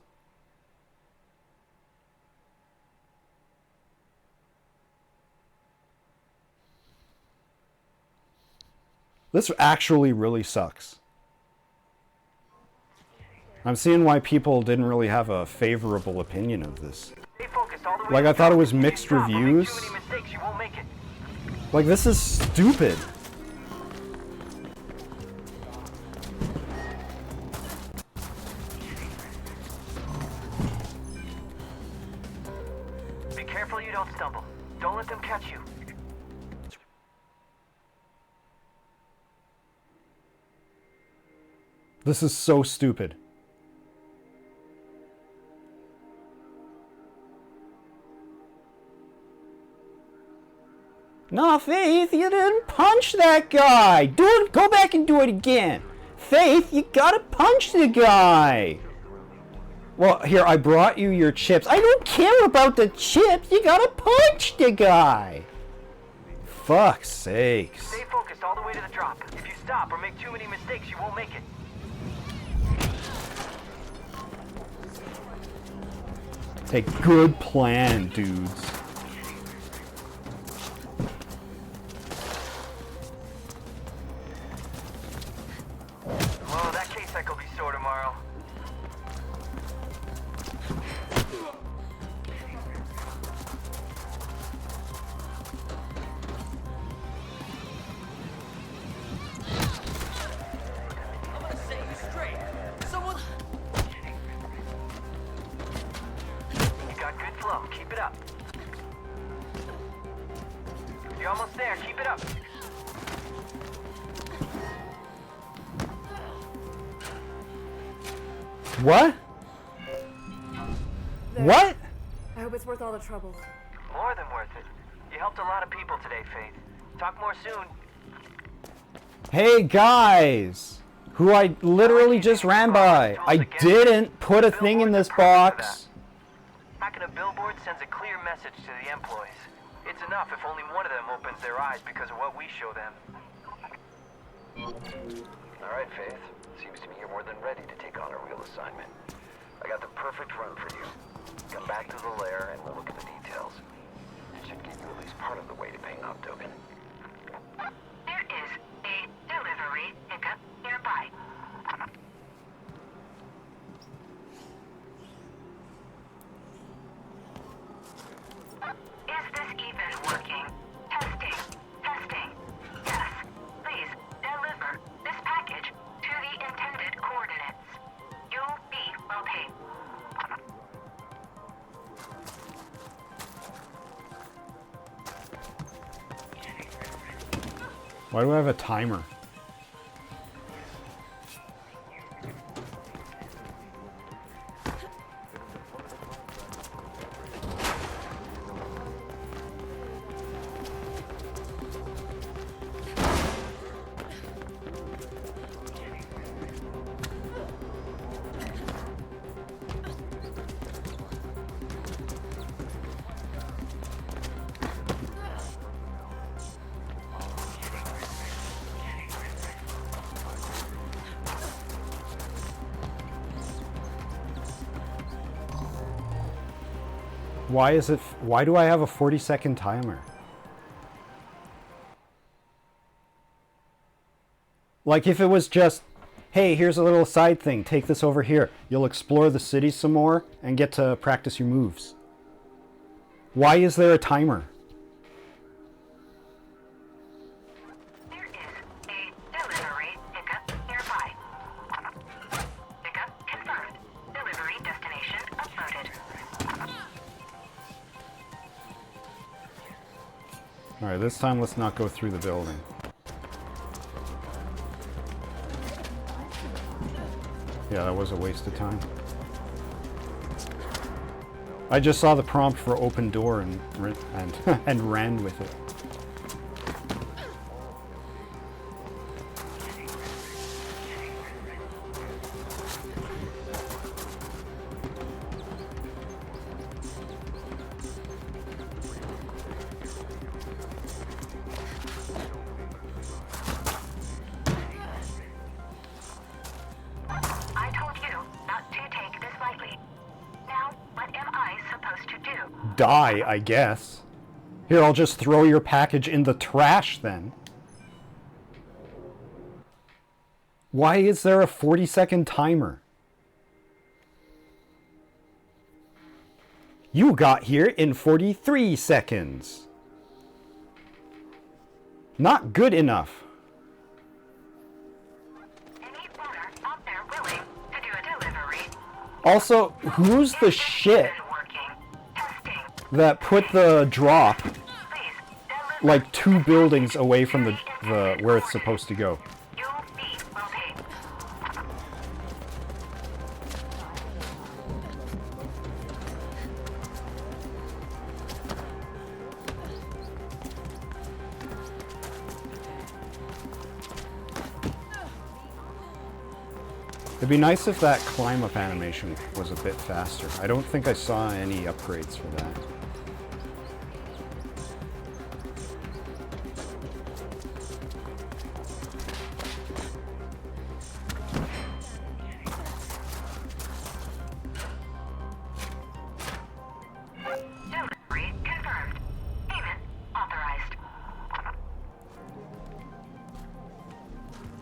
This actually really sucks. I'm seeing why people didn't really have a favorable opinion of this. Like, I thought it was mixed reviews. Like, this is stupid. Be careful you don't stumble. Don't let them catch you. This is so stupid. No, Faith, you didn't punch that guy. Do it. Go back and do it again. Faith, you gotta punch the guy. Well, here, I brought you your chips. I don't care about the chips. You gotta punch the guy. Fuck's sakes. Stay focused all the way to the drop. If you stop or make too many mistakes, you won't make it. Take good plan, dudes. Oh, that case cycle will be sore tomorrow. I'm gonna set you straight. Someone... You got good flow. Keep it up. You're almost there. Keep it up. What? There. What? I hope it's worth all the trouble. More than worth it. You helped a lot of people today, Faith. Talk more soon. Hey, guys! Who I literally just ran by. I didn't put a thing in this box. Hacking a billboard sends a clear message to the employees. It's enough if only one of them opens their eyes because of what we show them. All right, Faith. Seems to me you're more than ready to take on a real assignment. I got the perfect run for you. Come back to the lair and we'll look at the details. It should get you at least part of the way to paying off Dogen. There is a delivery pickup nearby. Is this even working? Testing. Testing. Yes. Please deliver this package to the intended coordinates. You'll be well paid. Why do I have a timer? Why do I have a 40-second timer? Like, if it was just, hey, here's a little side thing, take this over here. You'll explore the city some more and get to practice your moves. Why is there a timer? There is a delivery pickup nearby. Pickup confirmed. Delivery destination uploaded. Alright, this time let's not go through the building. Yeah, that was a waste of time. I just saw the prompt for open door and ran with it. die, I guess. Here, I'll just throw your package in the trash then. Why is there a 40-second timer? You got here in 43 seconds. Not good enough. Also, who's the shit that put the drop like 2 buildings away from the where it's supposed to go? It'd be nice if that climb up animation was a bit faster. I don't think I saw any upgrades for that. Delivery confirmed. Payment authorized.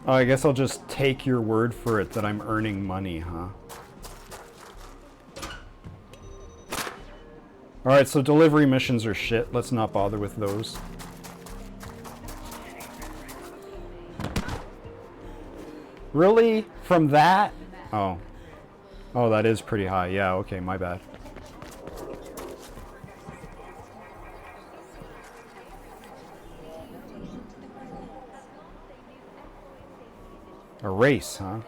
Oh, I guess I'll just take your word for it that I'm earning money, huh? Alright, so delivery missions are shit. Let's not bother with those. Really? From that? Oh. Oh, that is pretty high. Yeah, okay, my bad. A race, huh?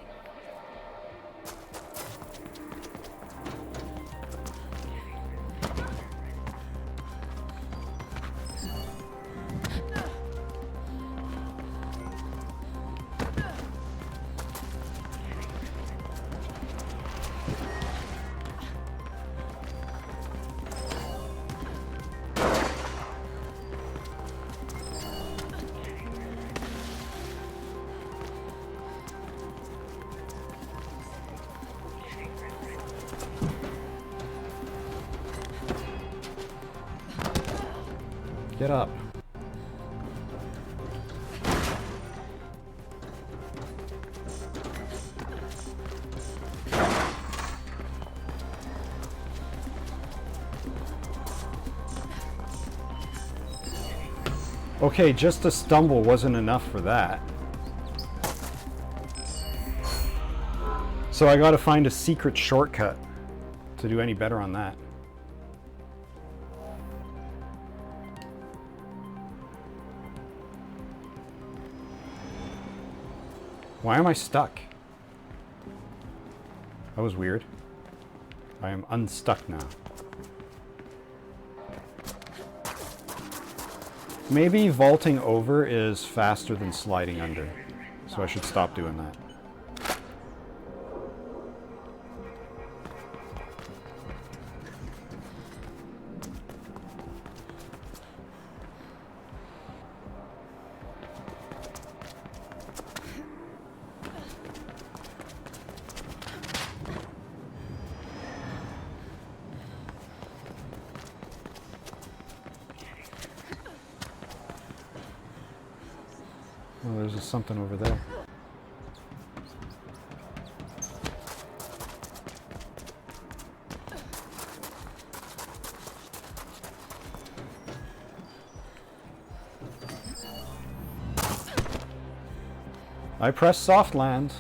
Get up. Okay, just to stumble wasn't enough for that. So I gotta find a secret shortcut to do any better on that. Why am I stuck? That was weird. I am unstuck now. Maybe vaulting over is faster than sliding under, so I should stop doing that. Oh, there's something over there. I press soft land.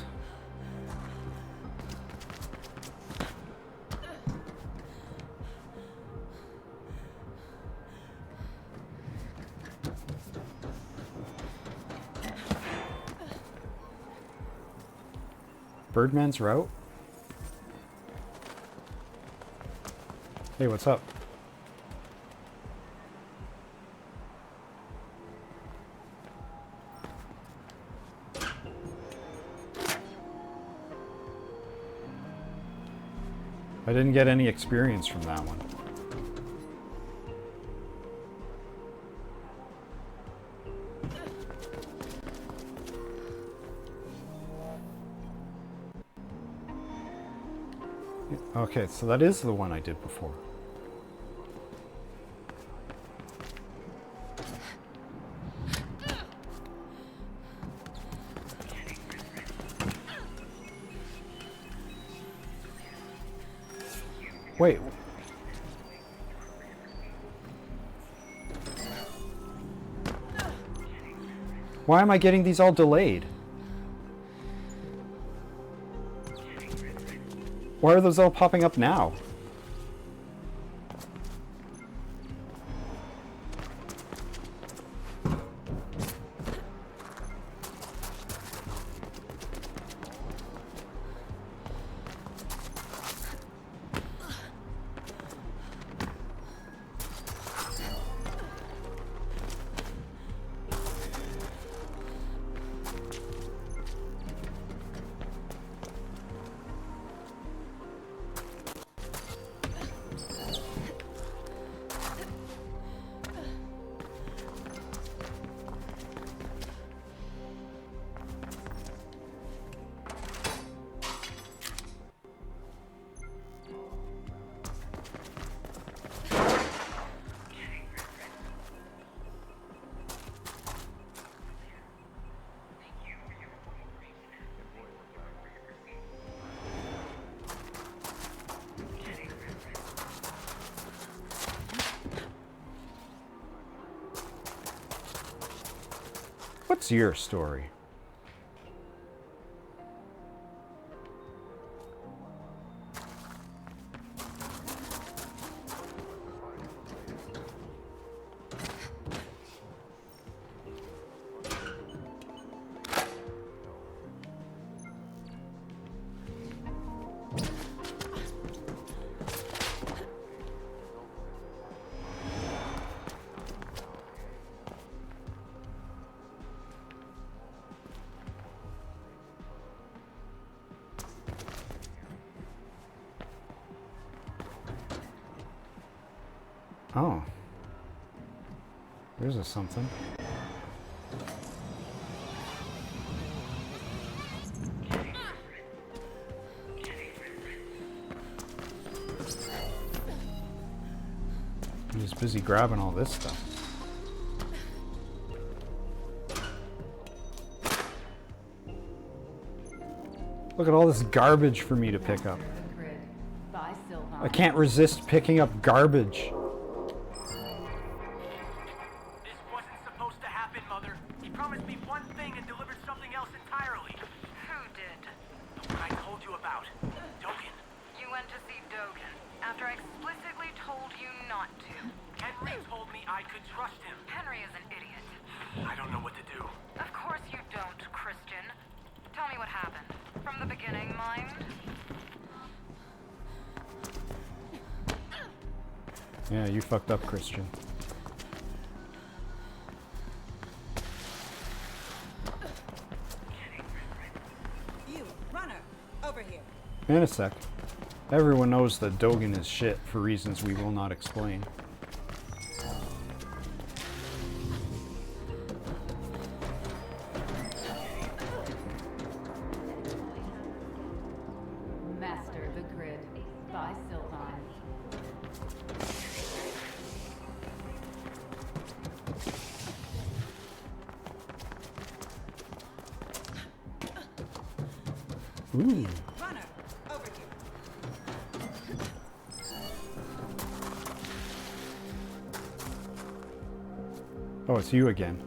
Birdman's route? Hey, what's up? I didn't get any experience from that one. Okay, so that is the one I did before. Wait. Why am I getting these all delayed? Why are those all popping up now? What's your story? Oh. There's a something. I'm just busy grabbing all this stuff. Look at all this garbage for me to pick up. I can't resist picking up garbage. This wasn't supposed to happen, Mother. He promised me one thing and delivered something else entirely. Who did? The one I told you about. Dogen. You went to see Dogen after I explicitly told you not to. Henry told me I could trust him. Henry is an idiot. I don't know what to do. Of course you don't, Christian. Tell me what happened. From the beginning, mind? Yeah, you fucked up, Christian. You, runner, over here. In a sec. Everyone knows that Dogen is shit for reasons we will not explain. Master the Grid by Sylvan. Ooh. Runner, over here. Oh, it's you again.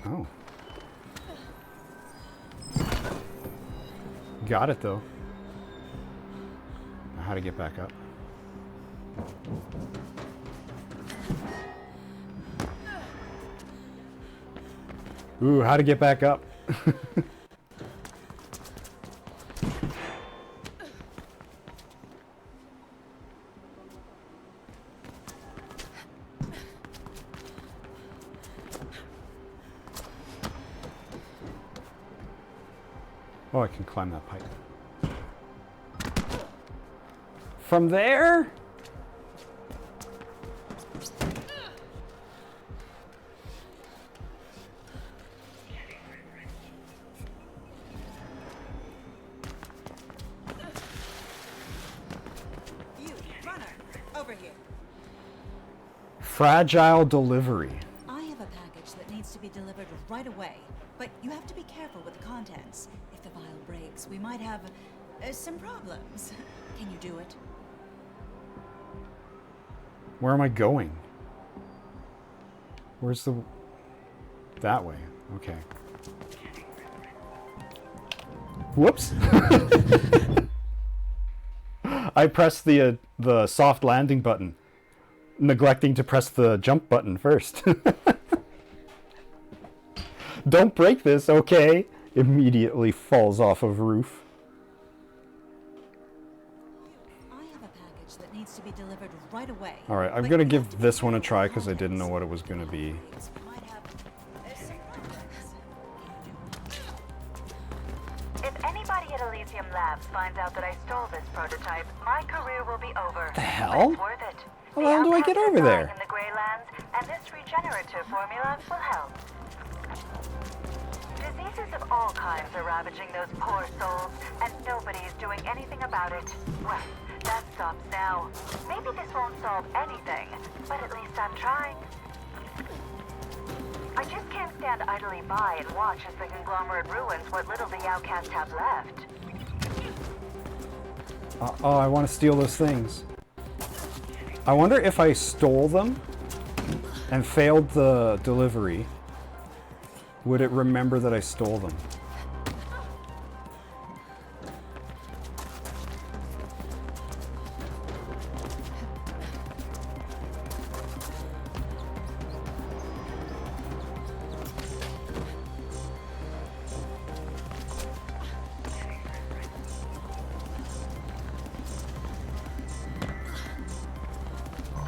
Oh. Got it though. Now how to get back up. Ooh, how to get back up. Oh, I can climb that pipe. From there? You, runner, over here. Fragile delivery. I have a package that needs to be delivered right away, but you have to be be careful with the contents. If the vial breaks, we might have some problems. Can you do it? Where am I going? Where's the... That way. Okay. Whoops! I pressed the soft landing button, neglecting to press the jump button first. Don't break this, okay? Immediately falls off of roof. I have a package that needs to be delivered right away. Alright, I'm gonna give this one a try because I didn't know what it was gonna be. If anybody at Elysium Labs finds out that I stole this prototype, my career will be over. The hell? But it's worth it. How the hell do I get over there? In the Greylands, and this regenerative formula will help. Diseases of all kinds are ravaging those poor souls, and nobody's doing anything about it. Well, that stops now. Maybe this won't solve anything, but at least I'm trying. I just can't stand idly by and watch as the conglomerate ruins what little the outcasts have left. Oh, I want to steal those things. I wonder if I stole them and failed the delivery, would it remember that I stole them?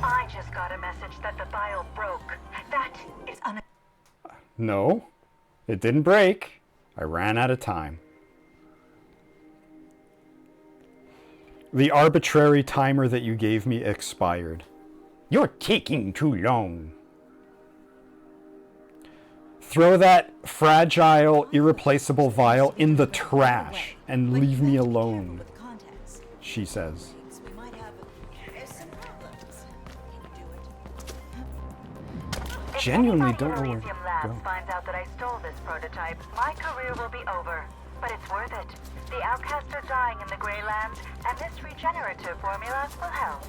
I just got a message that the vial broke. That is No, it didn't break. I ran out of time. The arbitrary timer that you gave me expired. You're taking too long. Throw that fragile, irreplaceable vial in the trash and leave me alone, she says. Genuinely don't know where to Elysium go. Labs finds out that I stole this prototype, my career will be over. But it's worth it. The outcasts are dying in the Greylands, and this regenerative formula will help.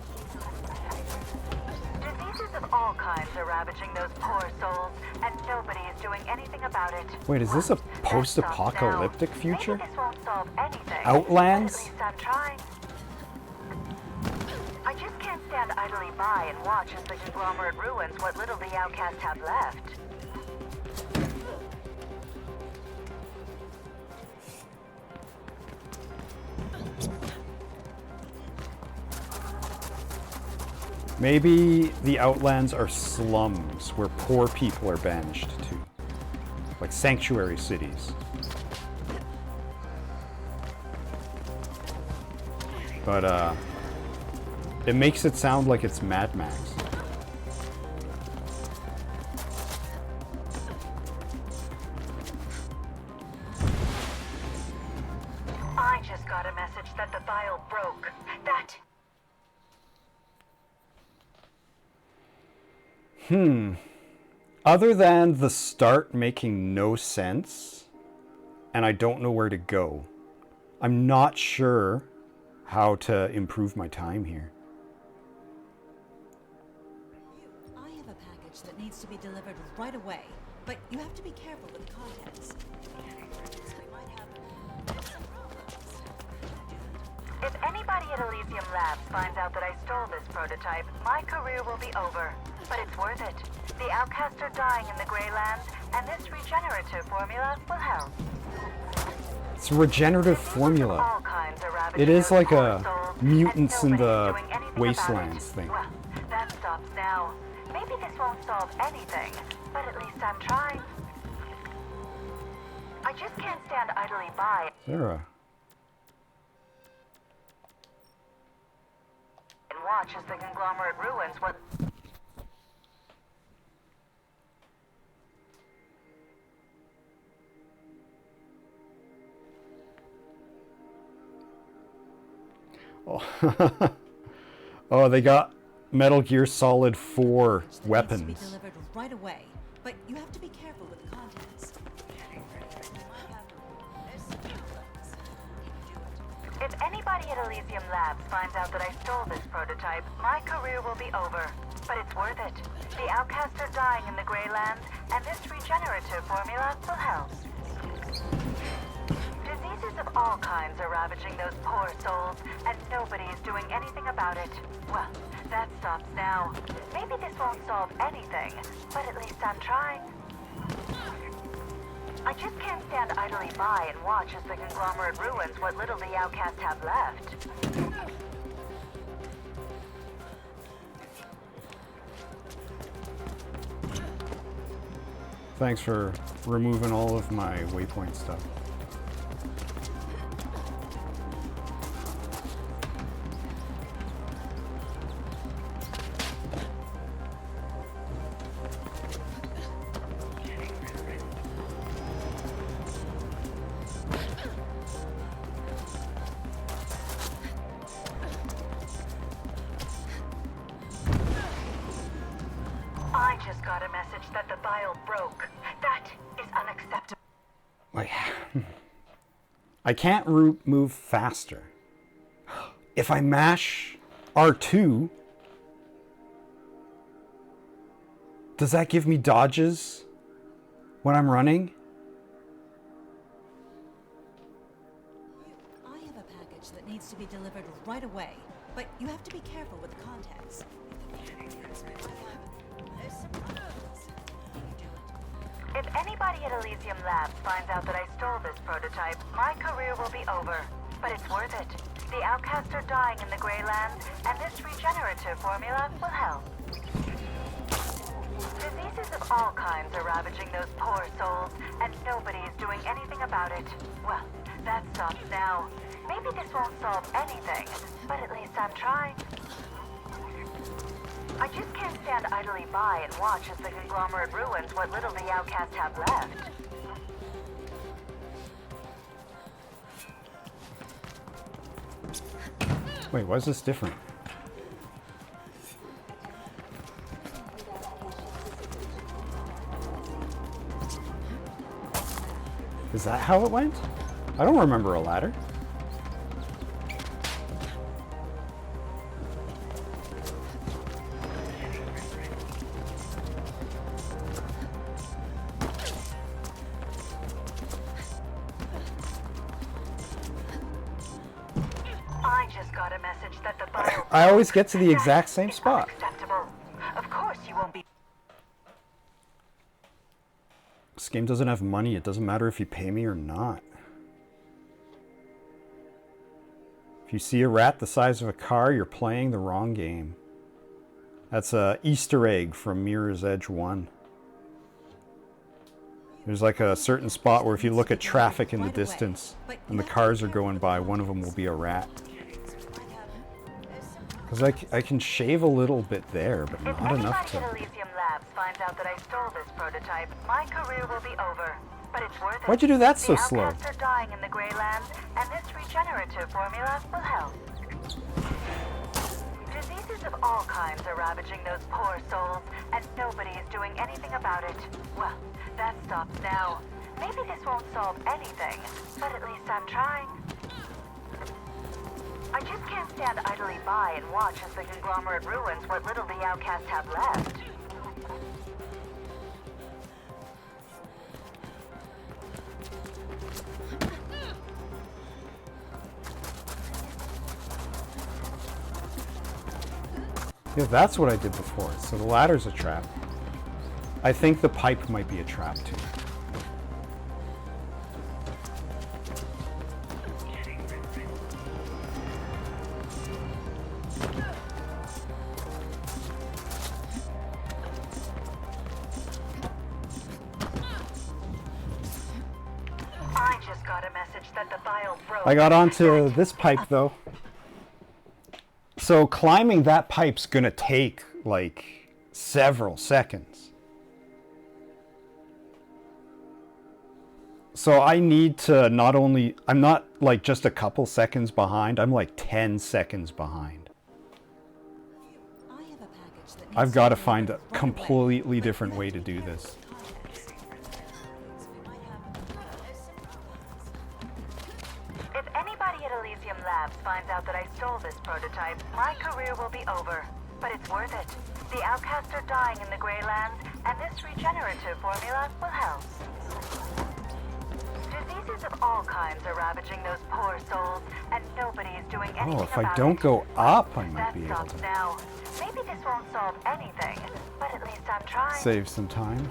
Diseases of all kinds are ravaging those poor souls, and nobody is doing anything about it. Wait, is this a post-apocalyptic future? Maybe this won't solve anything. Outlands? But at least I'm trying. I just can't stand idly by and watch as the conglomerate ruins what little the outcasts have left. Maybe the Outlands are slums where poor people are banished to. Like sanctuary cities. But, it makes it sound like it's Mad Max. I just got a message that the vial broke. That... Other than the start making no sense, and I don't know where to go, I'm not sure how to improve my time here. I have a package that needs to be delivered right away, but you have to be careful with the contents. We might have some problems. If anybody at Elysium Labs finds out that I stole this prototype, my career will be over. But it's worth it. The outcasts are dying in the Greylands, and this regenerative formula will help. It's a regenerative formula. It is like a mutants in the wastelands thing. Well, that stops now. Maybe this won't solve anything, but at least I'm trying. I just can't stand idly by. Sarah. And watch as the conglomerate ruins what... Oh. Oh, they got Metal Gear Solid 4 weapons. Needs to be delivered right away, but you have to be careful with the contents. If anybody at Elysium Labs finds out that I stole this prototype, my career will be over. But it's worth it. The outcasts are dying in the Greylands, and this regenerative formula will help. Diseases of all kinds are ravaging those poor souls, and nobody is doing anything about it. Well, that stops now. Maybe this won't solve anything, but at least I'm trying. I just can't stand idly by and watch as the conglomerate ruins what little the outcasts have left. Thanks for removing all of my waypoint stuff. I just got a message that the vial broke. That is unacceptable. Wait. I can't move faster. If I mash R2, does that give me dodges when I'm running? I have a package that needs to be delivered right away, but you have to be careful with the contents. If anybody at Elysium Labs finds out that I stole this prototype, my career will be over. But it's worth it. The outcasts are dying in the Greylands, and this regenerative formula will help. Diseases of all kinds are ravaging those poor souls, and nobody is doing anything about it. Well, that stops now. Maybe this won't solve anything, but at least I'm trying. I just can't stand idly by and watch as the conglomerate ruins what little the outcasts have left. Wait, why is this different? Is that how it went? I don't remember a ladder. I just got a message that the vial... I always get to the exact same spot. Unacceptable. Of course you won't be... This game doesn't have money. It doesn't matter if you pay me or not. If you see a rat the size of a car, you're playing the wrong game. That's a Easter egg from Mirror's Edge 1. There's like a certain spot where if you look at traffic in the distance and the cars are going by, one of them will be a rat. Because I can shave a little bit there, but not enough to... If anybody at Elysium Labs finds out that I stole this prototype, my career will be over. But it's worth it. Why'd you do that so slow? The outcasts are dying in the Greylands, and this regenerative formula will help. Diseases of all kinds are ravaging those poor souls, and nobody is doing anything about it. Well, that stops now. Maybe this won't solve anything, but at least I'm trying. I just can't stand idly by and watch as the conglomerate ruins what little the outcasts have left. Yeah, that's what I did before. So the ladder's a trap. I think the pipe might be a trap too. I just got a message that the vial broke. I got onto this pipe though. So climbing that pipe's gonna take like several seconds. So I need to not only, I'm not like just a couple seconds behind, I'm like 10 seconds behind. I've got to find a completely different way to do this. If anybody at Elysium Labs finds out that I stole this prototype, my career will be over. But it's worth it. The outcasts are dying in the Greylands, and this regenerative formula will help. Diseases of all kinds are ravaging those poor souls, and nobody is doing anything Oh, if I about don't it. go up, I might That be able stops to now. Maybe this won't solve anything, but at least I'm trying. save some time.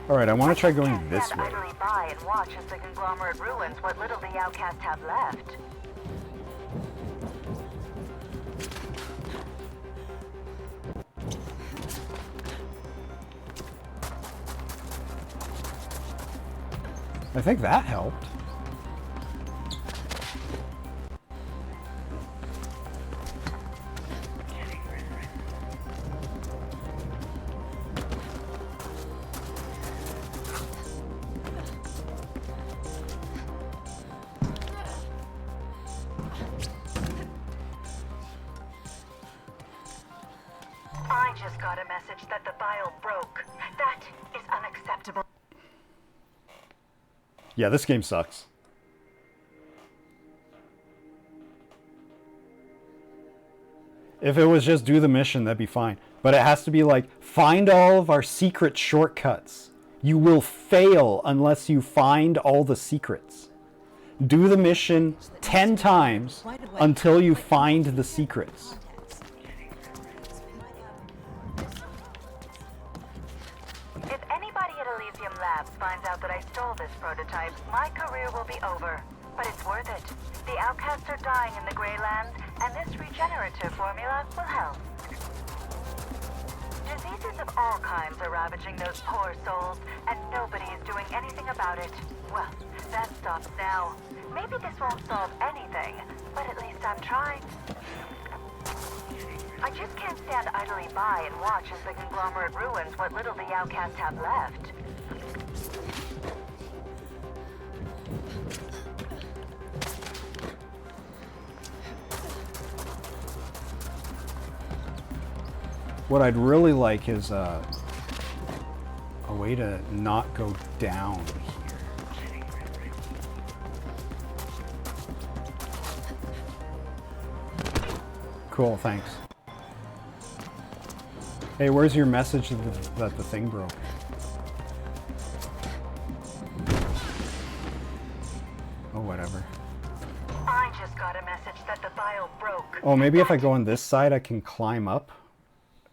Alright, I want to try going this Stand way. idly by and watch as the conglomerate ruins what little the outcasts have left. I think that helped. I just got a message that the vial broke. That is unacceptable. Yeah, this game sucks. If it was just do the mission, that'd be fine. But it has to be like, find all of our secret shortcuts. You will fail unless you find all the secrets. Do the mission 10 times until you find the secrets. If anybody at Elysium Labs finds out that I stole this prototype, my career will be over. But it's worth it. The outcasts are dying in the Greylands, and this regenerative formula will help. Diseases of all kinds are ravaging those poor souls, and nobody is doing anything about it. Well, that stops now. Maybe this won't solve anything, but at least I'm trying. I just can't stand idly by and watch as the conglomerate ruins what little the outcasts have left. What I'd really like is a way to not go down here. Cool, thanks. Hey, where's your message that the thing broke? Oh, whatever. I just got a message that the vial broke. Oh, maybe if I go on this side, I can climb up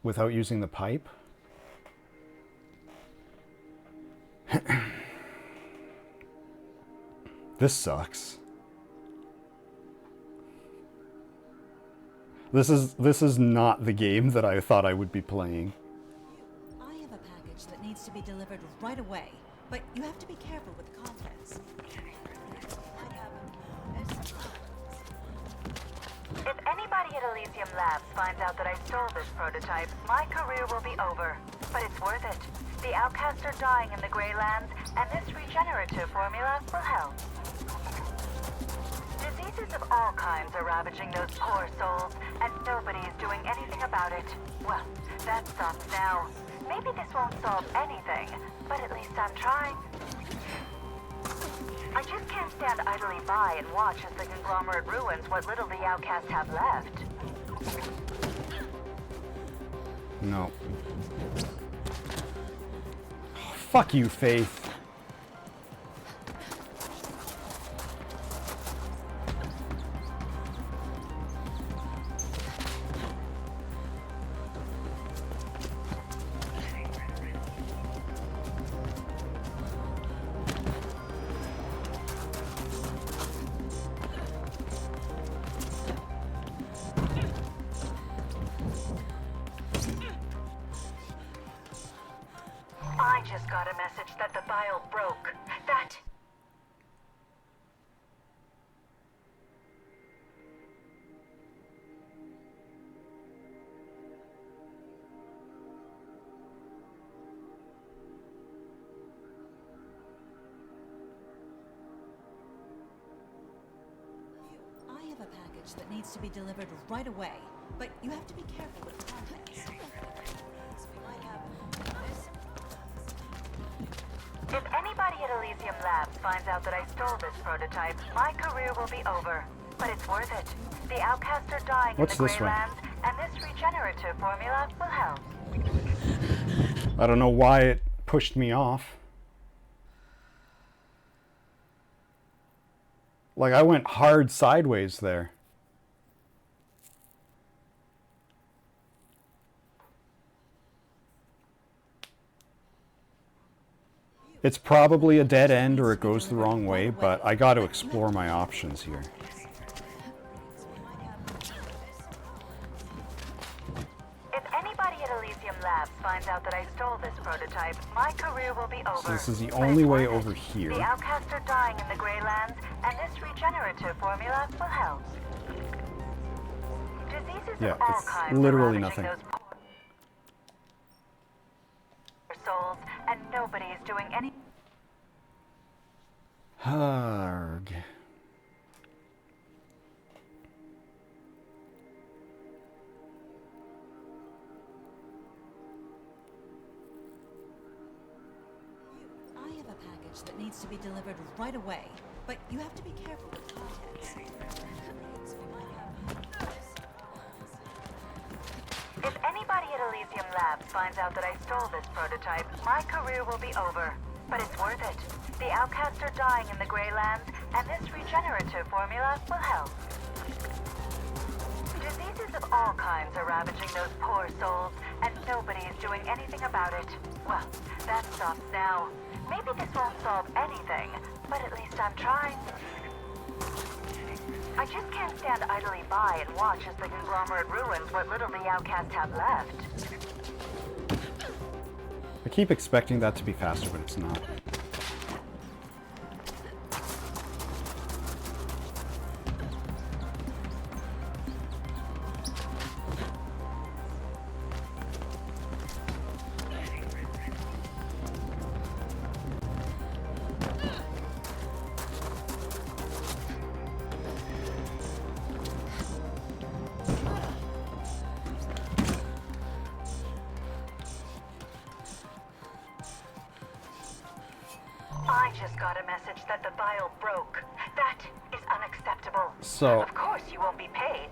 without using the pipe. This sucks. This is not the game that I thought I would be playing. I have a package that needs to be delivered right away, but you have to be careful with the contents. If anybody at Elysium Labs finds out that I stole this prototype, my career will be over. But it's worth it. The outcasts are dying in the Greylands, and this regenerative formula will help. Diseases of all kinds are ravaging those poor souls, and nobody is doing anything about it. Well, that stops now. Maybe this won't solve anything, but at least I'm trying. I just can't stand idly by and watch as the conglomerate ruins what little the outcasts have left. No. Fuck you, Faith. I just got a message that the vial broke. That... I have a package that needs to be delivered right away, but you have to be careful with the contents. We might have If anybody at Elysium Labs finds out that I stole this prototype, my career will be over. but it's worth it. The outcasts are dying What's in the this Grey one? Lands, and this regenerative formula will help. I don't know why it pushed me off. Like, I went hard sideways there. It's probably a dead end or it goes the wrong way, but I got to explore my options here. If anybody at Elysium Labs finds out that I stole this prototype, my career will be over. So this is the only way over here. The outcasts are dying in the Grey Lands, and this regenerative formula will help. Diseases Yeah, of all it's kinds literally are nothing. ravaging those souls, and nobody is doing any. Harg. I have a package that needs to be delivered right away, but you have to be careful with contents. If anybody at Elysium Labs finds out that I stole this prototype, my career will be over. But it's worth it. The outcasts are dying in the Grey Lands, and this regenerative formula will help. Diseases of all kinds are ravaging those poor souls, and nobody is doing anything about it. Well, that stops now. Maybe this won't solve anything, but at least I'm trying. I just can't stand idly by and watch as the conglomerate ruins what little the outcasts have left. I keep expecting that to be faster, but it's not. I just got a message that the vial broke. That is unacceptable. So- Of course you won't be paid.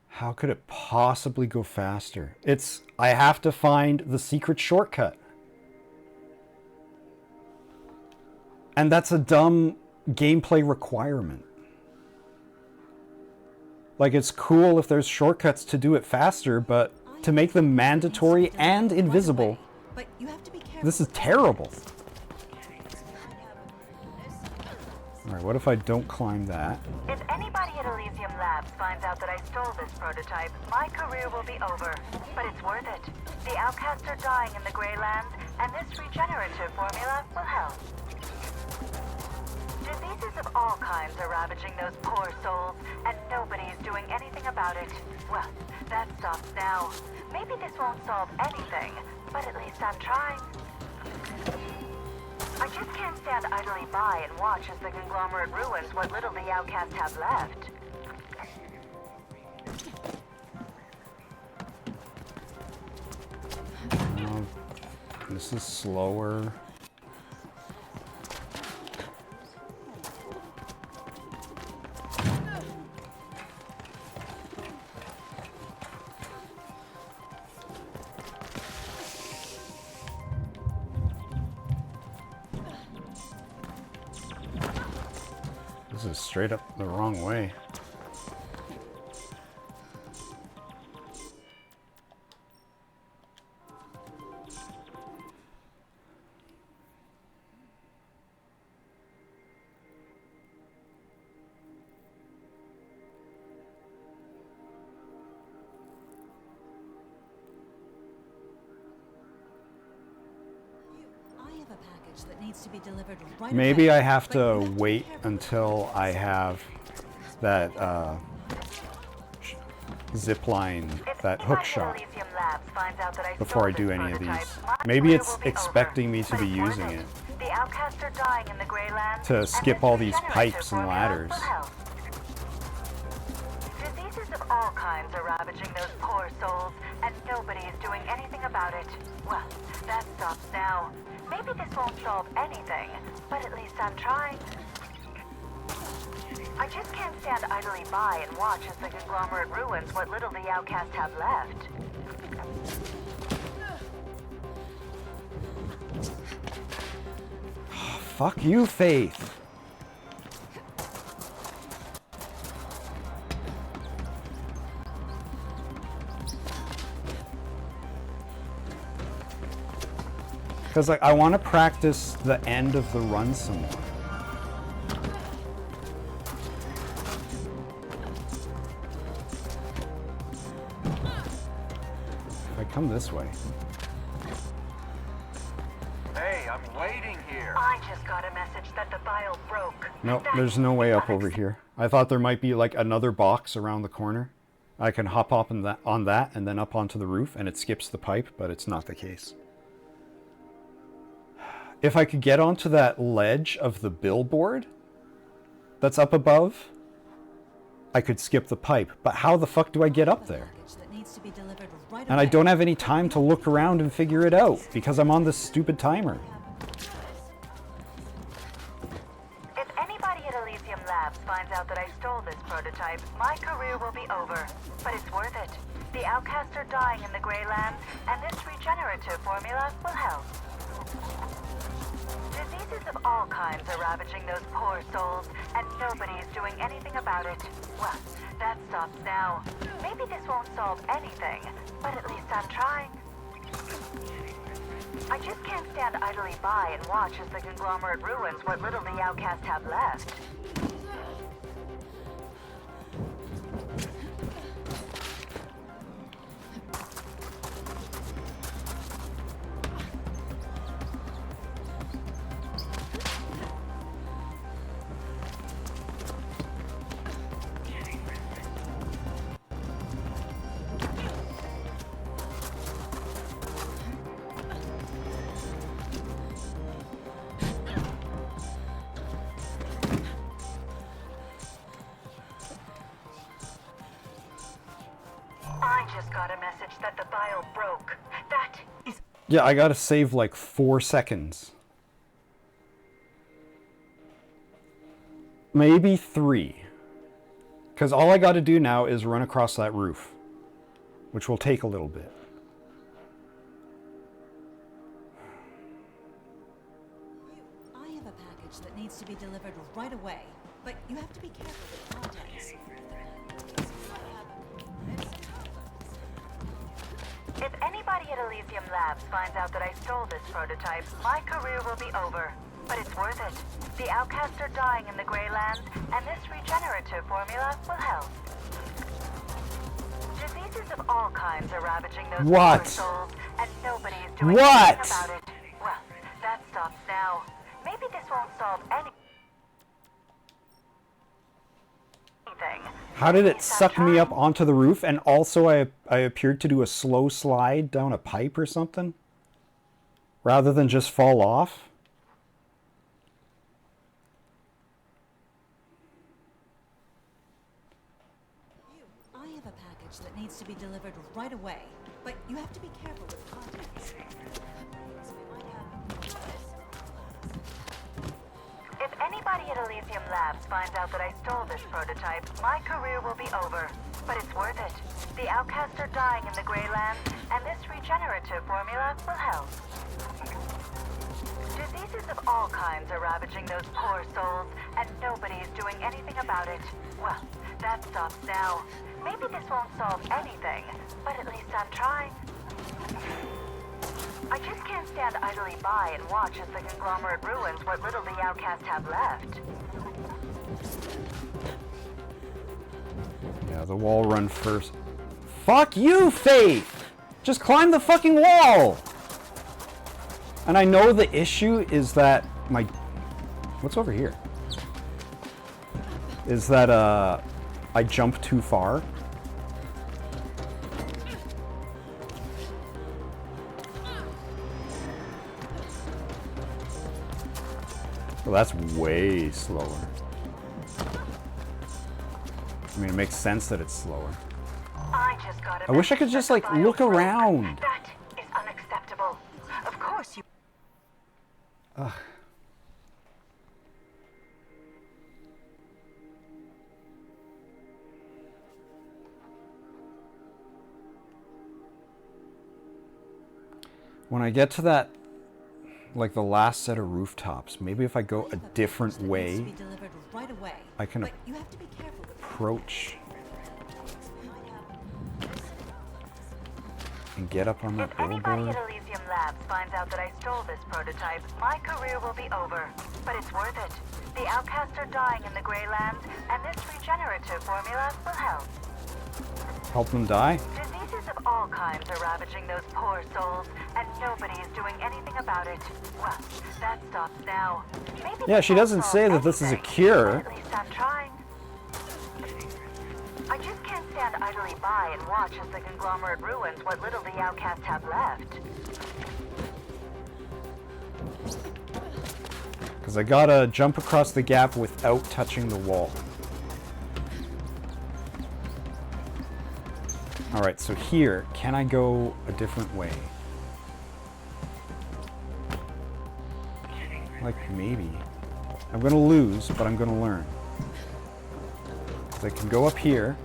How could it possibly go faster? I have to find the secret shortcut. And that's a dumb gameplay requirement. Like, it's cool if there's shortcuts to do it faster, but to make them mandatory and invisible, But you have to be careful. this is terrible. Alright, what if I don't climb that? If anybody at Elysium Labs finds out that I stole this prototype, my career will be over. But it's worth it. The outcasts are dying in the Grey Lands, and this regenerative formula will help. Diseases of all kinds are ravaging those poor souls, and nobody is doing anything about it. Well, that stops now. Maybe this won't solve anything, but at least I'm trying. I just can't stand idly by and watch as the conglomerate ruins what little the outcasts have left. This is slower. This is straight up the wrong way. I have a package that needs to be delivered right Maybe away, I have but you to have to be wait careful. until I have that zip line, that hook shot, Elysium Labs finds out that I before I stole do this any of prototype, these. my Maybe career it's will be expecting over. me to But be it's worth using it. it The outcasts are dying in the Grey Lands, to and skip this all these regenerative pipes and formula ladders. will help. Diseases of all kinds are ravaging those poor souls, and nobody is doing anything about it. Well, that stops now. Maybe this won't solve anything, but at least I'm trying. I just can't stand idly by and watch as the conglomerate ruins what little the outcasts have left. Fuck you, Faith. Because, like, I want to practice the end of the run some more. If I come this way. Hey, I'm waiting here. I just got a message that the vial broke. No, there's no way up over here. I thought there might be, like, another box around the corner. I can hop up on that and then up onto the roof, and it skips the pipe, but it's not the case. If I could get onto that ledge of the billboard that's up above, I could skip the pipe. But how the fuck do I get up there? And I don't have any time to look around and figure it out because I'm on this stupid timer. If anybody at Elysium Labs finds out that I stole this prototype, my career will be over. But it's worth it. The outcasts are dying in the Grey Lands, and this regenerative formula will help. Diseases of all kinds are ravaging those poor souls, and nobody is doing anything about it. Well, that stops now. Maybe this won't solve anything, but at least I'm trying. I just can't stand idly by and watch as the conglomerate ruins what little the outcasts have left. I just got a message that the vial broke. That is... Yeah, I gotta save like 4 seconds. Maybe 3. Because all I gotta do now is run across that roof, which will take a little bit. I have a package that needs to be delivered right away, but you have to be careful with the contents. If anybody at Elysium Labs finds out that I stole this prototype, my career will be over. But it's worth it. The outcasts are dying in the Grey Lands, and this regenerative formula will help. Diseases of all kinds are ravaging those poor souls, and nobody is doing anything about it. Well, that stops now. Maybe this won't solve anything. How did it suck me up onto the roof, and also I appeared to do a slow slide down a pipe or something? Rather than just fall off? I have a package that needs to be delivered right away, but you have to be careful with the contents. If anybody at Elysium Labs finds out that I stole this prototype, my career will be over. But it's worth it. The outcasts are dying in the Grey Lands, and this regenerative formula will help. Diseases of all kinds are ravaging those poor souls, and nobody is doing anything about it. Well, that stops now. Maybe this won't solve anything, but at least I'm trying. I just can't stand idly by and watch as the conglomerate ruins what little the outcasts have left. Yeah, the wall run first. Fuck you, Faith! Just climb the fucking wall! And I know the issue is that my... What's over here? Is that, I jump too far. Well, that's way slower. I mean, it makes sense that it's slower. I just got I wish I could just, like, look around. That is unacceptable. Of course Ugh. When I get to that, like the last set of rooftops, maybe if I go a different way, I can approach and get up on that Anybody billboard. at Elysium Labs finds out that I stole this prototype, my career will be over. But it's worth it. The outcasts are dying in the Greylands, and this regenerative formula will help. Help them die? Diseases of all kinds are ravaging those poor souls, and nobody is doing anything about it. Well, that stops now. Maybe Yeah, she doesn't say that this is a cure. at least I'm trying. I just can't stand idly by and watch as the conglomerate ruins what little the outcasts have left. Because I gotta jump across the gap without touching the wall. Alright, so here, can I go a different way? Like, maybe. I'm gonna lose, but I'm gonna learn. So I can go up here.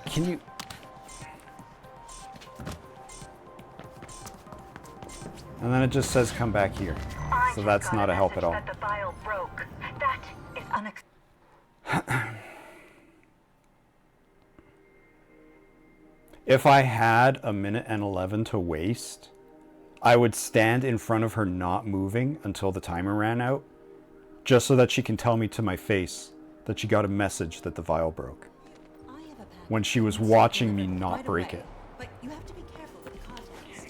Can you... And then it just says come back here. So that's not a help at all. That the vial broke. That is unacceptable. If I had a minute and 11 to waste, I would stand in front of her not moving until the timer ran out, just so that she can tell me to my face that she got a message that the vial broke. When she was watching me not break it. But you have to be careful with the contents.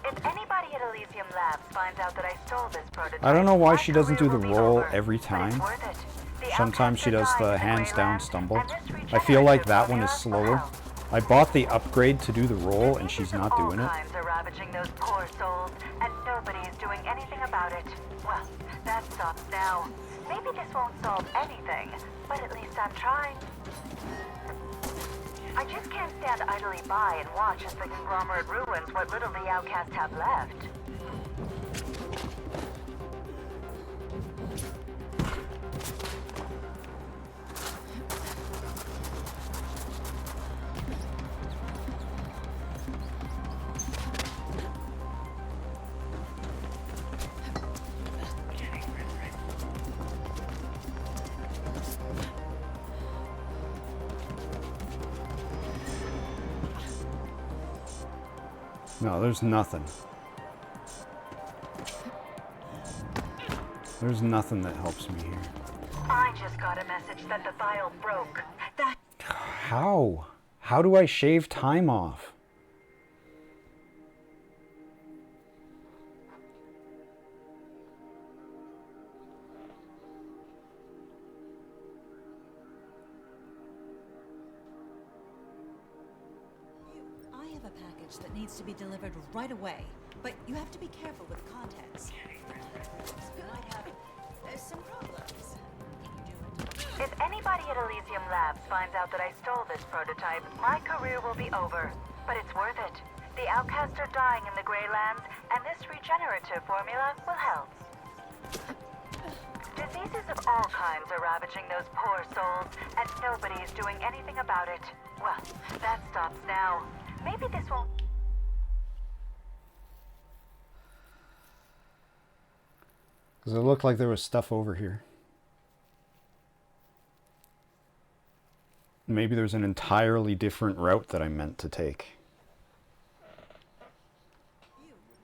If anybody at Elysium Labs finds out that I stole this prototype, I don't know why my she doesn't do the career will be roll over, every but time. it's worth it. The Sometimes she does outcasts are the dying in hands down Greylands, stumble. and this I feel like regenerative that one is formula will slower. help. I bought the upgrade to do the roll and she's not doing it. All kinds are ravaging those poor souls, and nobody is doing anything about it. Well, that stops now. Maybe this won't solve anything, but at least I'm trying. I just can't stand idly by and watch as the conglomerate ruins what little the outcasts have left. No, there's nothing. There's nothing that helps me here. I just got a message that the vial broke. That How? How do I shave time off? I have a package that needs to be delivered right away, but you have to be careful with contents. We might have some problems. if anybody at Elysium Labs finds out that I stole this prototype, my career will be over. But it's worth it. The outcasts are dying in the Greylands, and this regenerative formula will help. Diseases of all kinds are ravaging those poor souls, and nobody is doing anything about it. Well, that stops now. Maybe this won't... Because it looked like there was stuff over here. Maybe there's an entirely different route that I meant to take.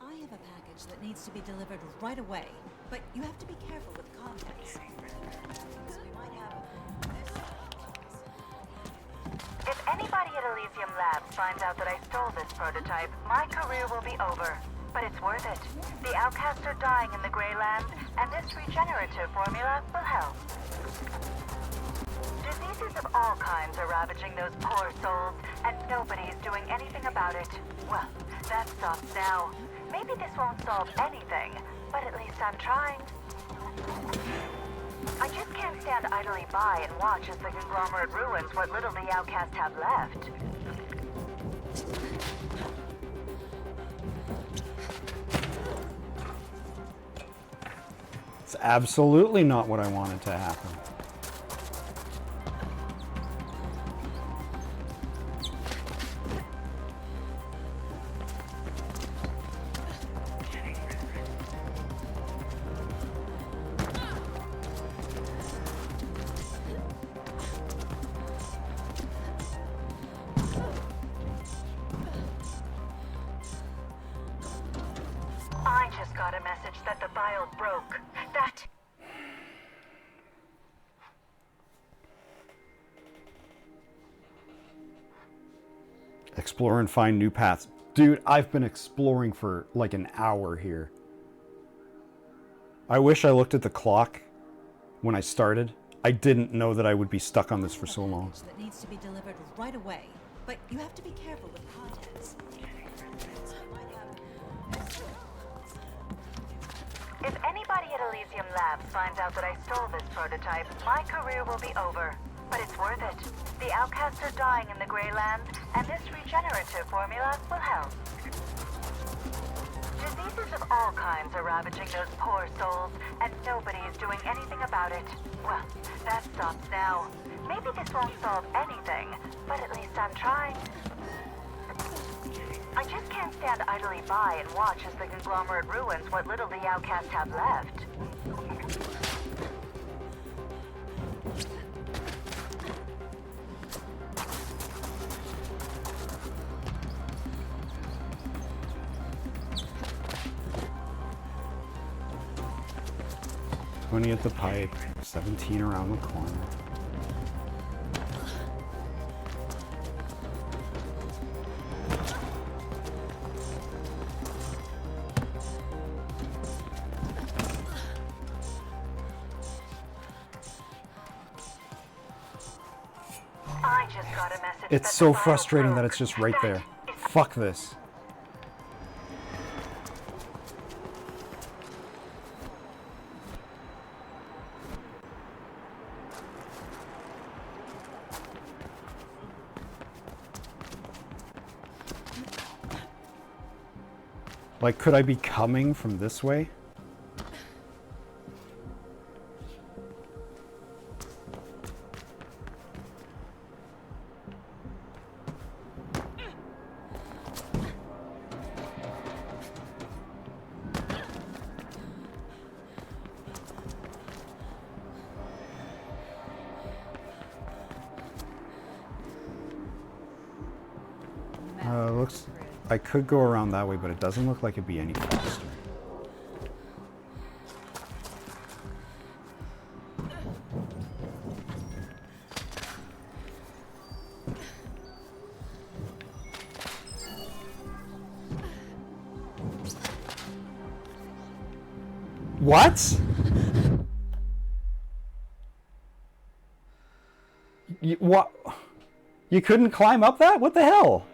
I have a package that needs to be delivered right away, but you have to be careful with contents. We might have If anybody at Elysium Labs finds out that I stole this prototype, my career will be over. But it's worth it. The outcasts are dying in the Greylands, and this regenerative formula will help. Diseases of all kinds are ravaging those poor souls, and nobody is doing anything about it. Well, that stops now. Maybe this won't solve anything, but at least I'm trying. I just can't stand idly by and watch as the conglomerate ruins what little the outcasts have left. It's absolutely not what I wanted to happen. I just got a message that the vial broke. That... Explore and find new paths. Dude, I've been exploring for like an hour here. I wish I looked at the clock when I started. I didn't know that I would be stuck on this for so long. That needs to be delivered right away, but you have to be careful with contents. If anybody at Elysium Labs finds out that I stole this prototype, my career will be over. But it's worth it. The outcasts are dying in the Grey Lands, and this regenerative formula will help. Diseases of all kinds are ravaging those poor souls, and nobody is doing anything about it. Well, that stops now. Maybe this won't solve anything, but at least I'm trying. I just can't stand idly by and watch as the conglomerate ruins what little the outcasts have left. $20 at the pipe, 17 around the corner. I just got a message. It's so frustrating that it's just right there. Fuck this. Like, could I be coming from this way? Looks... I could go around that way, but it doesn't look like it'd be any faster. What? What? You couldn't climb up that? What the hell?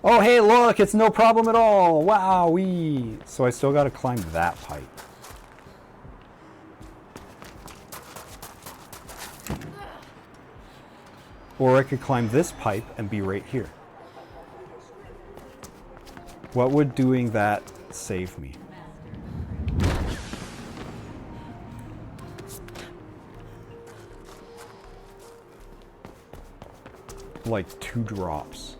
Oh, hey, look, it's no problem at all. Wowee. So I still got to climb that pipe. Or I could climb this pipe and be right here. What would doing that save me? Like 2 drops.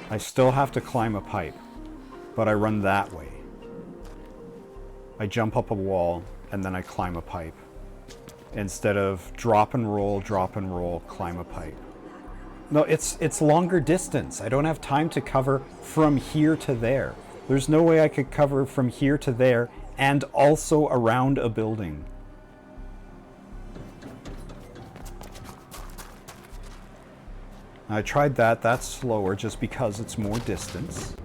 I still have to climb a pipe, but I run that way. I jump up a wall, and then I climb a pipe. Instead of drop and roll, climb a pipe. No, it's longer distance. I don't have time to cover from here to there. There's no way I could cover from here to there and also around a building. I tried that. That's slower just because it's more distance.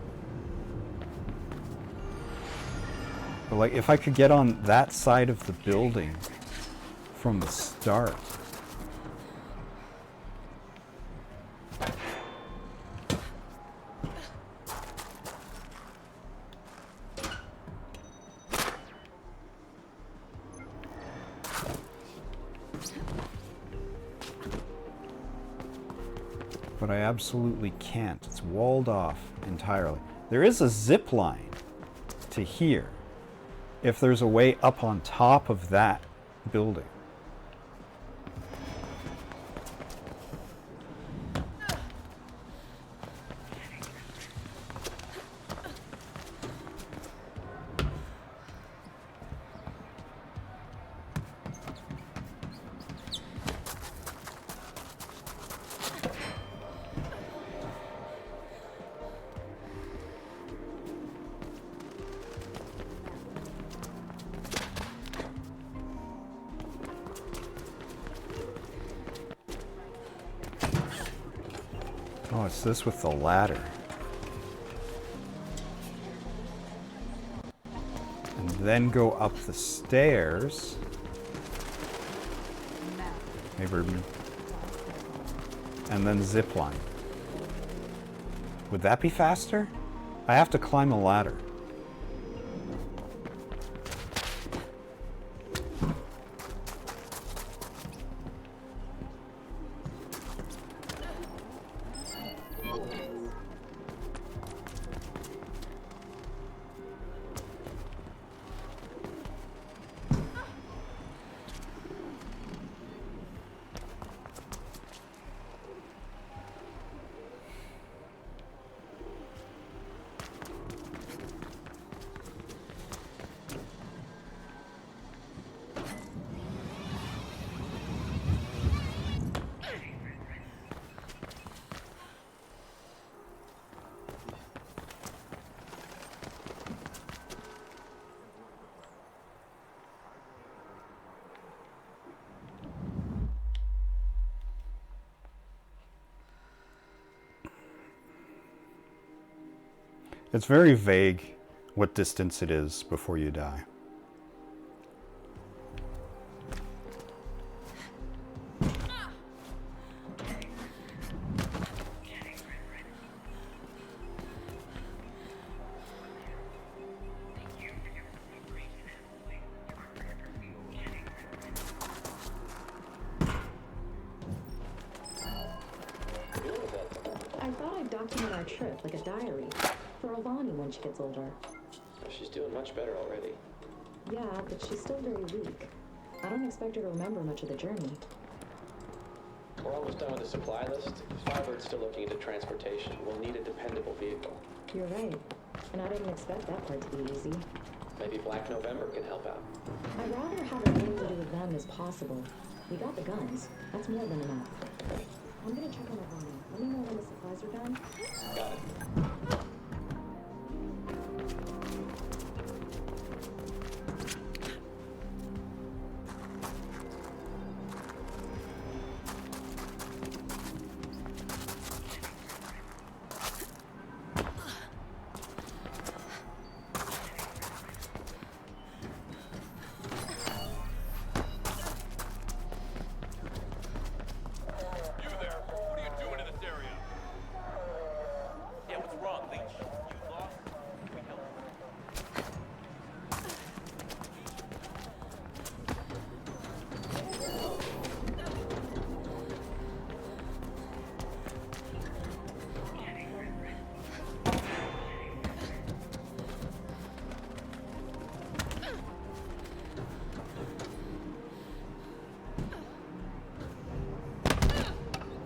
But like, if I could get on that side of the building from the start. but I absolutely can't. It's walled off entirely. There is a zip line to here, if there's a way up on top of that building. Oh, it's this with the ladder. And then go up the stairs. Maybe. And then zip line. Would that be faster? I have to climb a ladder. It's very vague what distance it is before you die. I thought I'd document our trip like a diary. For Alani when she gets older. She's doing much better already. Yeah, but she's still very weak. I don't expect her to remember much of the journey. We're almost done with the supply list. Firebird's still looking into transportation. We'll need a dependable vehicle. You're right. And I didn't expect that part to be easy. Maybe Black November can help out. I'd rather have as little to do with them as possible. We got the guns. That's more than enough. I'm gonna check on Alani. Let me know when the supplies are done. Got it.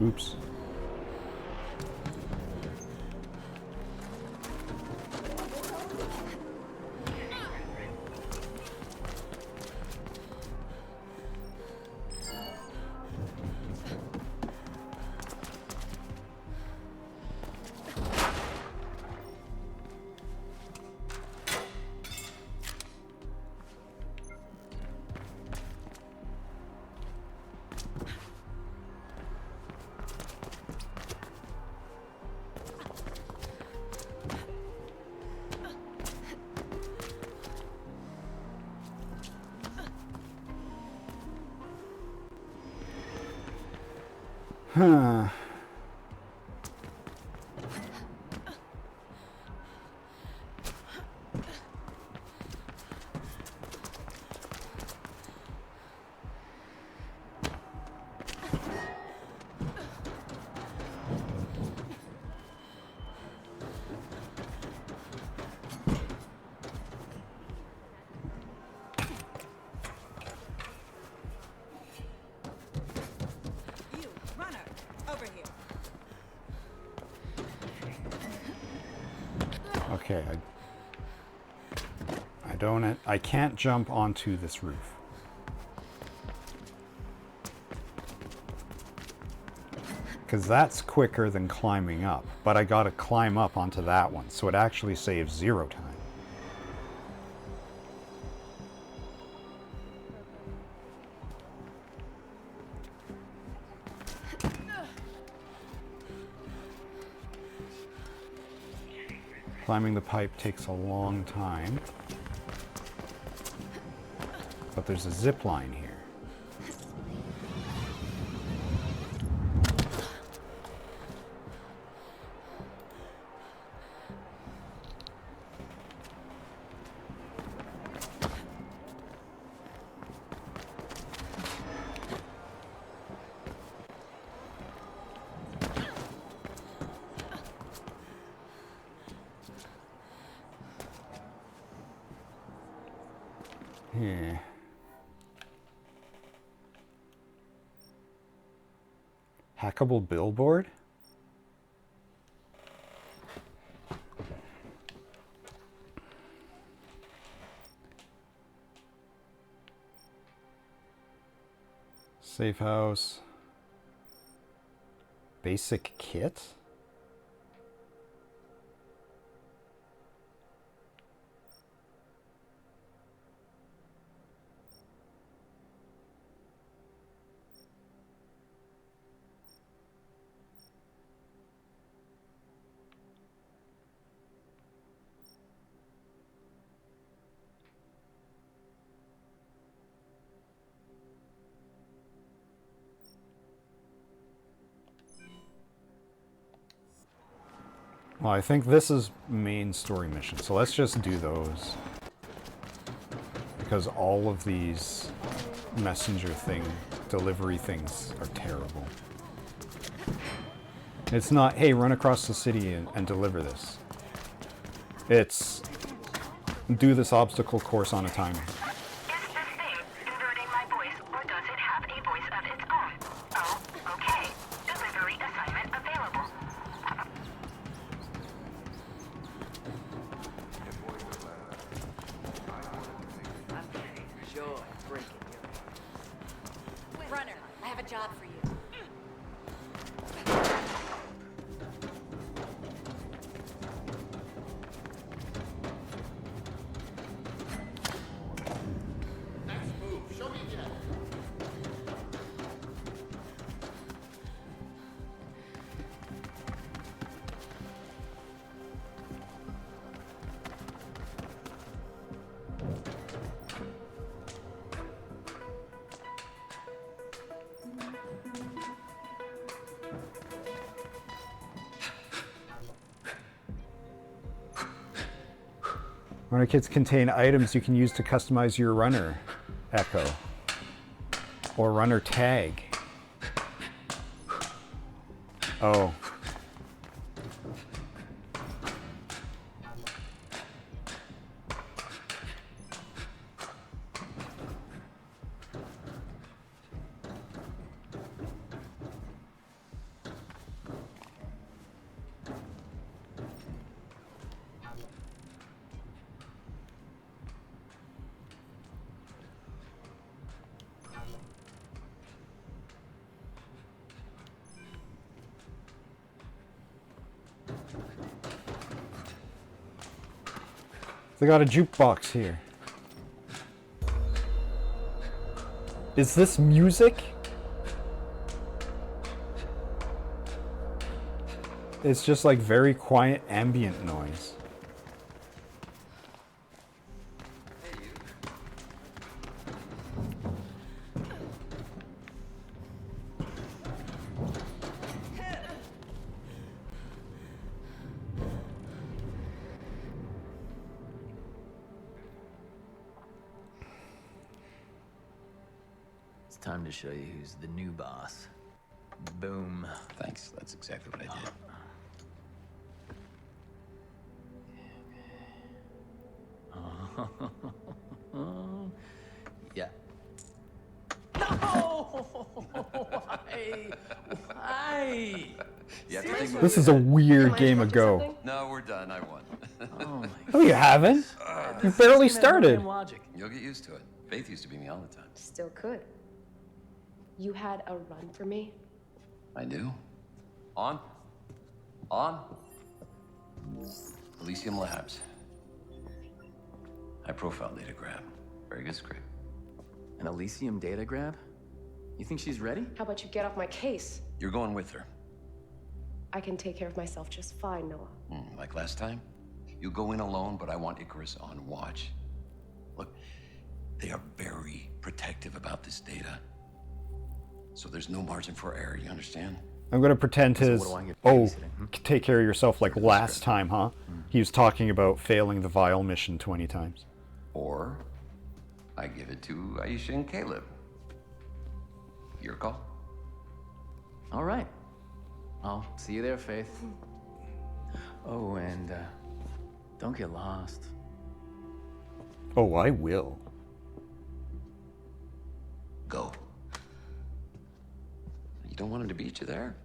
Oops. Huh. Okay, I can't jump onto this roof. Because that's quicker than climbing up, but I gotta climb up onto that one, so it actually saves 0 time. Climbing the pipe takes a long time, but there's a zip line here. Yeah. Hackable billboard? Safe house. Basic kit? Well, I think this is main story mission, so let's just do those. Because all of these delivery things are terrible. It's not, hey, run across the city and deliver this. It's, do this obstacle course on a timer. Runner, I have a job for you. Next move. Show me again. Runner kits contain items you can use to customize your runner echo or runner tag. Oh. They got a jukebox here. Is this music? It's just like very quiet ambient noise. It's time to show you who's the new boss. Boom. Thanks, that's exactly what I did. Yeah. No! Why? You have to think This is a weird game of Go. No, we're done. I won. No, you haven't. You barely started. You'll get used to it. Faith used to be me all the time. Still could. You had a run for me? I do. On. Elysium Labs. High profile data grab. Very good script. An Elysium data grab? You think she's ready? How about you get off my case? You're going with her. I can take care of myself just fine, Noah. Like last time? You go in alone, but I want Icarus on watch. Look, they are very protective about this data. So there's no margin for error, you understand? I'm going to pretend his, take care of yourself like last time, huh? He was talking about failing the Vile mission 20 times. Or I give it to Aisha and Caleb. Your call. All right. I'll see you there, Faith. Oh, and don't get lost. Oh, I will. Go. You don't want him to beat you there?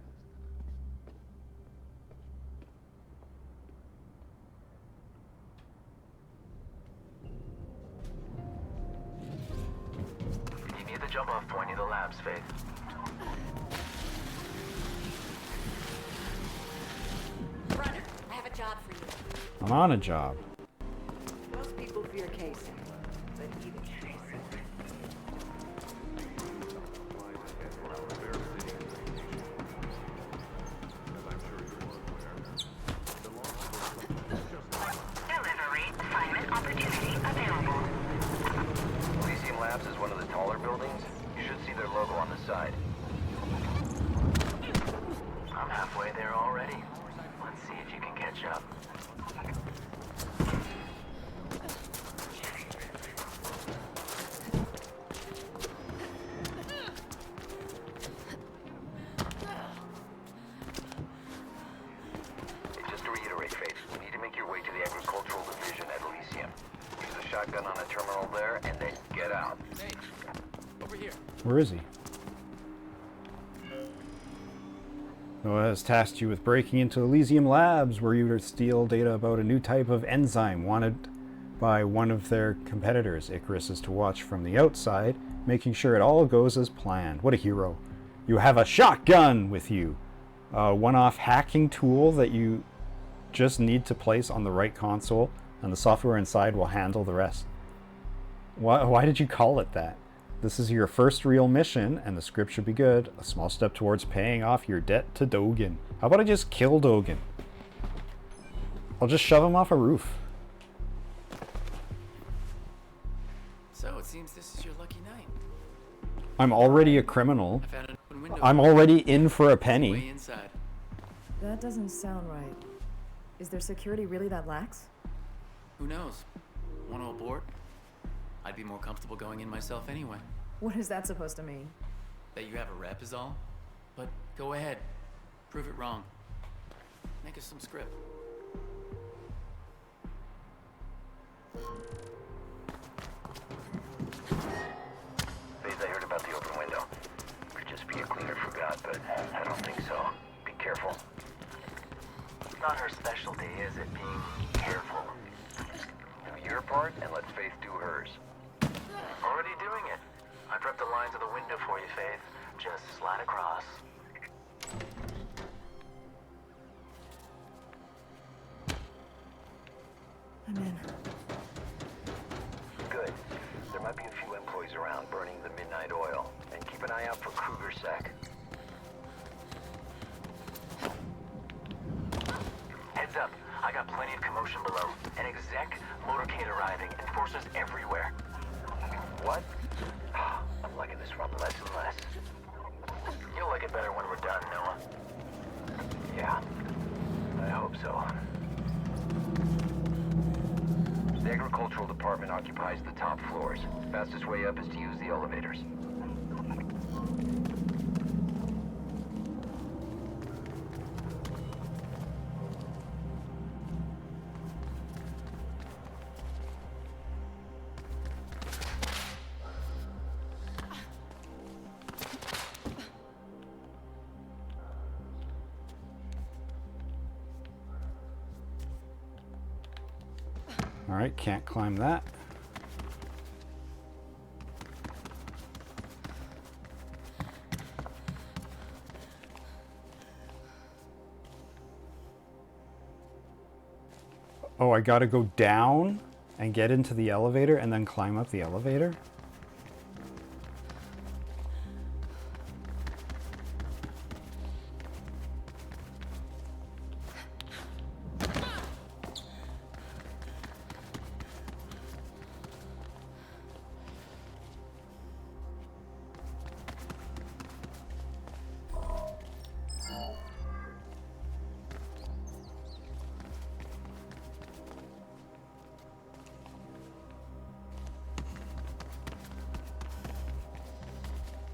You need the jump-off point near the labs, Faith. Runner, I have a job for you. I'm on a job. Most people fear casing, but even casing. Delivery assignment opportunity available. Elysium Labs is one of the taller buildings. You should see their logo on the side. I'm halfway there already. Let's see if you can catch up. Just to reiterate, Faith, you need to make your way to the agricultural division at Elysium. Use a shotgun on a terminal there, and then get out. Hey, over here. Where is he? Noah has tasked you with breaking into Elysium Labs, where you are to steal data about a new type of enzyme wanted by one of their competitors. Icarus is to watch from the outside, making sure it all goes as planned. What a hero. You have a shotgun with you. A one-off hacking tool that you just need to place on the right console, and the software inside will handle the rest. Why did you call it that? This is your first real mission, and the script should be good. A small step towards paying off your debt to Dogen. How about I just kill Dogen? I'll just shove him off a roof. So it seems this is your lucky night. I'm already a criminal. I found an open window. I'm already in for a penny. Way inside. That doesn't sound right. Is their security really that lax? Who knows? Want to abort? I'd be more comfortable going in myself anyway. What is that supposed to mean? That you have a rep is all. But go ahead. Prove it wrong. Make us some script. Faith, I heard about the open window. Could just be a cleaner forgot, but I don't think so. Be careful. It's not her specialty, is it? Being careful. Do your part, and let Faith do hers. Already doing it. I prepped the lines of the window for you, Faith. Just slide across. I'm in. Good. There might be a few employees around burning the midnight oil. And keep an eye out for Kruger Sec. Heads up. I got plenty of commotion below. An exec motorcade arriving and forces everywhere. What? I'm liking this run less and less. You'll like it better when we're done, Noah. Yeah. I hope so. The agricultural department occupies the top floors. Fastest way up is to use the elevators. Alright, can't climb that. Oh, I gotta go down and get into the elevator and then climb up the elevator?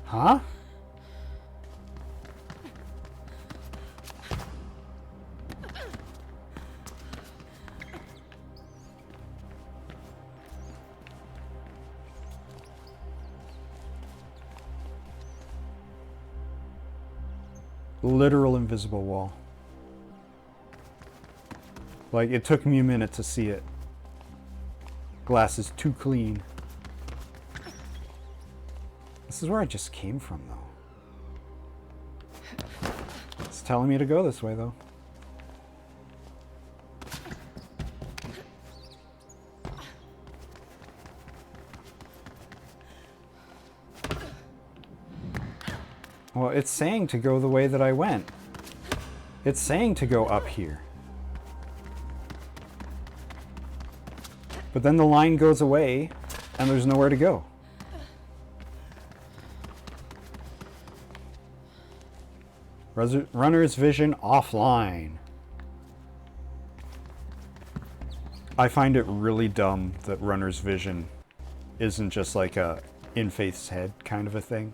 Huh? Literal invisible wall. Like, it took me a minute to see it. Glass is too clean. This is where I just came from, though. It's telling me to go this way, though. Well, it's saying to go the way that I went. It's saying to go up here. But then the line goes away, and there's nowhere to go. Runner's vision offline. I find it really dumb that runner's vision isn't just like a in Faith's head kind of a thing.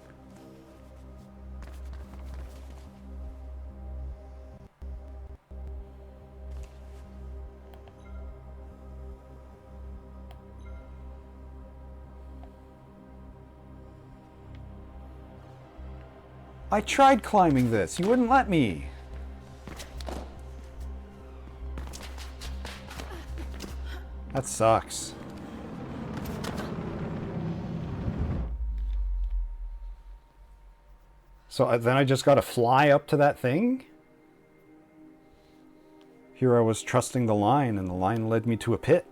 I tried climbing this. You wouldn't let me. That sucks. So then I just gotta fly up to that thing? Here I was trusting the line, and the line led me to a pit.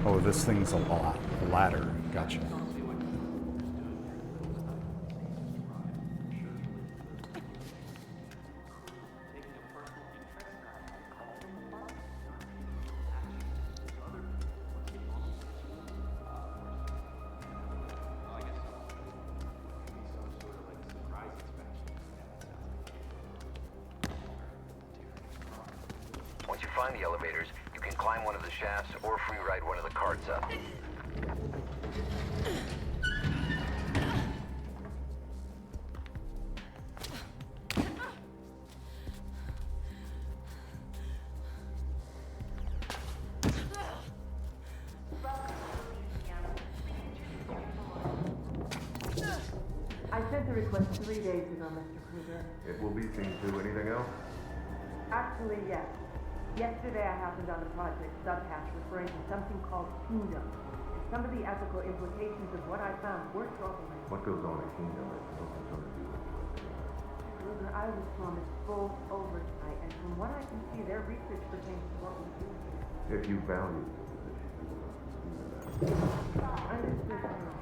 Oh, this thing's a ladder. Gotcha. Once you find the elevators, you can climb one of the shafts or free ride one of the carts up. I sent the request 3 days ago, Mr. Kruger. It will be seen to. Anything else? Actually, yes. Yesterday I happened on a project subhatch referring to something called Kingdom. And some of the ethical implications of what I found were troubling. What goes on in Kingdom has no concern to you. Kruger, I was promised full oversight, and from what I can see, their research pertains to what we do here. If you value the position, you will not do that. Understood, Colonel.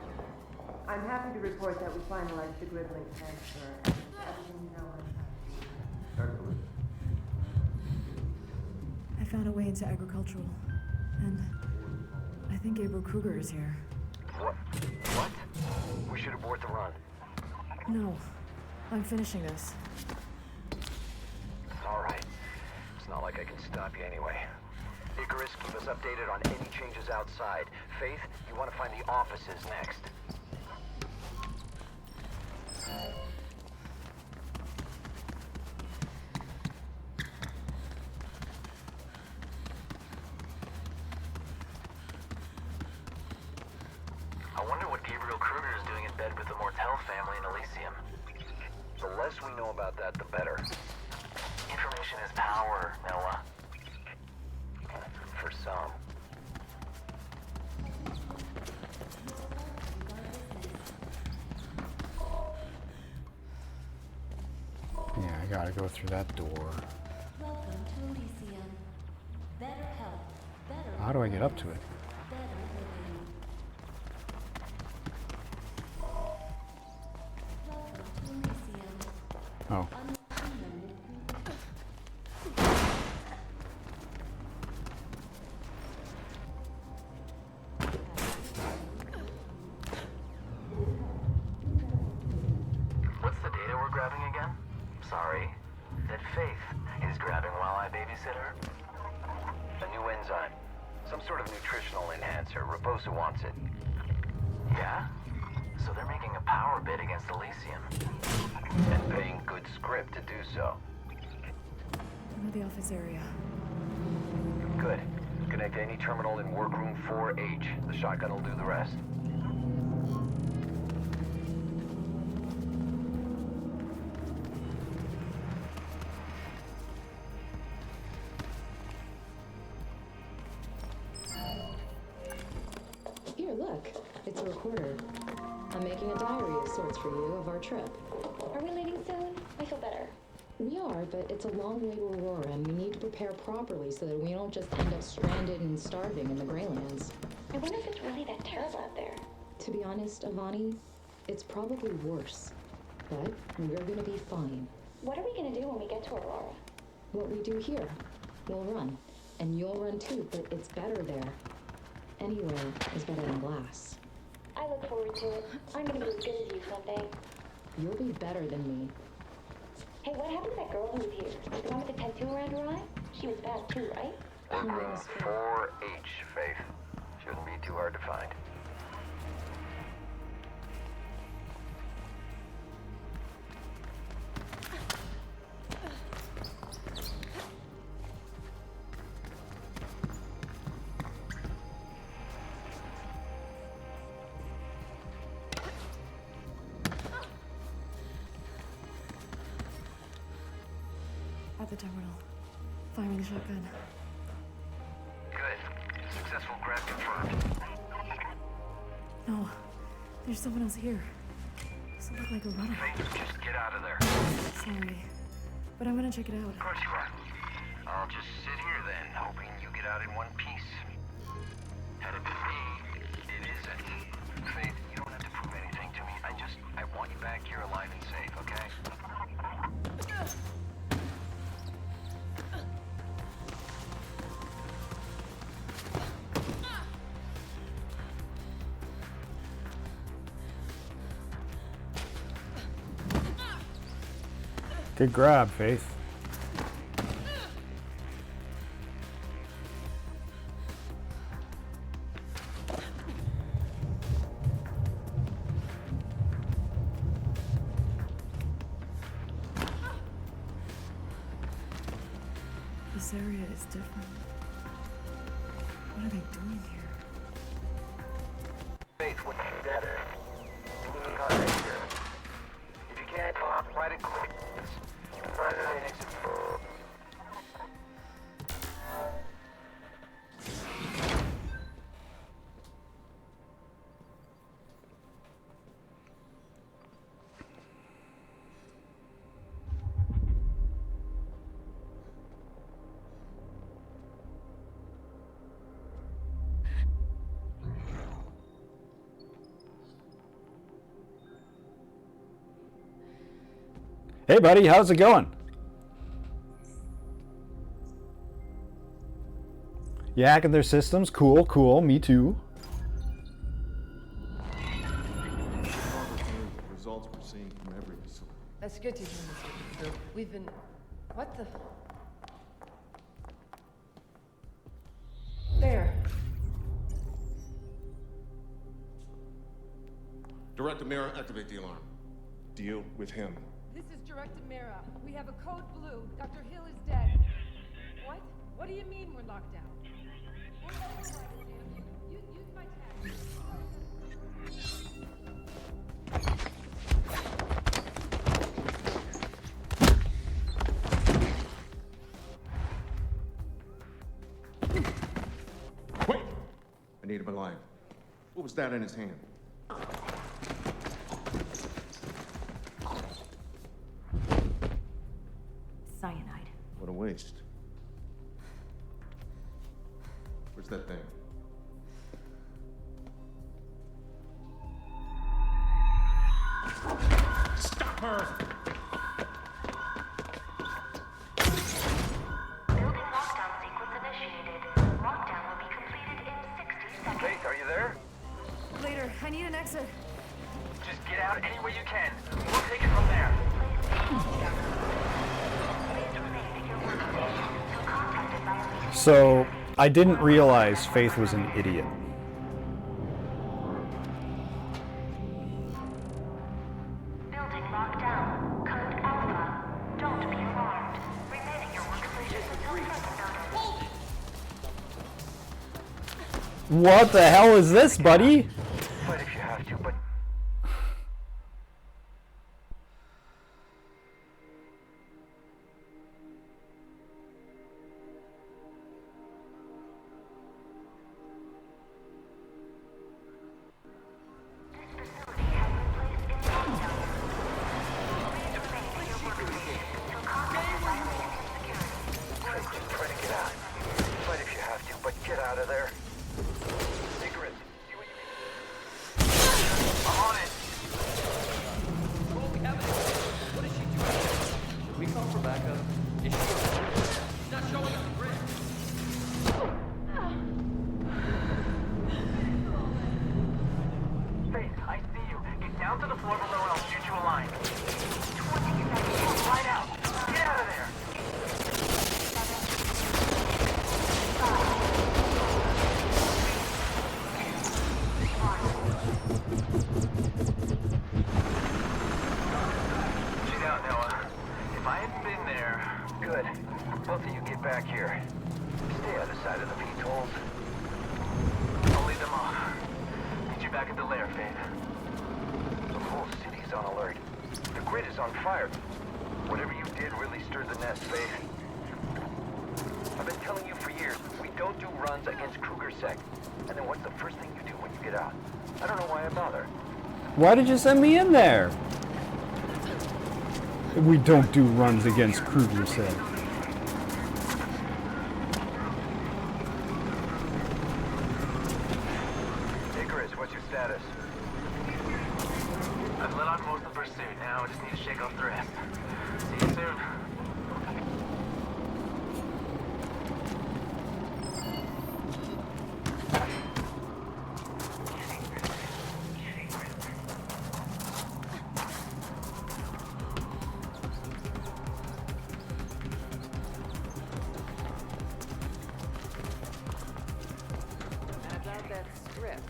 I'm happy to report that we finalized the Gridlink transfer, and everything you know Excellent. I found a way into agricultural, and I think Gabriel Kruger is here. What? We should abort the run. No, I'm finishing this. All right. It's not like I can stop you anyway. Icarus, keep us updated on any changes outside. Faith, you want to find the offices next. I wonder what criminal family in Elysium. The less we know about that, the better. Information is power, Noah. For some. Yeah, I gotta go through that door. Welcome to Elysium. Better health, better How do I get up to it? better living. Welcome to Elysium. Oh. What's the data we're grabbing again? Sorry. That Faith is grabbing while I babysit her? A new enzyme. Some sort of nutritional enhancer. Raposa wants it. Yeah? So they're making a power bid against Elysium. And paying good script to do so. I'm at the office area. Good. Connect to any terminal in workroom 4H. The shotgun will do the rest. Here, look. It's a recorder. I'm making a diary of sorts for you of our trip. Are we leaving soon? I feel better. We are, but it's a long way to Aurora, and we need to prepare properly so that we don't just end up stranded and starving in the Greylands. I wonder if it's really that terrible out there. To be honest, Avani, it's probably worse. But we're gonna be fine. What are we gonna do when we get to Aurora? What we do here. We'll run. And you'll run too, but it's better there. Anywhere is better than glass. I look forward to it. I'm gonna be as good as you someday. You'll be better than me. Hey, what happened to that girl who was here? The one with the tattoo around her eye? She was bad too, right? Workroom 4H, Faith. Shouldn't be too hard to find. At the terminal. Firing the shotgun. Good. Successful grab confirmed. No. There's someone else here. Doesn't look like a runner. Faith, just get out of there. Sorry. But I'm gonna check it out. Of course you are. I'll just sit here then, hoping you get out in one piece. Had it been me, it isn't. Faith, you don't have to prove anything to me. I want you back here alive and safe, okay? Good grab, Faith. This area is different. What are they doing here? Faith, what you better. You can contact here. If you can't come out, write it quick. Right away, next to Hey, buddy, how's it going? You hacking their systems? Cool, cool. Me too. Results we're seeing from every facility. That's good to hear, Mr. Cooper. We've been... What the... There. Director Mira, activate the alarm. Deal with him. This is Director Mira. We have a code blue. Dr. Hill is dead. What? What do you mean we're locked down? Use my tag. need him alive. What was that in his hand? Cyanide. What a waste. Where's that thing? Stop her! Building lockdown sequence initiated. Lockdown will be completed in 60 seconds. Faith, are you there? Later, I need an exit. Just get out any way you can. We'll take it from there. So, I didn't realize Faith was an idiot. Building lockdown. Code Alpha. Don't be alarmed. Remain at your workstation until further notice. What the hell is this, buddy? Fight if you have to, but try to get out. Fight if you have to, but get out of there. Cigarette. I'm on it. Oh, we have it. What is she doing? Should we call for backup? Is she She's not showing up the grid. Faith, I see you. Get down to the floor below and I'll shoot you a line. 20 seconds. Right out. Get out of there. Get out, Noah. If I hadn't been there... Good. Both of you get back here. Stay out of sight of the peatholes. I'll lead them off. Meet you back at the lair, Faith. The whole city's on alert. The grid is on fire. Whatever you did really stirred the nest, Faith. I've been telling you for years, we don't do runs against Kruger-Sec. And then what's the first thing you do when you get out? I don't know why I bother. Why did you send me in there? We don't do runs against Kruger-Sec. Icarus, what's your status? I've let on most of the pursuit. Now I just need to shake off the rest. See you soon. And about that script.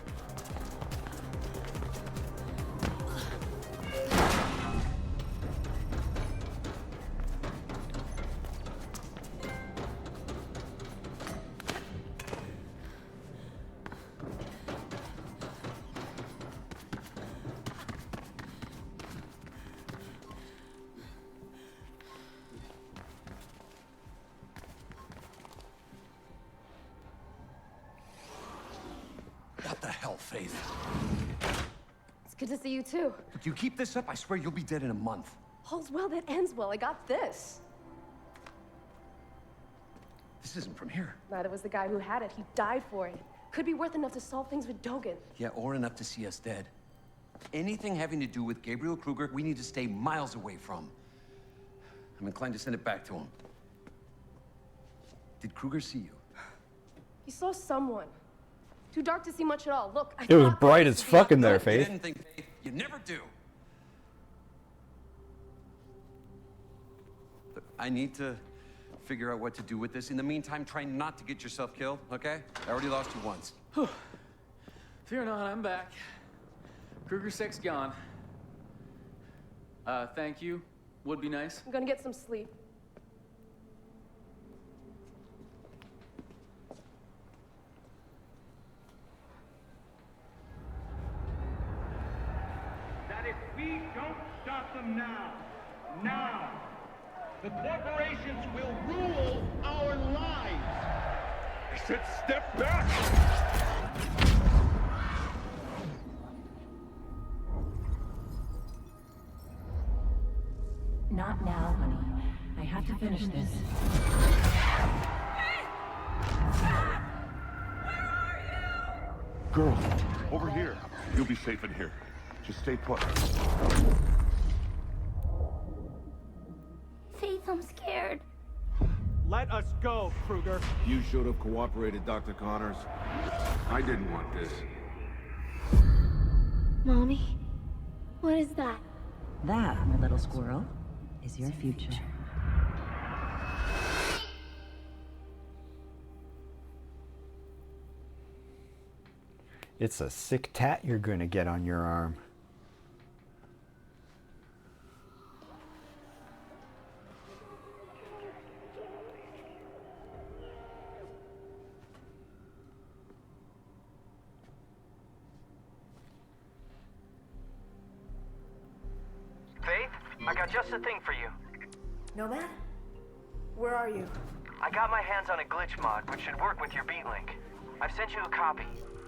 What the hell, Faith? It's good to see you too. If you keep this up, I swear you'll be dead in a month. All's well that ends well. I got this. This isn't from here. Neither was the guy who had it. He died for it. Could be worth enough to solve things with Dogen. Yeah, or enough to see us dead. Anything having to do with Gabriel Kruger, we need to stay miles away from. I'm inclined to send it back to him. Did Kruger see you? You saw someone. Too dark to see much at all. Look, I It was thought- bright as fuck in there, You Faith. didn't think, Faith. You never do. Look, I need to figure out what to do with this. In the meantime, try not to get yourself killed, okay? I already lost you once. Fear not, I'm back. Kruger-Sec's gone. Thank you. Would be nice. I'm gonna get some sleep. That if we don't stop them now, the corporations will rule our lives. I said step back! Not now, honey. I have to finish this. Girl, over here. You'll be safe in here. Just stay put. Faith, I'm scared. Let us go, Kruger. You should have cooperated, Dr. Connors. I didn't want this. Mommy, what is that? That, my little squirrel, is your future. It's a sick tat you're gonna get on your arm. Faith, I got just the thing for you. Nomad? Where are you? I got my hands on a glitch mod, which should work with your beat link. I've sent you a copy.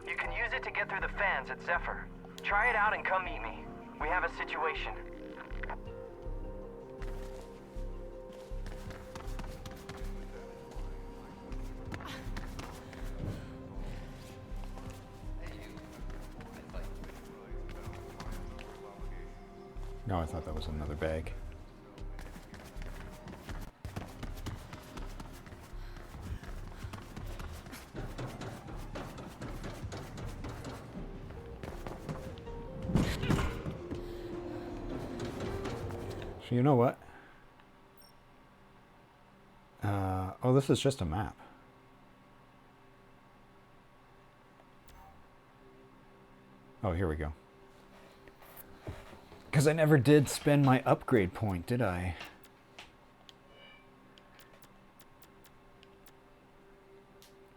You can use it to get through the fans at Zephyr. Try it out and come meet me. We have a situation. No, I thought that was another bag. So you know what? Oh, this is just a map. Oh, here we go. Because I never did spend my upgrade point, did I?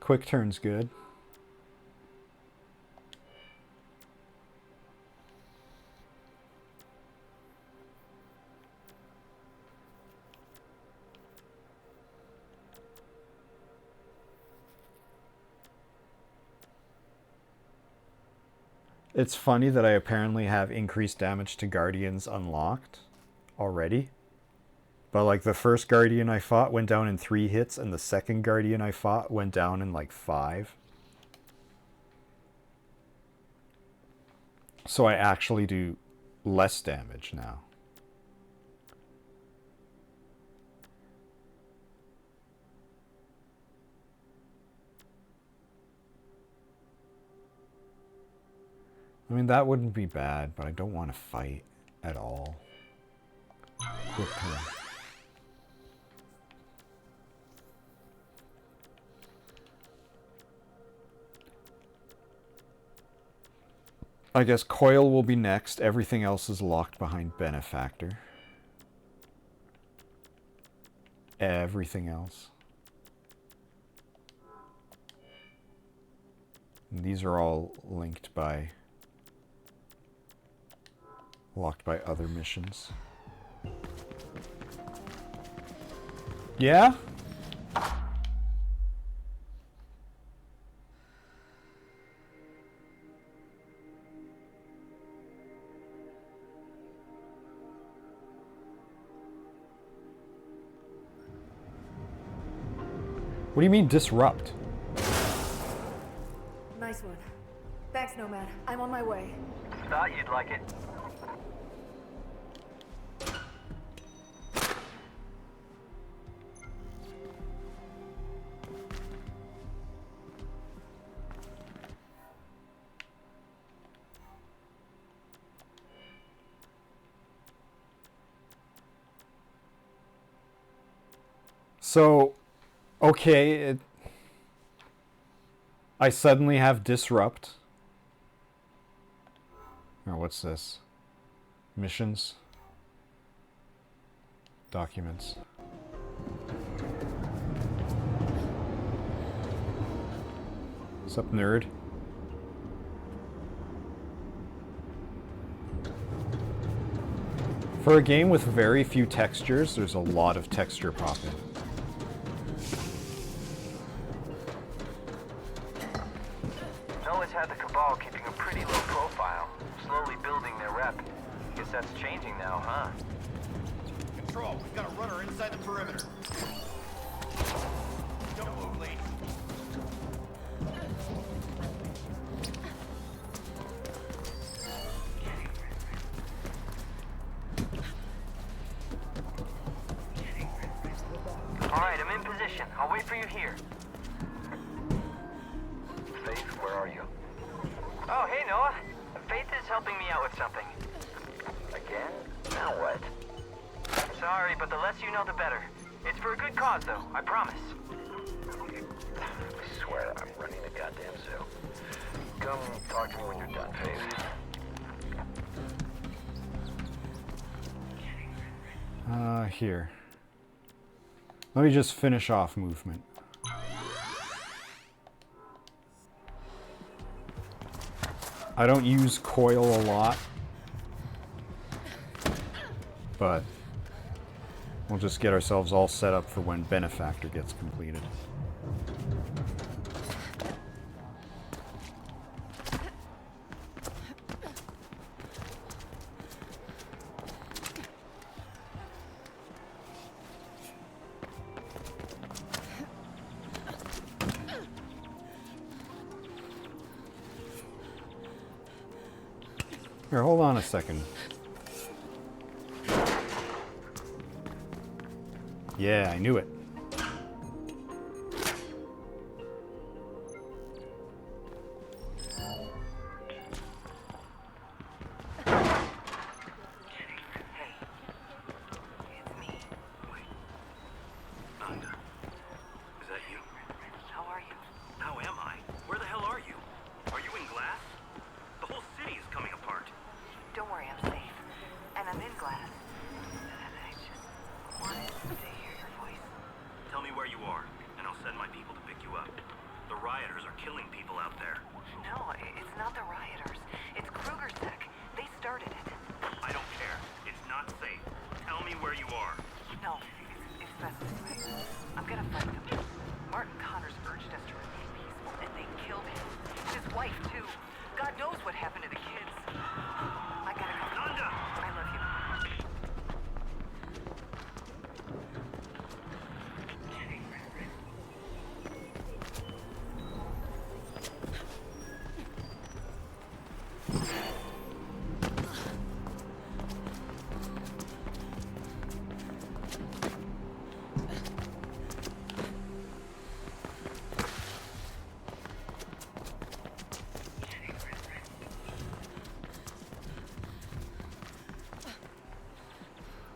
Quick turn's good. It's funny that I apparently have increased damage to Guardians unlocked already. But like the first Guardian I fought went down in 3 hits and the second Guardian I fought went down in like 5. So I actually do less damage now. I mean, that wouldn't be bad, but I don't want to fight at all. Quick turn. I guess Coil will be next. Everything else is locked behind Benefactor. Everything else. And these are all linked by... locked by other missions. Yeah? What do you mean disrupt? Nice one. Thanks, Nomad. I'm on my way. Thought you'd like it. So, okay, I suddenly have disrupt. Or what's this? Missions. Documents. What's up, nerd? For a game with very few textures, there's a lot of texture popping. No, it's huh? Control, we've got a runner inside the perimeter. Don't move, Lee. Alright, I'm in position. I'll wait for you here. Faith, where are you? Oh, hey, Noah. Faith is helping me out with something. Again? Now what? Sorry, but the less you know, the better. It's for a good cause, though. I promise. I swear, I'm running the goddamn zoo. Come talk to me when you're done, Faith. Here. Let me just finish off movement. I don't use coil a lot, but we'll just get ourselves all set up for when Benefactor gets completed. Here, hold on a second. Yeah, I knew it.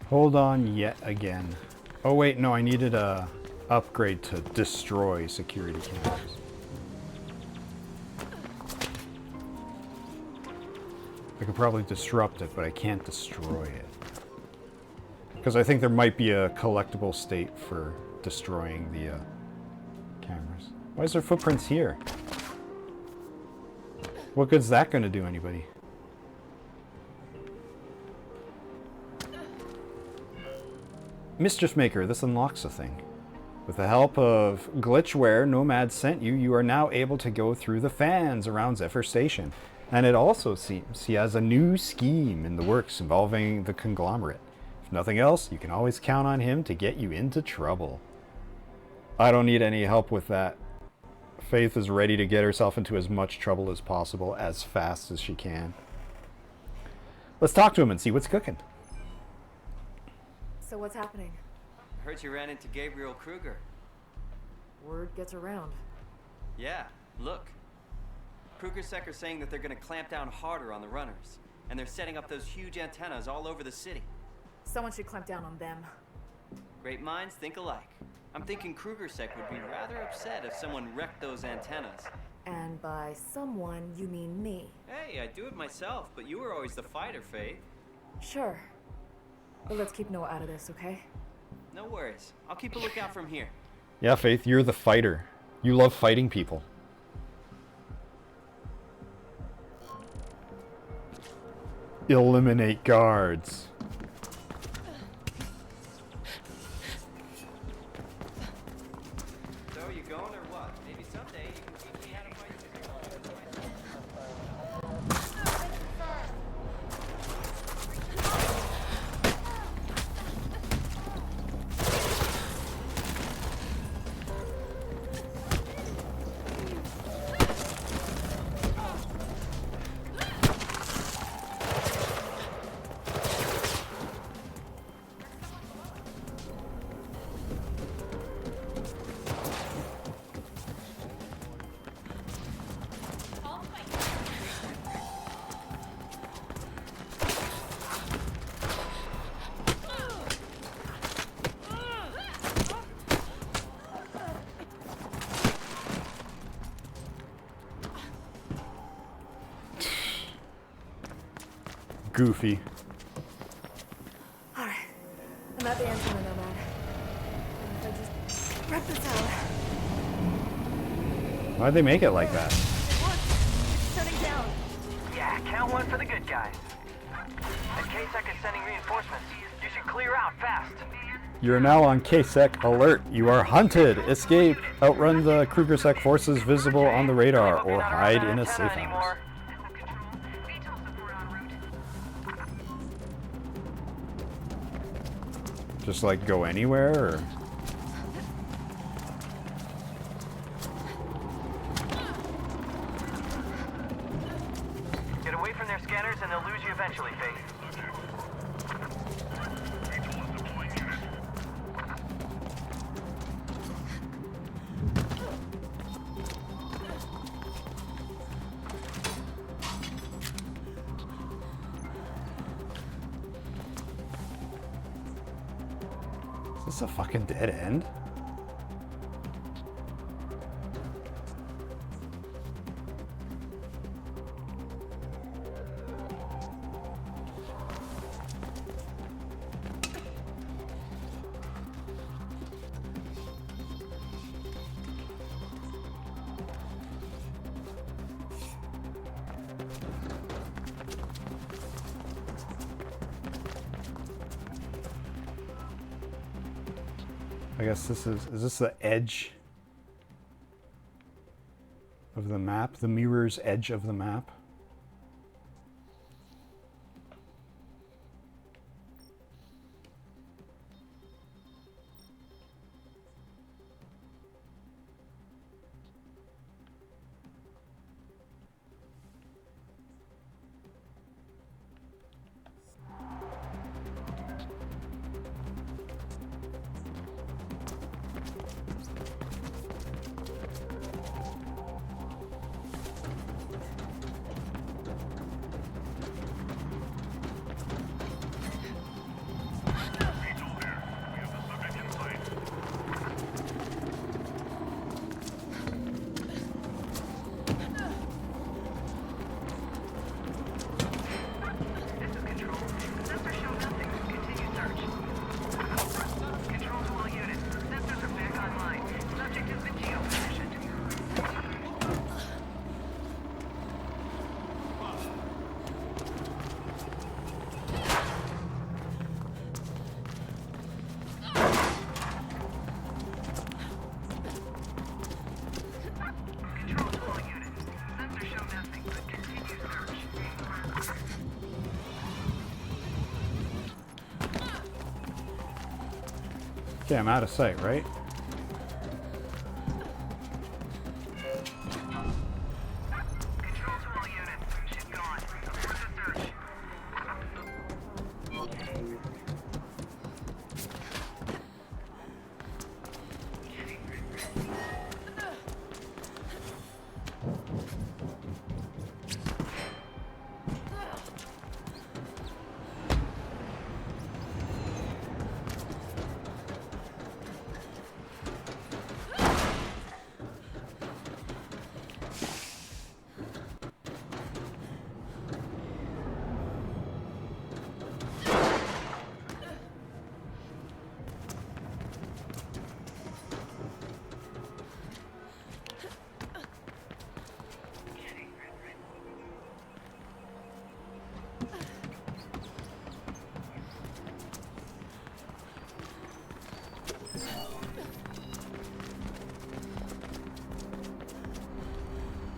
Hold on yet again. Oh wait, no, I needed a upgrade to destroy security cameras. I could probably disrupt it, but I can't destroy it. Because I think there might be a collectible state for destroying the cameras. Why is there footprints here? What good's that going to do anybody? Mischief Maker, this unlocks a thing. With the help of Glitchware Nomad sent you, you are now able to go through the fans around Zephyr Station. And it also seems he has a new scheme in the works involving the conglomerate. If nothing else, you can always count on him to get you into trouble. I don't need any help with that. Faith is ready to get herself into as much trouble as possible as fast as she can. Let's talk to him and see what's cooking. So what's happening? I heard you ran into Gabriel Kruger. Word gets around. Yeah, look. KrugerSec are saying that they're gonna clamp down harder on the runners. And they're setting up those huge antennas all over the city. Someone should clamp down on them. Great minds think alike. I'm thinking KrugerSec would be rather upset if someone wrecked those antennas. And by someone, you mean me. Hey, I do it myself, but you were always the fighter, Faith. Sure. But let's keep Noah out of this, okay? No worries. I'll keep a lookout from here. Yeah, Faith, you're the fighter. You love fighting people. Eliminate guards. So, you going or what? Maybe someday you can teach me how to fight. goofy. Alright. I'm at the antenna, Nomad. And if I just rip this out. Why'd they make it like that? It's shutting down. Yeah, count one for the good guys. And KSEC is sending reinforcements. You should clear out fast. You are now on KSEC alert. You are hunted. Escape. Outrun the KrugerSec forces visible on the radar, or hide in a safe house. Just like go anywhere, or? Get away from their scanners and they'll lose you eventually, Faith. Is this a fucking dead end? I guess this is this the edge of the map? The mirror's edge of the map? Okay, I'm out of sight, right?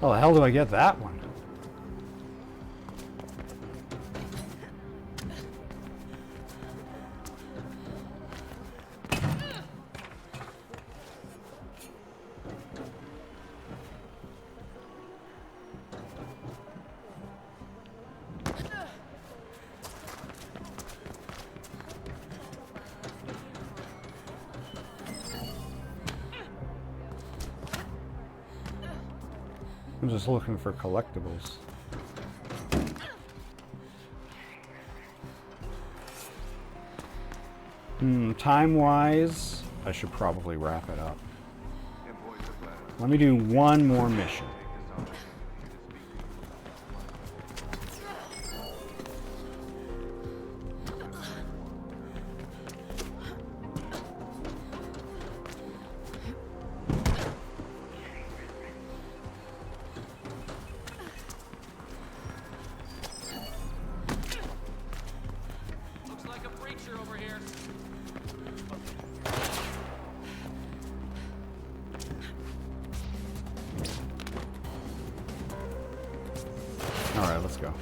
How the hell do I get that one? I'm just looking for collectibles. Time-wise, I should probably wrap it up. Let me do one more mission. Alright, let's go.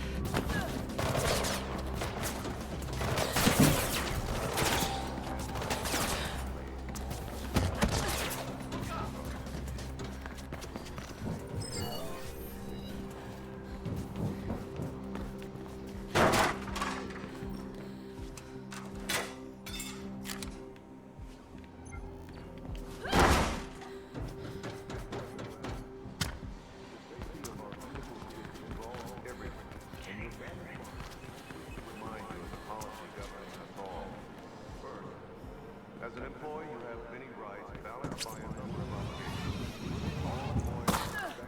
As an employee, you have many rights balanced by a number of obligations. All employees are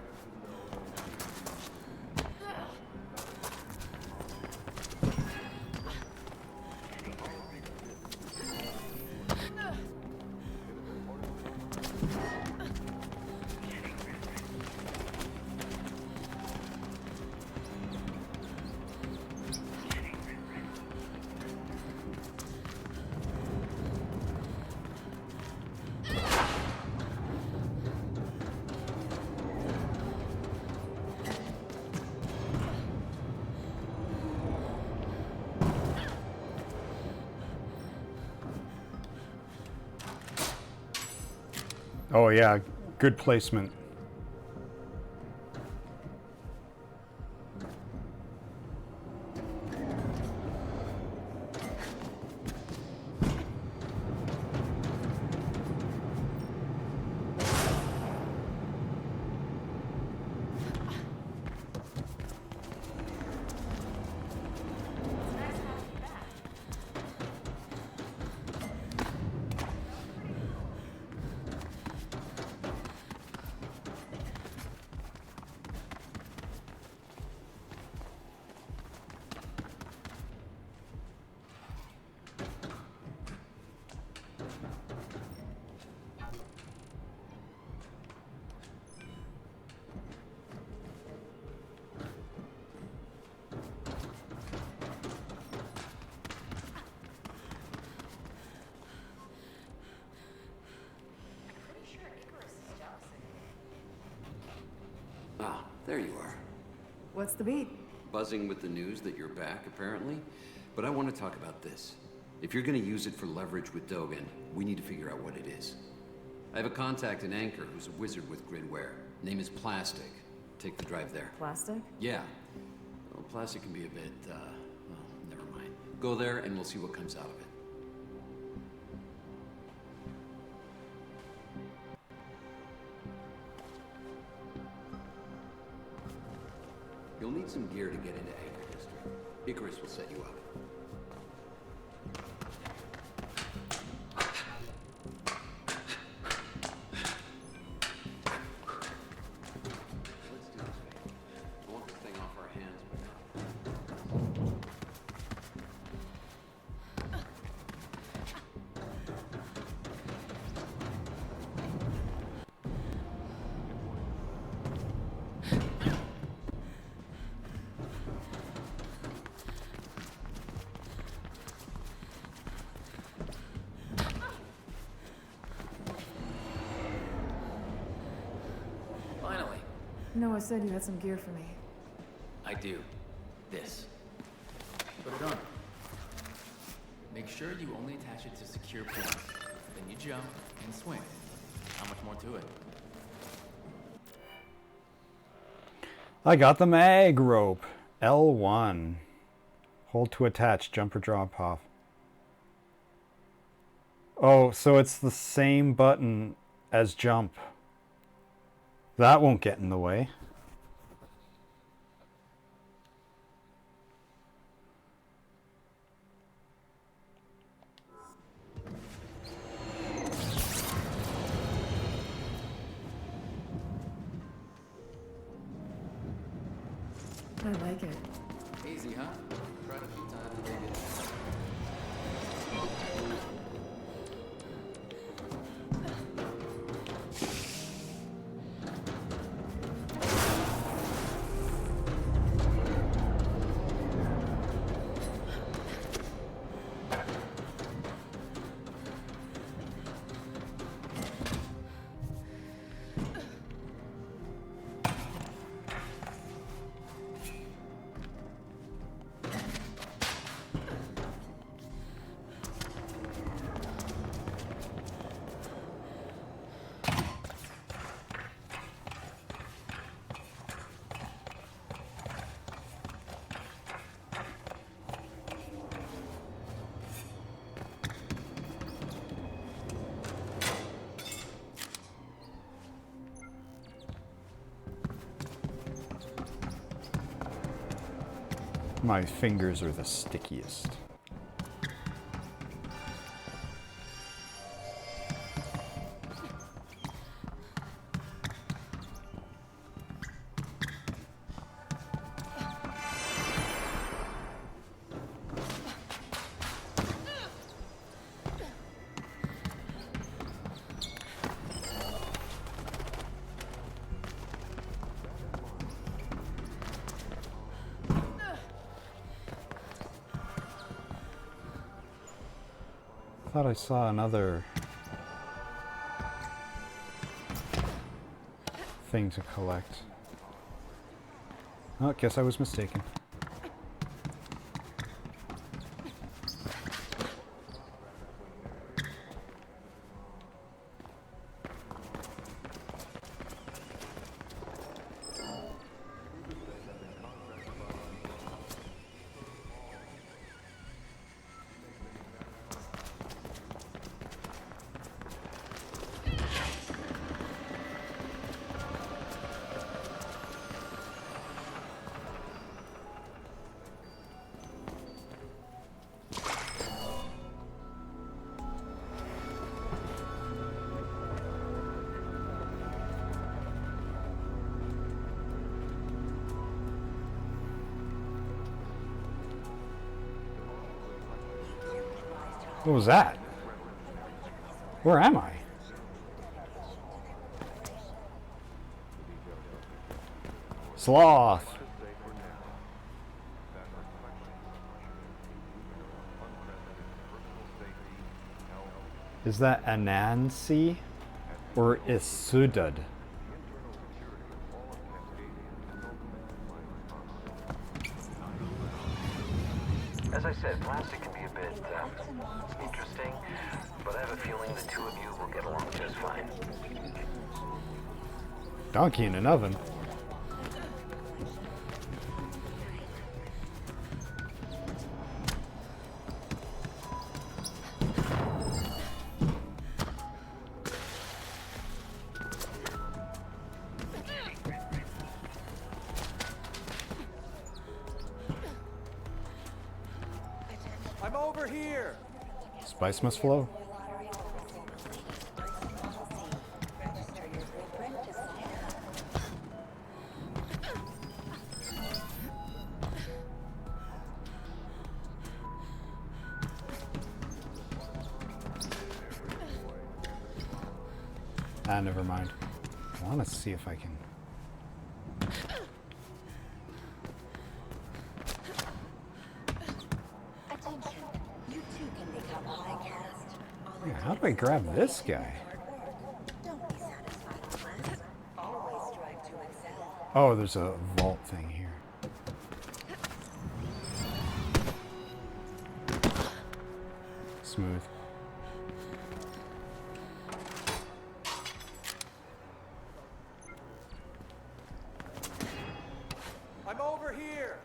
Oh yeah, good placement. Ah, there you are. What's the beat? Buzzing with the news that you're back, apparently. But I want to talk about this. If you're going to use it for leverage with Dogen, we need to figure out what it is. I have a contact in Anchor who's a wizard with gridware. Name is Plastic. Take the drive there. Plastic? Yeah. Well, Plastic can be a bit, well, never mind. Go there and we'll see what comes out of it. You'll need some gear to get into Anchor District. Icarus will set you up. Let's do this, baby. I want this thing off our hands, but not. Finally. Noah said you had some gear for me. I do. This. Put it on. Make sure you only attach it to secure points. Then you jump and swing. How much more to it? I got the mag rope. L1. Hold to attach, jump or drop off. Oh, so it's the same button as jump. That won't get in the way. I like it. Easy, huh? Tried a few times and dig it. My fingers are the stickiest. I thought I saw another thing to collect. Oh, guess I was mistaken. What was that? Where am I? Sloth. Is that Anansi or Isudud? As I said, plastic can be a bit interesting, but I have a feeling the two of you will get along just fine. Donkey in an oven. I'm over here. Spice must flow. Ah, never mind. I want to see if I can. Attention, you too can become high caste. Yeah, how do I grab this guy? Don't be satisfied with less. Always strive to excel. Oh, there's a vault thing here. Smooth. I'm over here.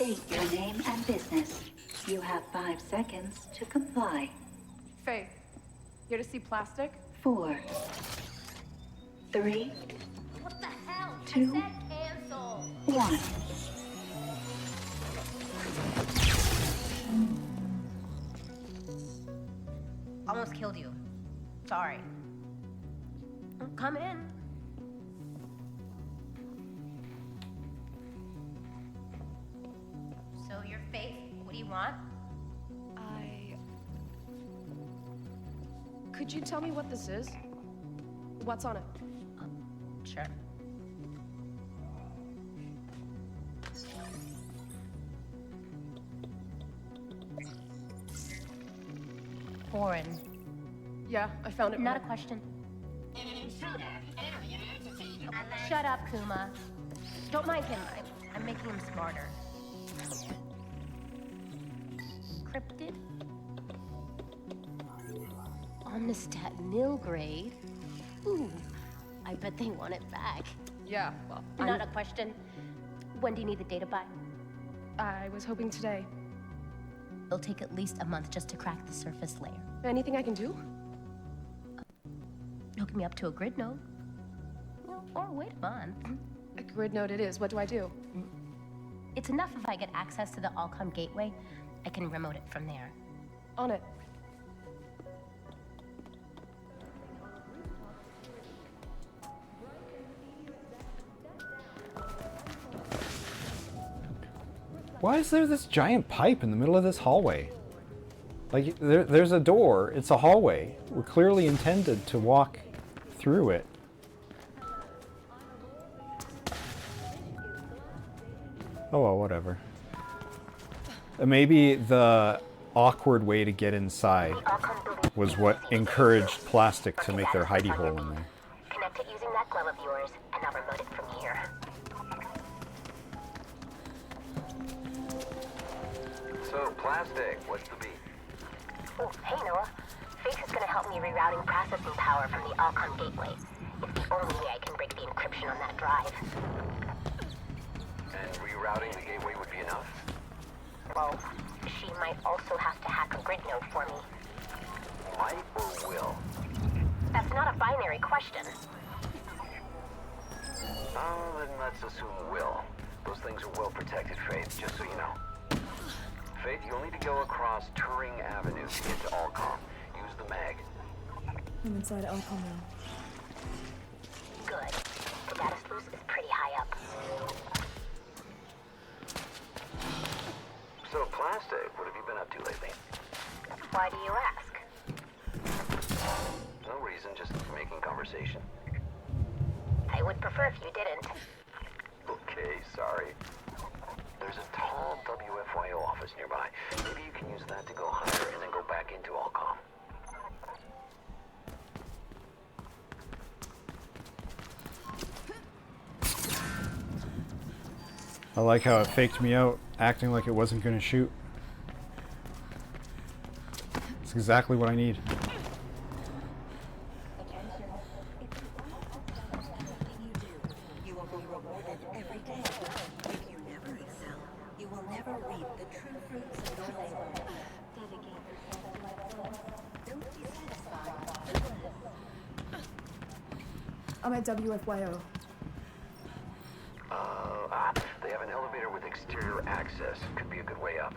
State your name and business. You have 5 seconds to comply. Faith. Here to see plastic? 4, 3, What the hell? 2, I said cancel. 1. Almost killed you. Sorry. Come in. So, your faith, what do you want? Could you tell me what this is? What's on it? Sure. Foreign. Yeah, I found it. Not a question. Shut up, Kuma. Don't mind him. I'm making him smarter. Cryptid? Omnistat nil grade? Ooh, I bet they want it back. Yeah, well, Not a question. When do you need the data by? I was hoping today. It'll take at least a month just to crack the surface layer. Anything I can do? Hook me up to a grid node. Or wait a month. A grid node it is. What do I do? It's enough if I get access to the Allcom gateway. I can remote it from there. On it. Why is there this giant pipe in the middle of this hallway? Like, there's a door, it's a hallway. We're clearly intended to walk through it. Oh well, whatever. Maybe the awkward way to get inside was what encouraged Plastic to make their hidey hole in there. Connect it using that glove of yours, and I'll remote it from here. So, Plastic, what's the beat? Oh, hey Noah. Faith is gonna help me rerouting processing power from the Allcom gateway. It's the only way I can break the encryption on that drive. And rerouting the gateway would be enough? Well, she might also have to hack a grid node for me. Might or will? That's not a binary question. Oh, then let's assume will. Those things are well protected, Faith, just so you know. Faith, you'll need to go across Turing Avenue to get to Allcom. Use the mag. I'm inside Allcom now. Good. The data sluice is pretty high up. So, Plastic, what have you been up to lately? Why do you ask? No reason, just making conversation. I would prefer if you didn't. Okay, sorry. There's a tall WFYO office nearby. Maybe you can use that to go higher and then go back into Allcom. I like how it faked me out, acting like it wasn't going to shoot. It's exactly what I need. You will be rewarded every day. If you never excel, you will never reap the true fruits of your labor. Dedicate yourself to my work. Don't be satisfied. I'm at WFYO. They have an elevator with exterior access. Could be a good way up.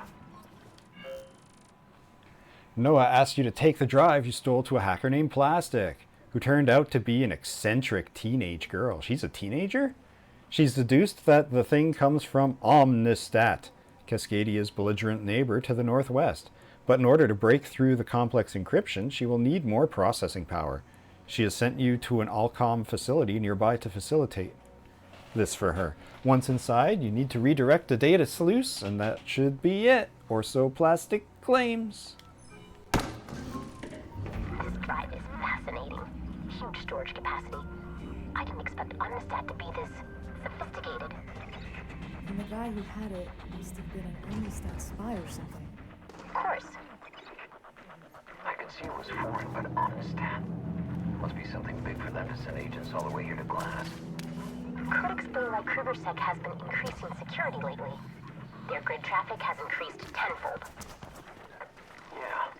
Noah asked you to take the drive you stole to a hacker named Plastic, who turned out to be an eccentric teenage girl. She's a teenager? She's deduced that the thing comes from Omnistat, Cascadia's belligerent neighbor to the northwest. But in order to break through the complex encryption, she will need more processing power. She has sent you to an Allcom facility nearby to facilitate this for her. Once inside, you need to redirect the data sluice, and that should be it, or so Plastic claims. This drive is fascinating. Huge storage capacity. I didn't expect Omnistat to be this sophisticated. And the guy who had it must have been an Omnistat spy or something. Of course. I could see it was foreign, but Omnistat. Must be something big for them to send agents all the way here to Glass. Could explain why KrugerSec has been increasing security lately. Their grid traffic has increased tenfold. Yeah,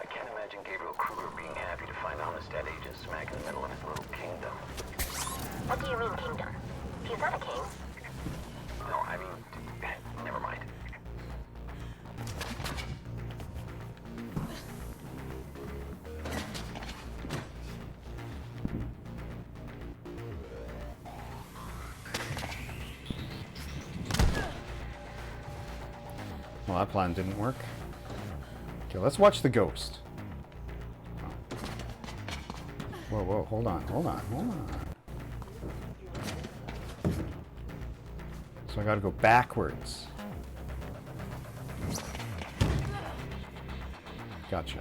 I can't imagine Gabriel Kruger Kruger being happy to find Amistad agents smack in the middle of his little kingdom. What do you mean, kingdom? He's not a king. No, I mean, never mind. Well, that plan didn't work. Okay, let's watch the ghost. Whoa, whoa, hold on. So I gotta go backwards. Gotcha.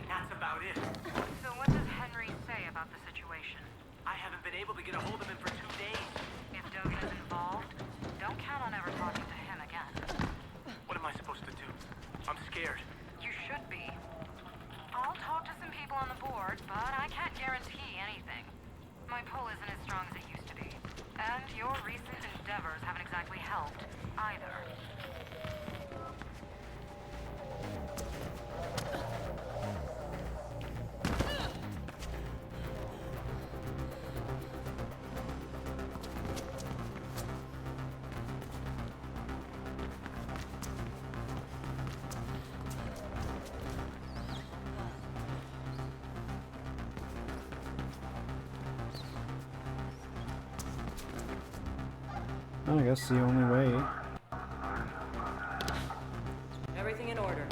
That's about it. So what does Henry say about the situation? I haven't been able to get a hold of him for 2 days. If Dogan is involved, don't count on ever talking to him again. What am I supposed to do? I'm scared. You should be. I'll talk to some people on the board, but I can't guarantee anything. My pull isn't as strong as it used to be. And your recent endeavors haven't exactly helped, either. I guess the only way. Everything in order.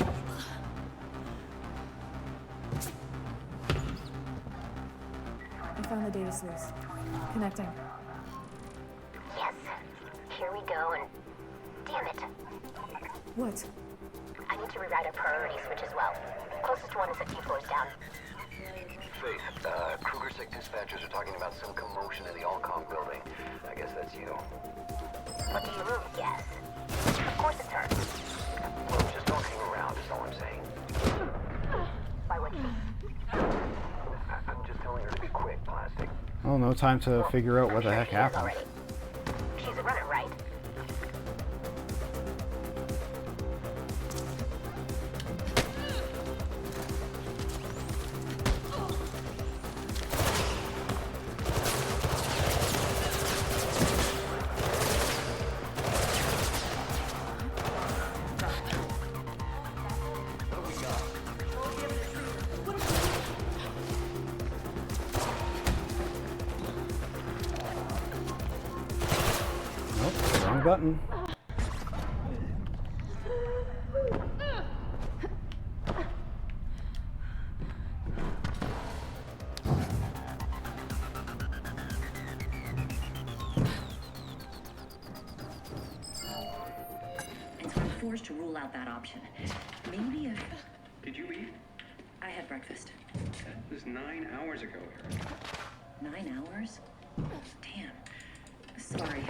I found the data sluice. Connecting. Yes. Here we go, and damn it. What? I need to rewrite our priority switch as well. Closest one is a few floors down. Faith, Kruger Sec dispatchers are talking about some commotion in the Allcom building. I guess that's you. What do you mean, yes? Of course it's her. Well, just don't hang around, is all I'm saying. Why would she? I'm just telling her to be quick, Plastic. Oh, no time to figure out what the heck happened. She's a runner, right? Nope, wrong button. And so I'm forced to rule out that option. Maybe if... Did you eat? I had breakfast. That was 9 hours ago, Eric. 9 hours? Damn. Sorry,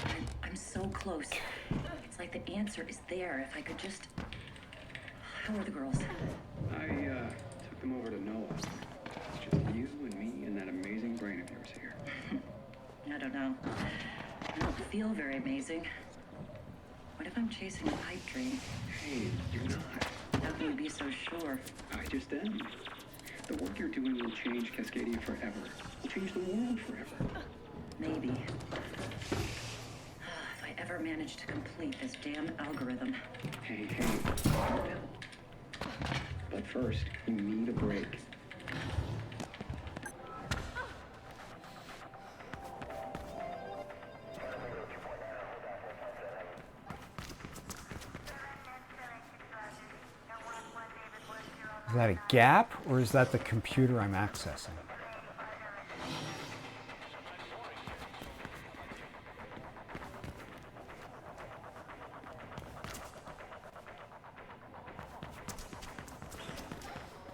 I'm so close. It's like the answer is there if I could just... How are the girls? I, took them over to Noah. It's just you and me and that amazing brain of yours here. I don't know. I don't feel very amazing. What if I'm chasing a pipe dream? Hey, you're not. How can you be so sure? I just am. The work you're doing will change Cascadia forever. Will change the world forever. Maybe. If I ever manage to complete this damn algorithm. Hey, calm down. But first, you need a break. Is that a gap, or is that the computer I'm accessing?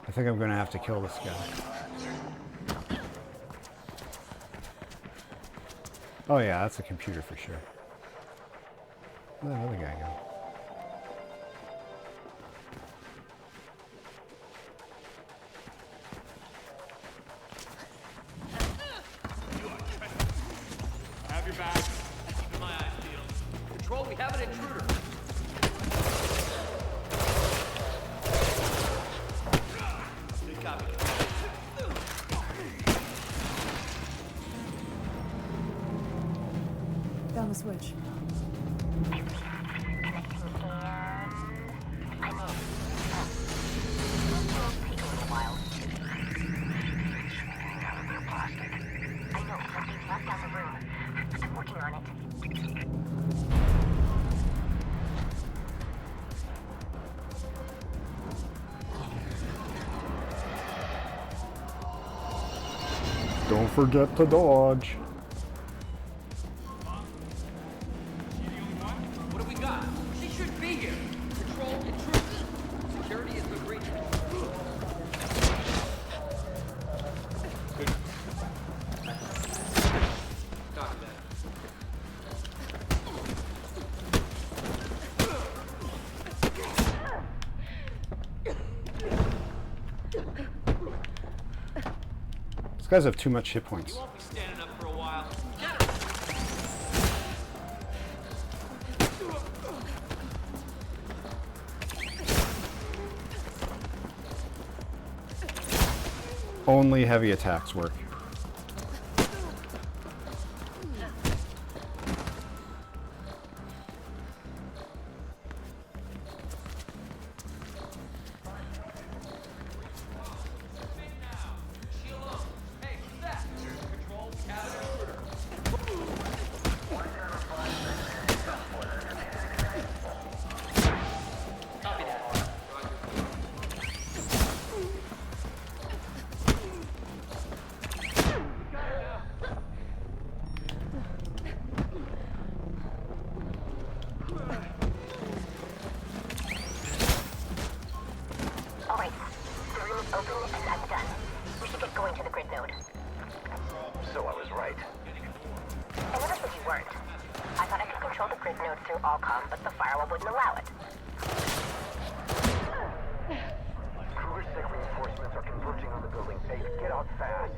I think I'm going to have to kill this guy. Oh yeah, that's a computer for sure. Where'd that other guy go? your back. Keep my eyes peeled. Control, we have an intruder. Good copy. Found the switch. Don't forget to dodge. What do we got? She should be here. Control, intruder. Security is the green. Good. Copy that. These guys have too much hit points. You won't be standing up for a while. Only heavy attacks work. Copy that. Alright, the room is open and I'm done. We should get going to the grid node. So I was right. I never said you weren't. I thought I could control the grid node through Allcom, but the firewall wouldn't allow it. Kruger Sec reinforcements are converging on the building. Faith, get out fast.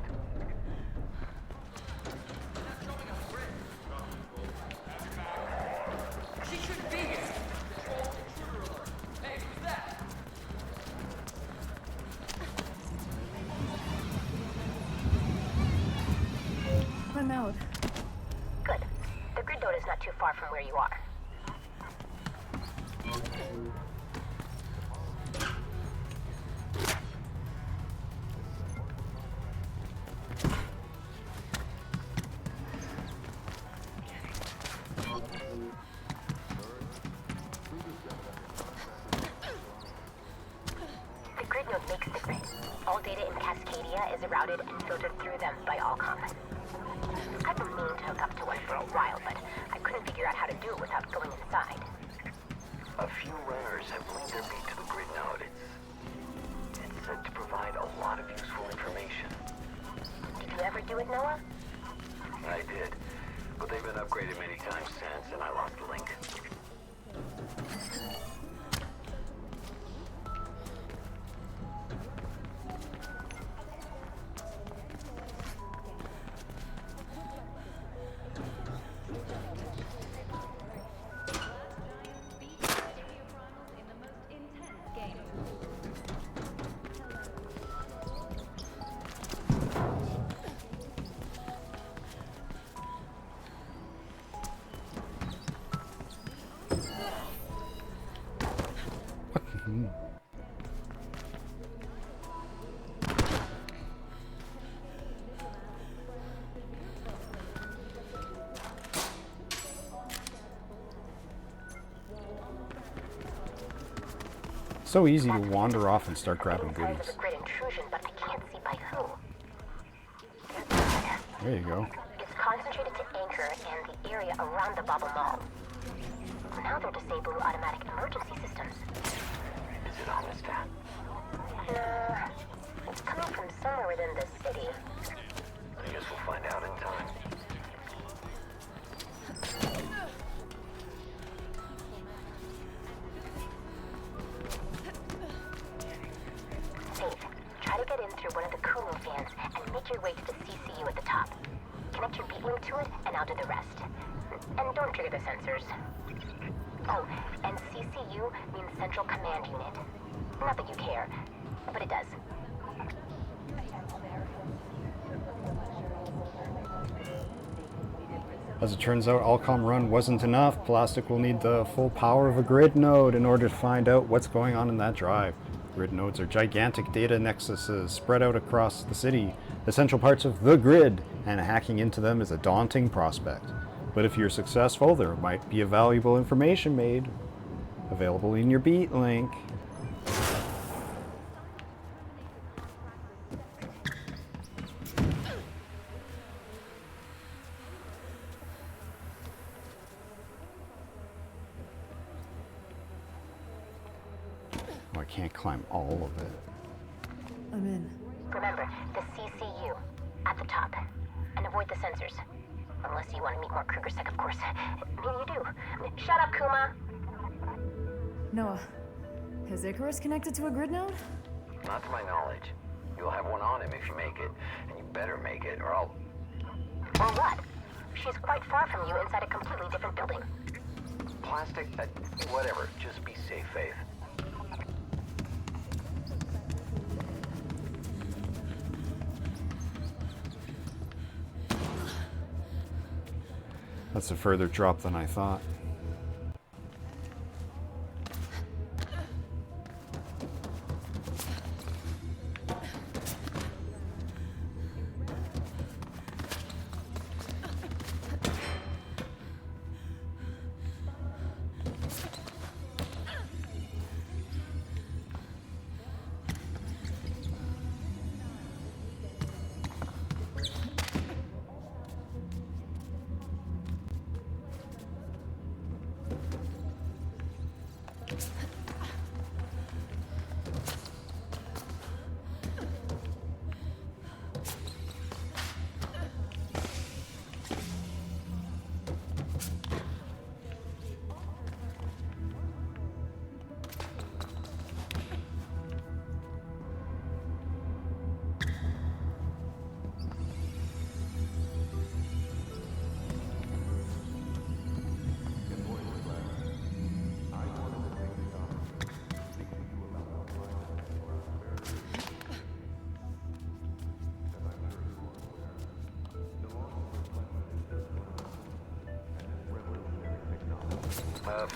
She should be here. Control, intruder alert. Hey, who's that? I'm out. Good. The grid node is not too far from where you are. The grid node makes the grid. All data in Cascadia is routed and filtered through them by Allcom. I've been meaning to hook up to one for a while, but I couldn't figure out how to do it without going inside. A few runners have linked their beat to the grid node. It's said to provide a lot of useful information. Did you ever do it, Noah? I did, but they've been upgraded many times since, and I lost the link. So easy to wander off and start grabbing Inside goodies. the grid intrusion, but I can't see by who. There you go. It's concentrated to Anchor and the area around the Bubble Mall. Now they're disabling automatic emergency systems. Is it Amistad? It's coming from somewhere within the city. I guess we'll find out in time. Faith, try to get in through one of the Kumu fans and make your way to the CCU at the top. Connect your beat link to it, and I'll do the rest. And don't trigger the sensors. Oh, and CCU means Central Command Unit. Not that you care, but it does. As it turns out, Alcom Run wasn't enough. Plastic will need the full power of a grid node in order to find out what's going on in that drive. Grid nodes are gigantic data nexuses spread out across the city, essential parts of the grid, and hacking into them is a daunting prospect. But if you're successful, there might be a valuable information made available in your beat link. Oh, I can't climb all of it. I'm in. Remember, the CCU at the top. And avoid the sensors. Unless you want to meet more KrugerSec, of course. Maybe you do. Shut up, Kuma! Noah, is Icarus connected to a grid node? Not to my knowledge. You'll have one on him if you make it, and you better make it, or I'll... Or what? She's quite far from you inside a completely different building. Plastic, whatever. Just be safe, Faith. That's a further drop than I thought.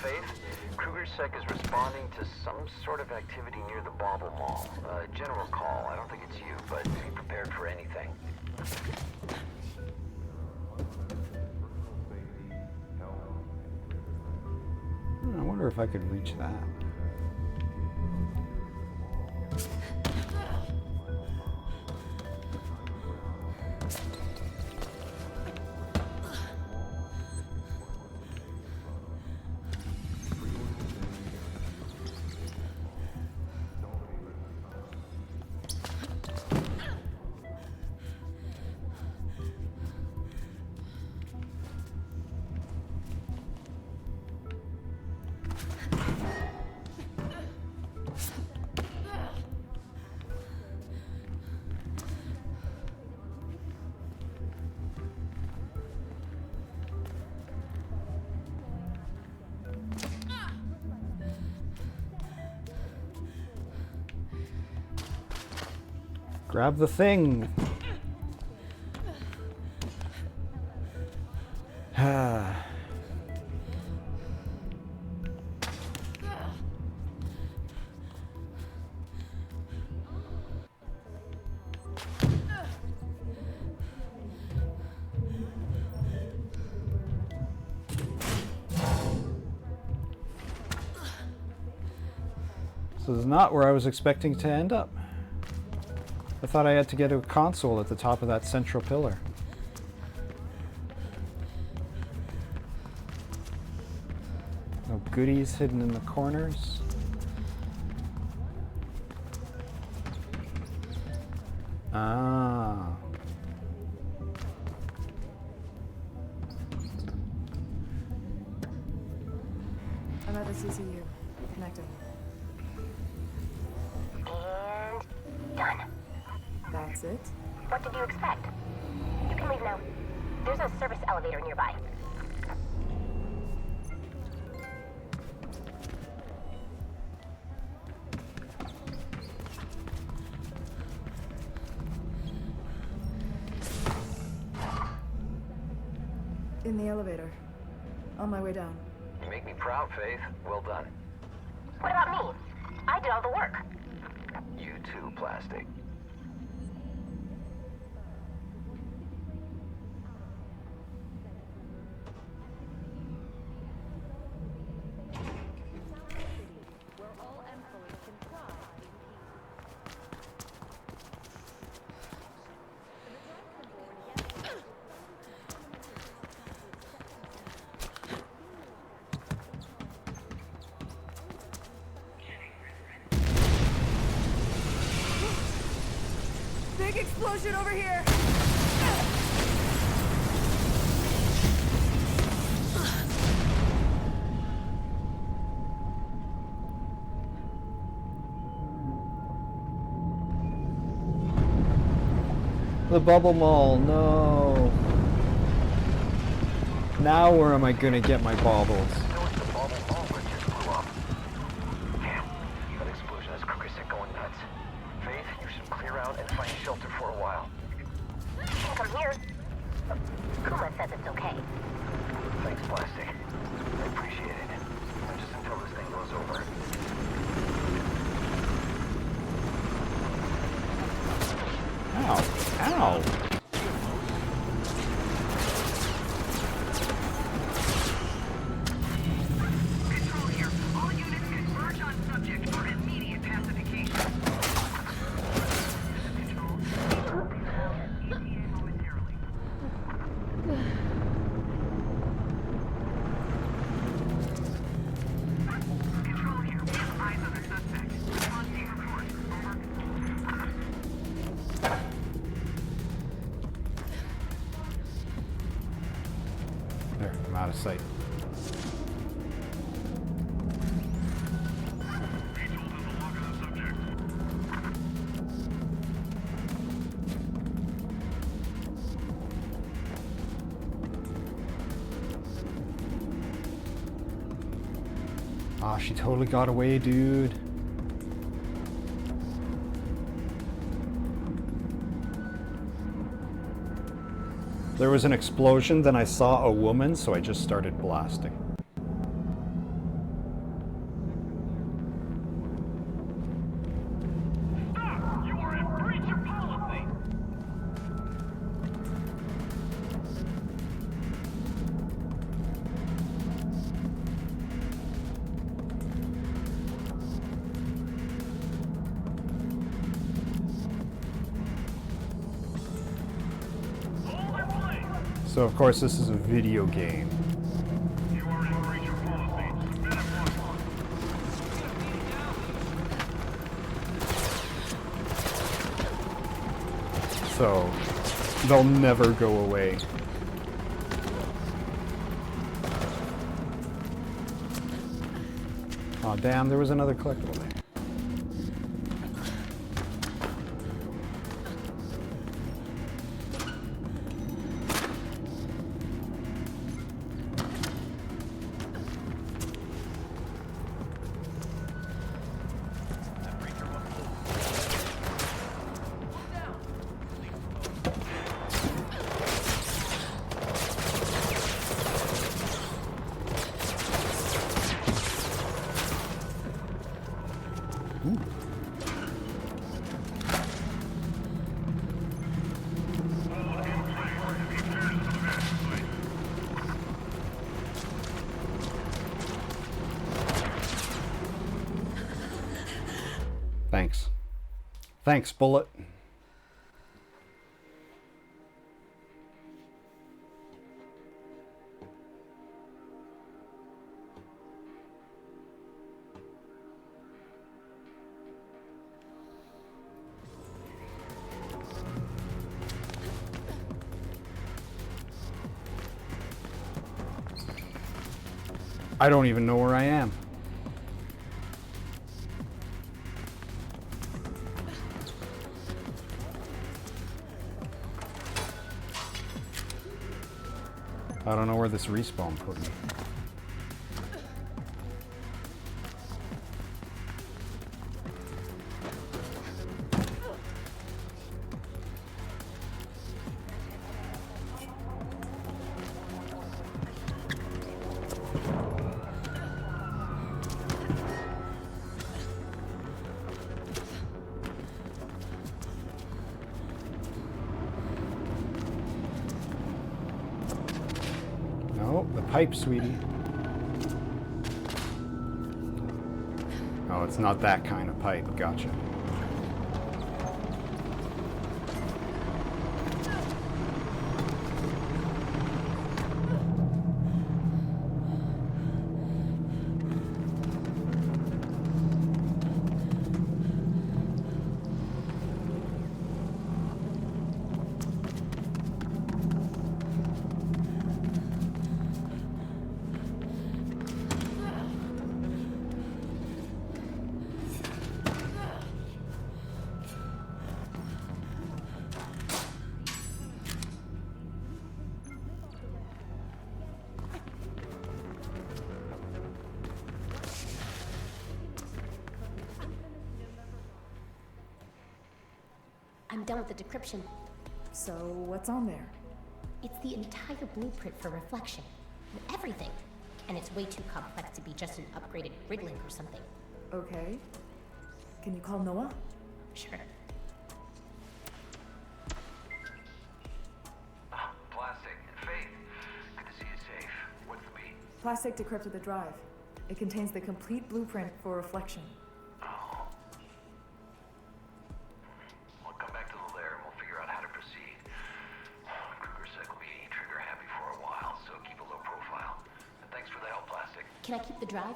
Faith, KrugerSec is responding to some sort of activity near the Bauble Mall. General call. I don't think it's you, but be prepared for anything. I wonder if I could reach that. Grab the thing. This is not where I was expecting to end up. I thought I had to get a console at the top of that central pillar. No goodies hidden in the corners. Ah. I'm at the CCU. Connected. And done. That's it? What did you expect? You can leave now. There's a service elevator nearby. In the elevator. On my way down. You make me proud, Faith. Well done. What about me? I did all the work. You too, Plastic. Big explosion over here! The bubble mall, no. Now where am I gonna get my baubles? Come here. Kuma says it's okay. Thanks, Plastic. I appreciate it. Just until this thing blows over. Ow. Ow. Control here. All units converge on subject for immediate pacification. There, I'm out of sight. Ah, she totally got away, dude. There was an explosion, then I saw a woman, so I just started blasting. Stop! You are in breach of policy! So of course this is a video game. So they'll never go away. Aw, damn, there was another collectible there. Thanks. Thanks, Bullet. I don't even know where I am. I don't know where this respawn put me. Pipe, sweetie. Oh, it's not that kind of pipe. Gotcha. I'm done with the decryption. So, what's on there? It's the entire blueprint for reflection. Everything. And it's way too complex to be just an upgraded grid link or something. Okay. Can you call Noah? Sure. Plastic and Faith. Good to see you safe. What's the beat? Plastic decrypted the drive. It contains the complete blueprint for reflection. We'll come back to the lair and we'll figure out how to proceed. KrugerSec will be trigger happy for a while, so keep a low profile. And thanks for the help, Plastic. Can I keep the drive?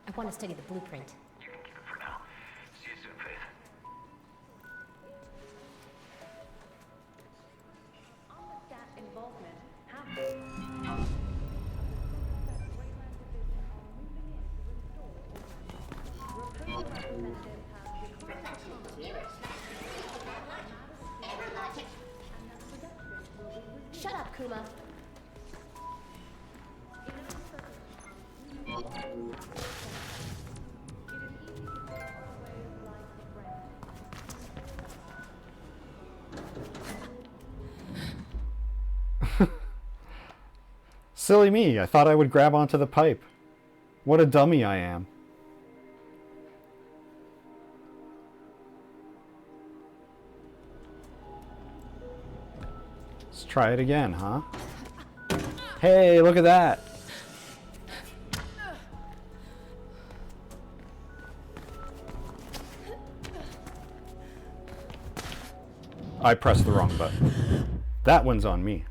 I want to study the blueprint. You can keep it for now. See you soon, Faith. Shut up, Kuma. Silly me, I thought I would grab onto the pipe. What a dummy I am. Let's try it again, huh? Hey, look at that! I pressed the wrong button. That one's on me.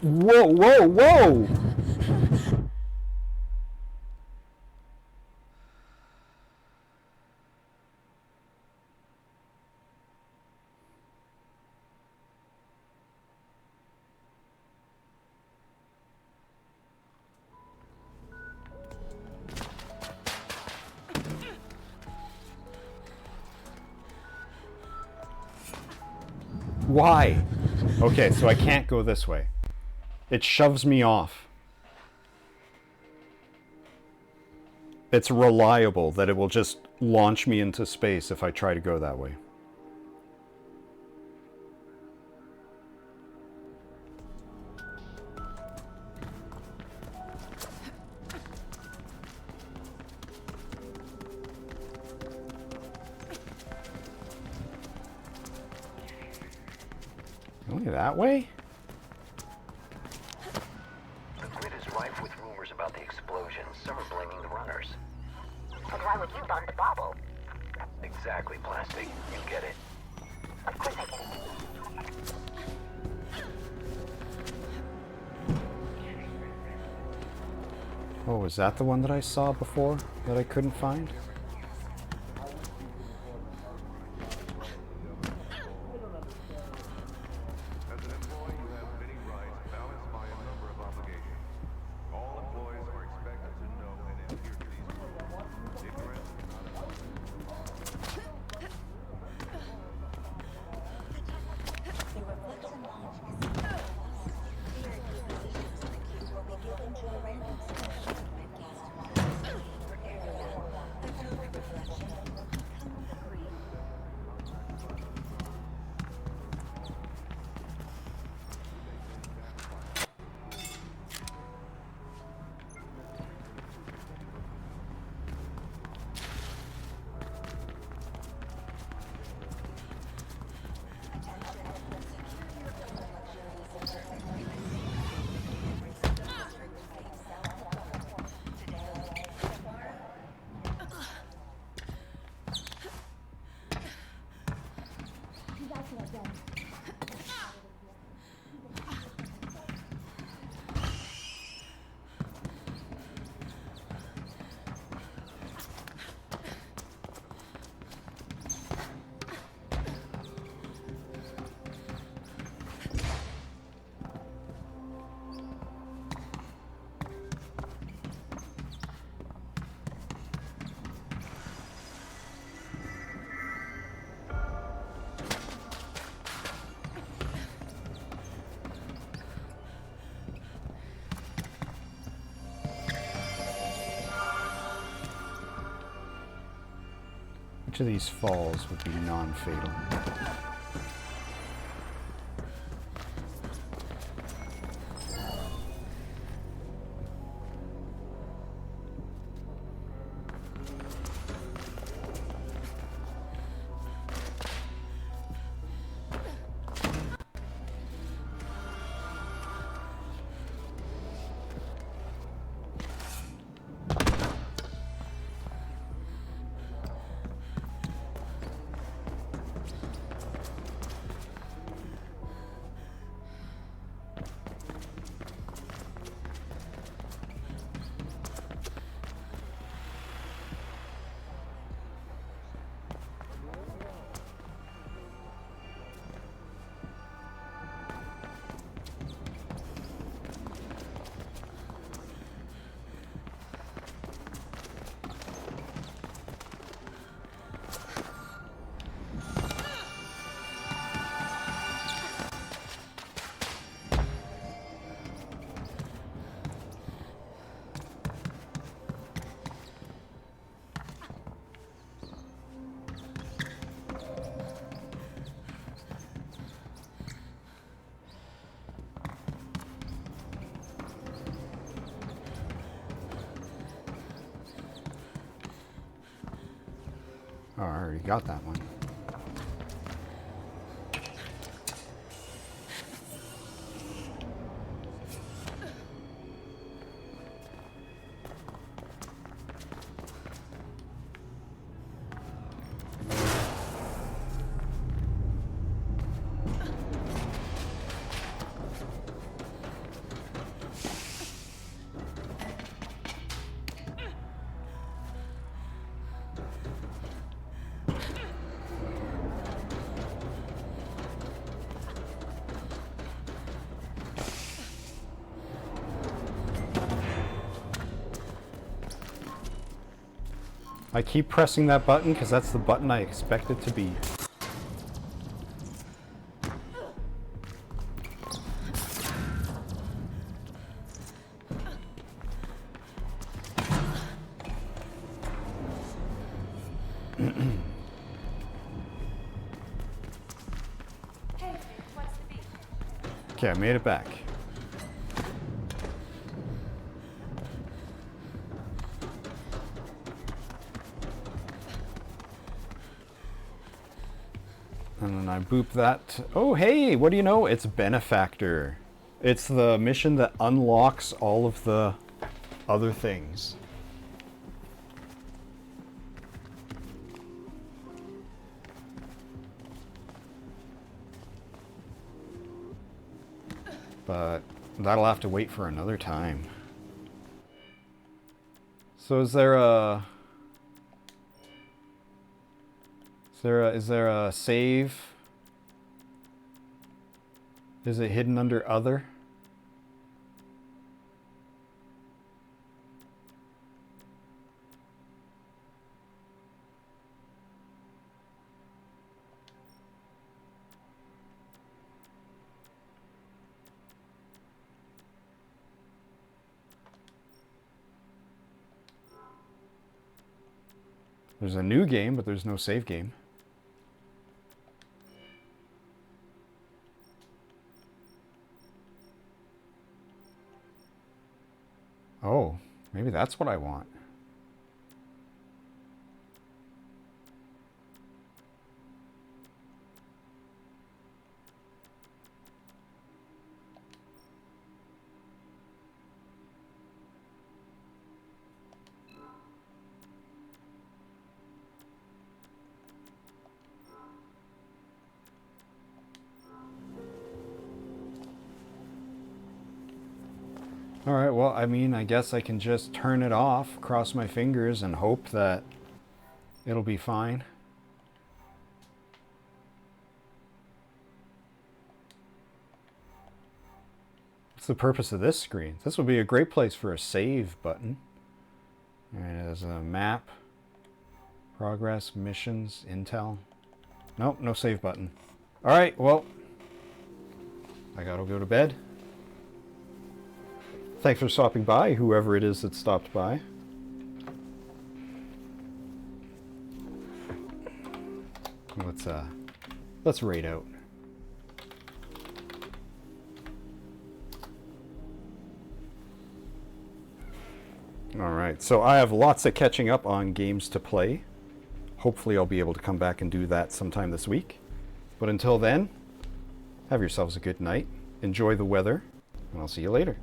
Whoa, whoa, whoa! Why? Okay, so I can't go this way. It shoves me off. It's reliable that it will just launch me into space if I try to go that way. Only that way? About the explosion. Some are blaming the runners. And why would you bomb the bauble? Exactly, Plastic. You get it. Of course I get it. Oh, was that the one that I saw before that I couldn't find? Which of these falls would be non-fatal? Oh, I already got that one. I keep pressing that button because that's the button I expect it to be. Okay, I made it back. And then I boop that. Oh, hey, what do you know? It's Benefactor. It's the mission that unlocks all of the other things. But that'll have to wait for another time. So is there a save? Is it hidden under other? There's a new game, but there's no save game. Oh, maybe that's what I want. Alright, well, I mean, I guess I can just turn it off, cross my fingers, and hope that it'll be fine. What's the purpose of this screen? This would be a great place for a save button. Alright, there's a map, progress, missions, intel. Nope, no save button. Alright, well, I gotta go to bed. Thanks for stopping by, whoever it is that stopped by. let's raid out. Alright, so I have lots of catching up on games to play. Hopefully I'll be able to come back and do that sometime this week. But until then, have yourselves a good night, enjoy the weather, and I'll see you later.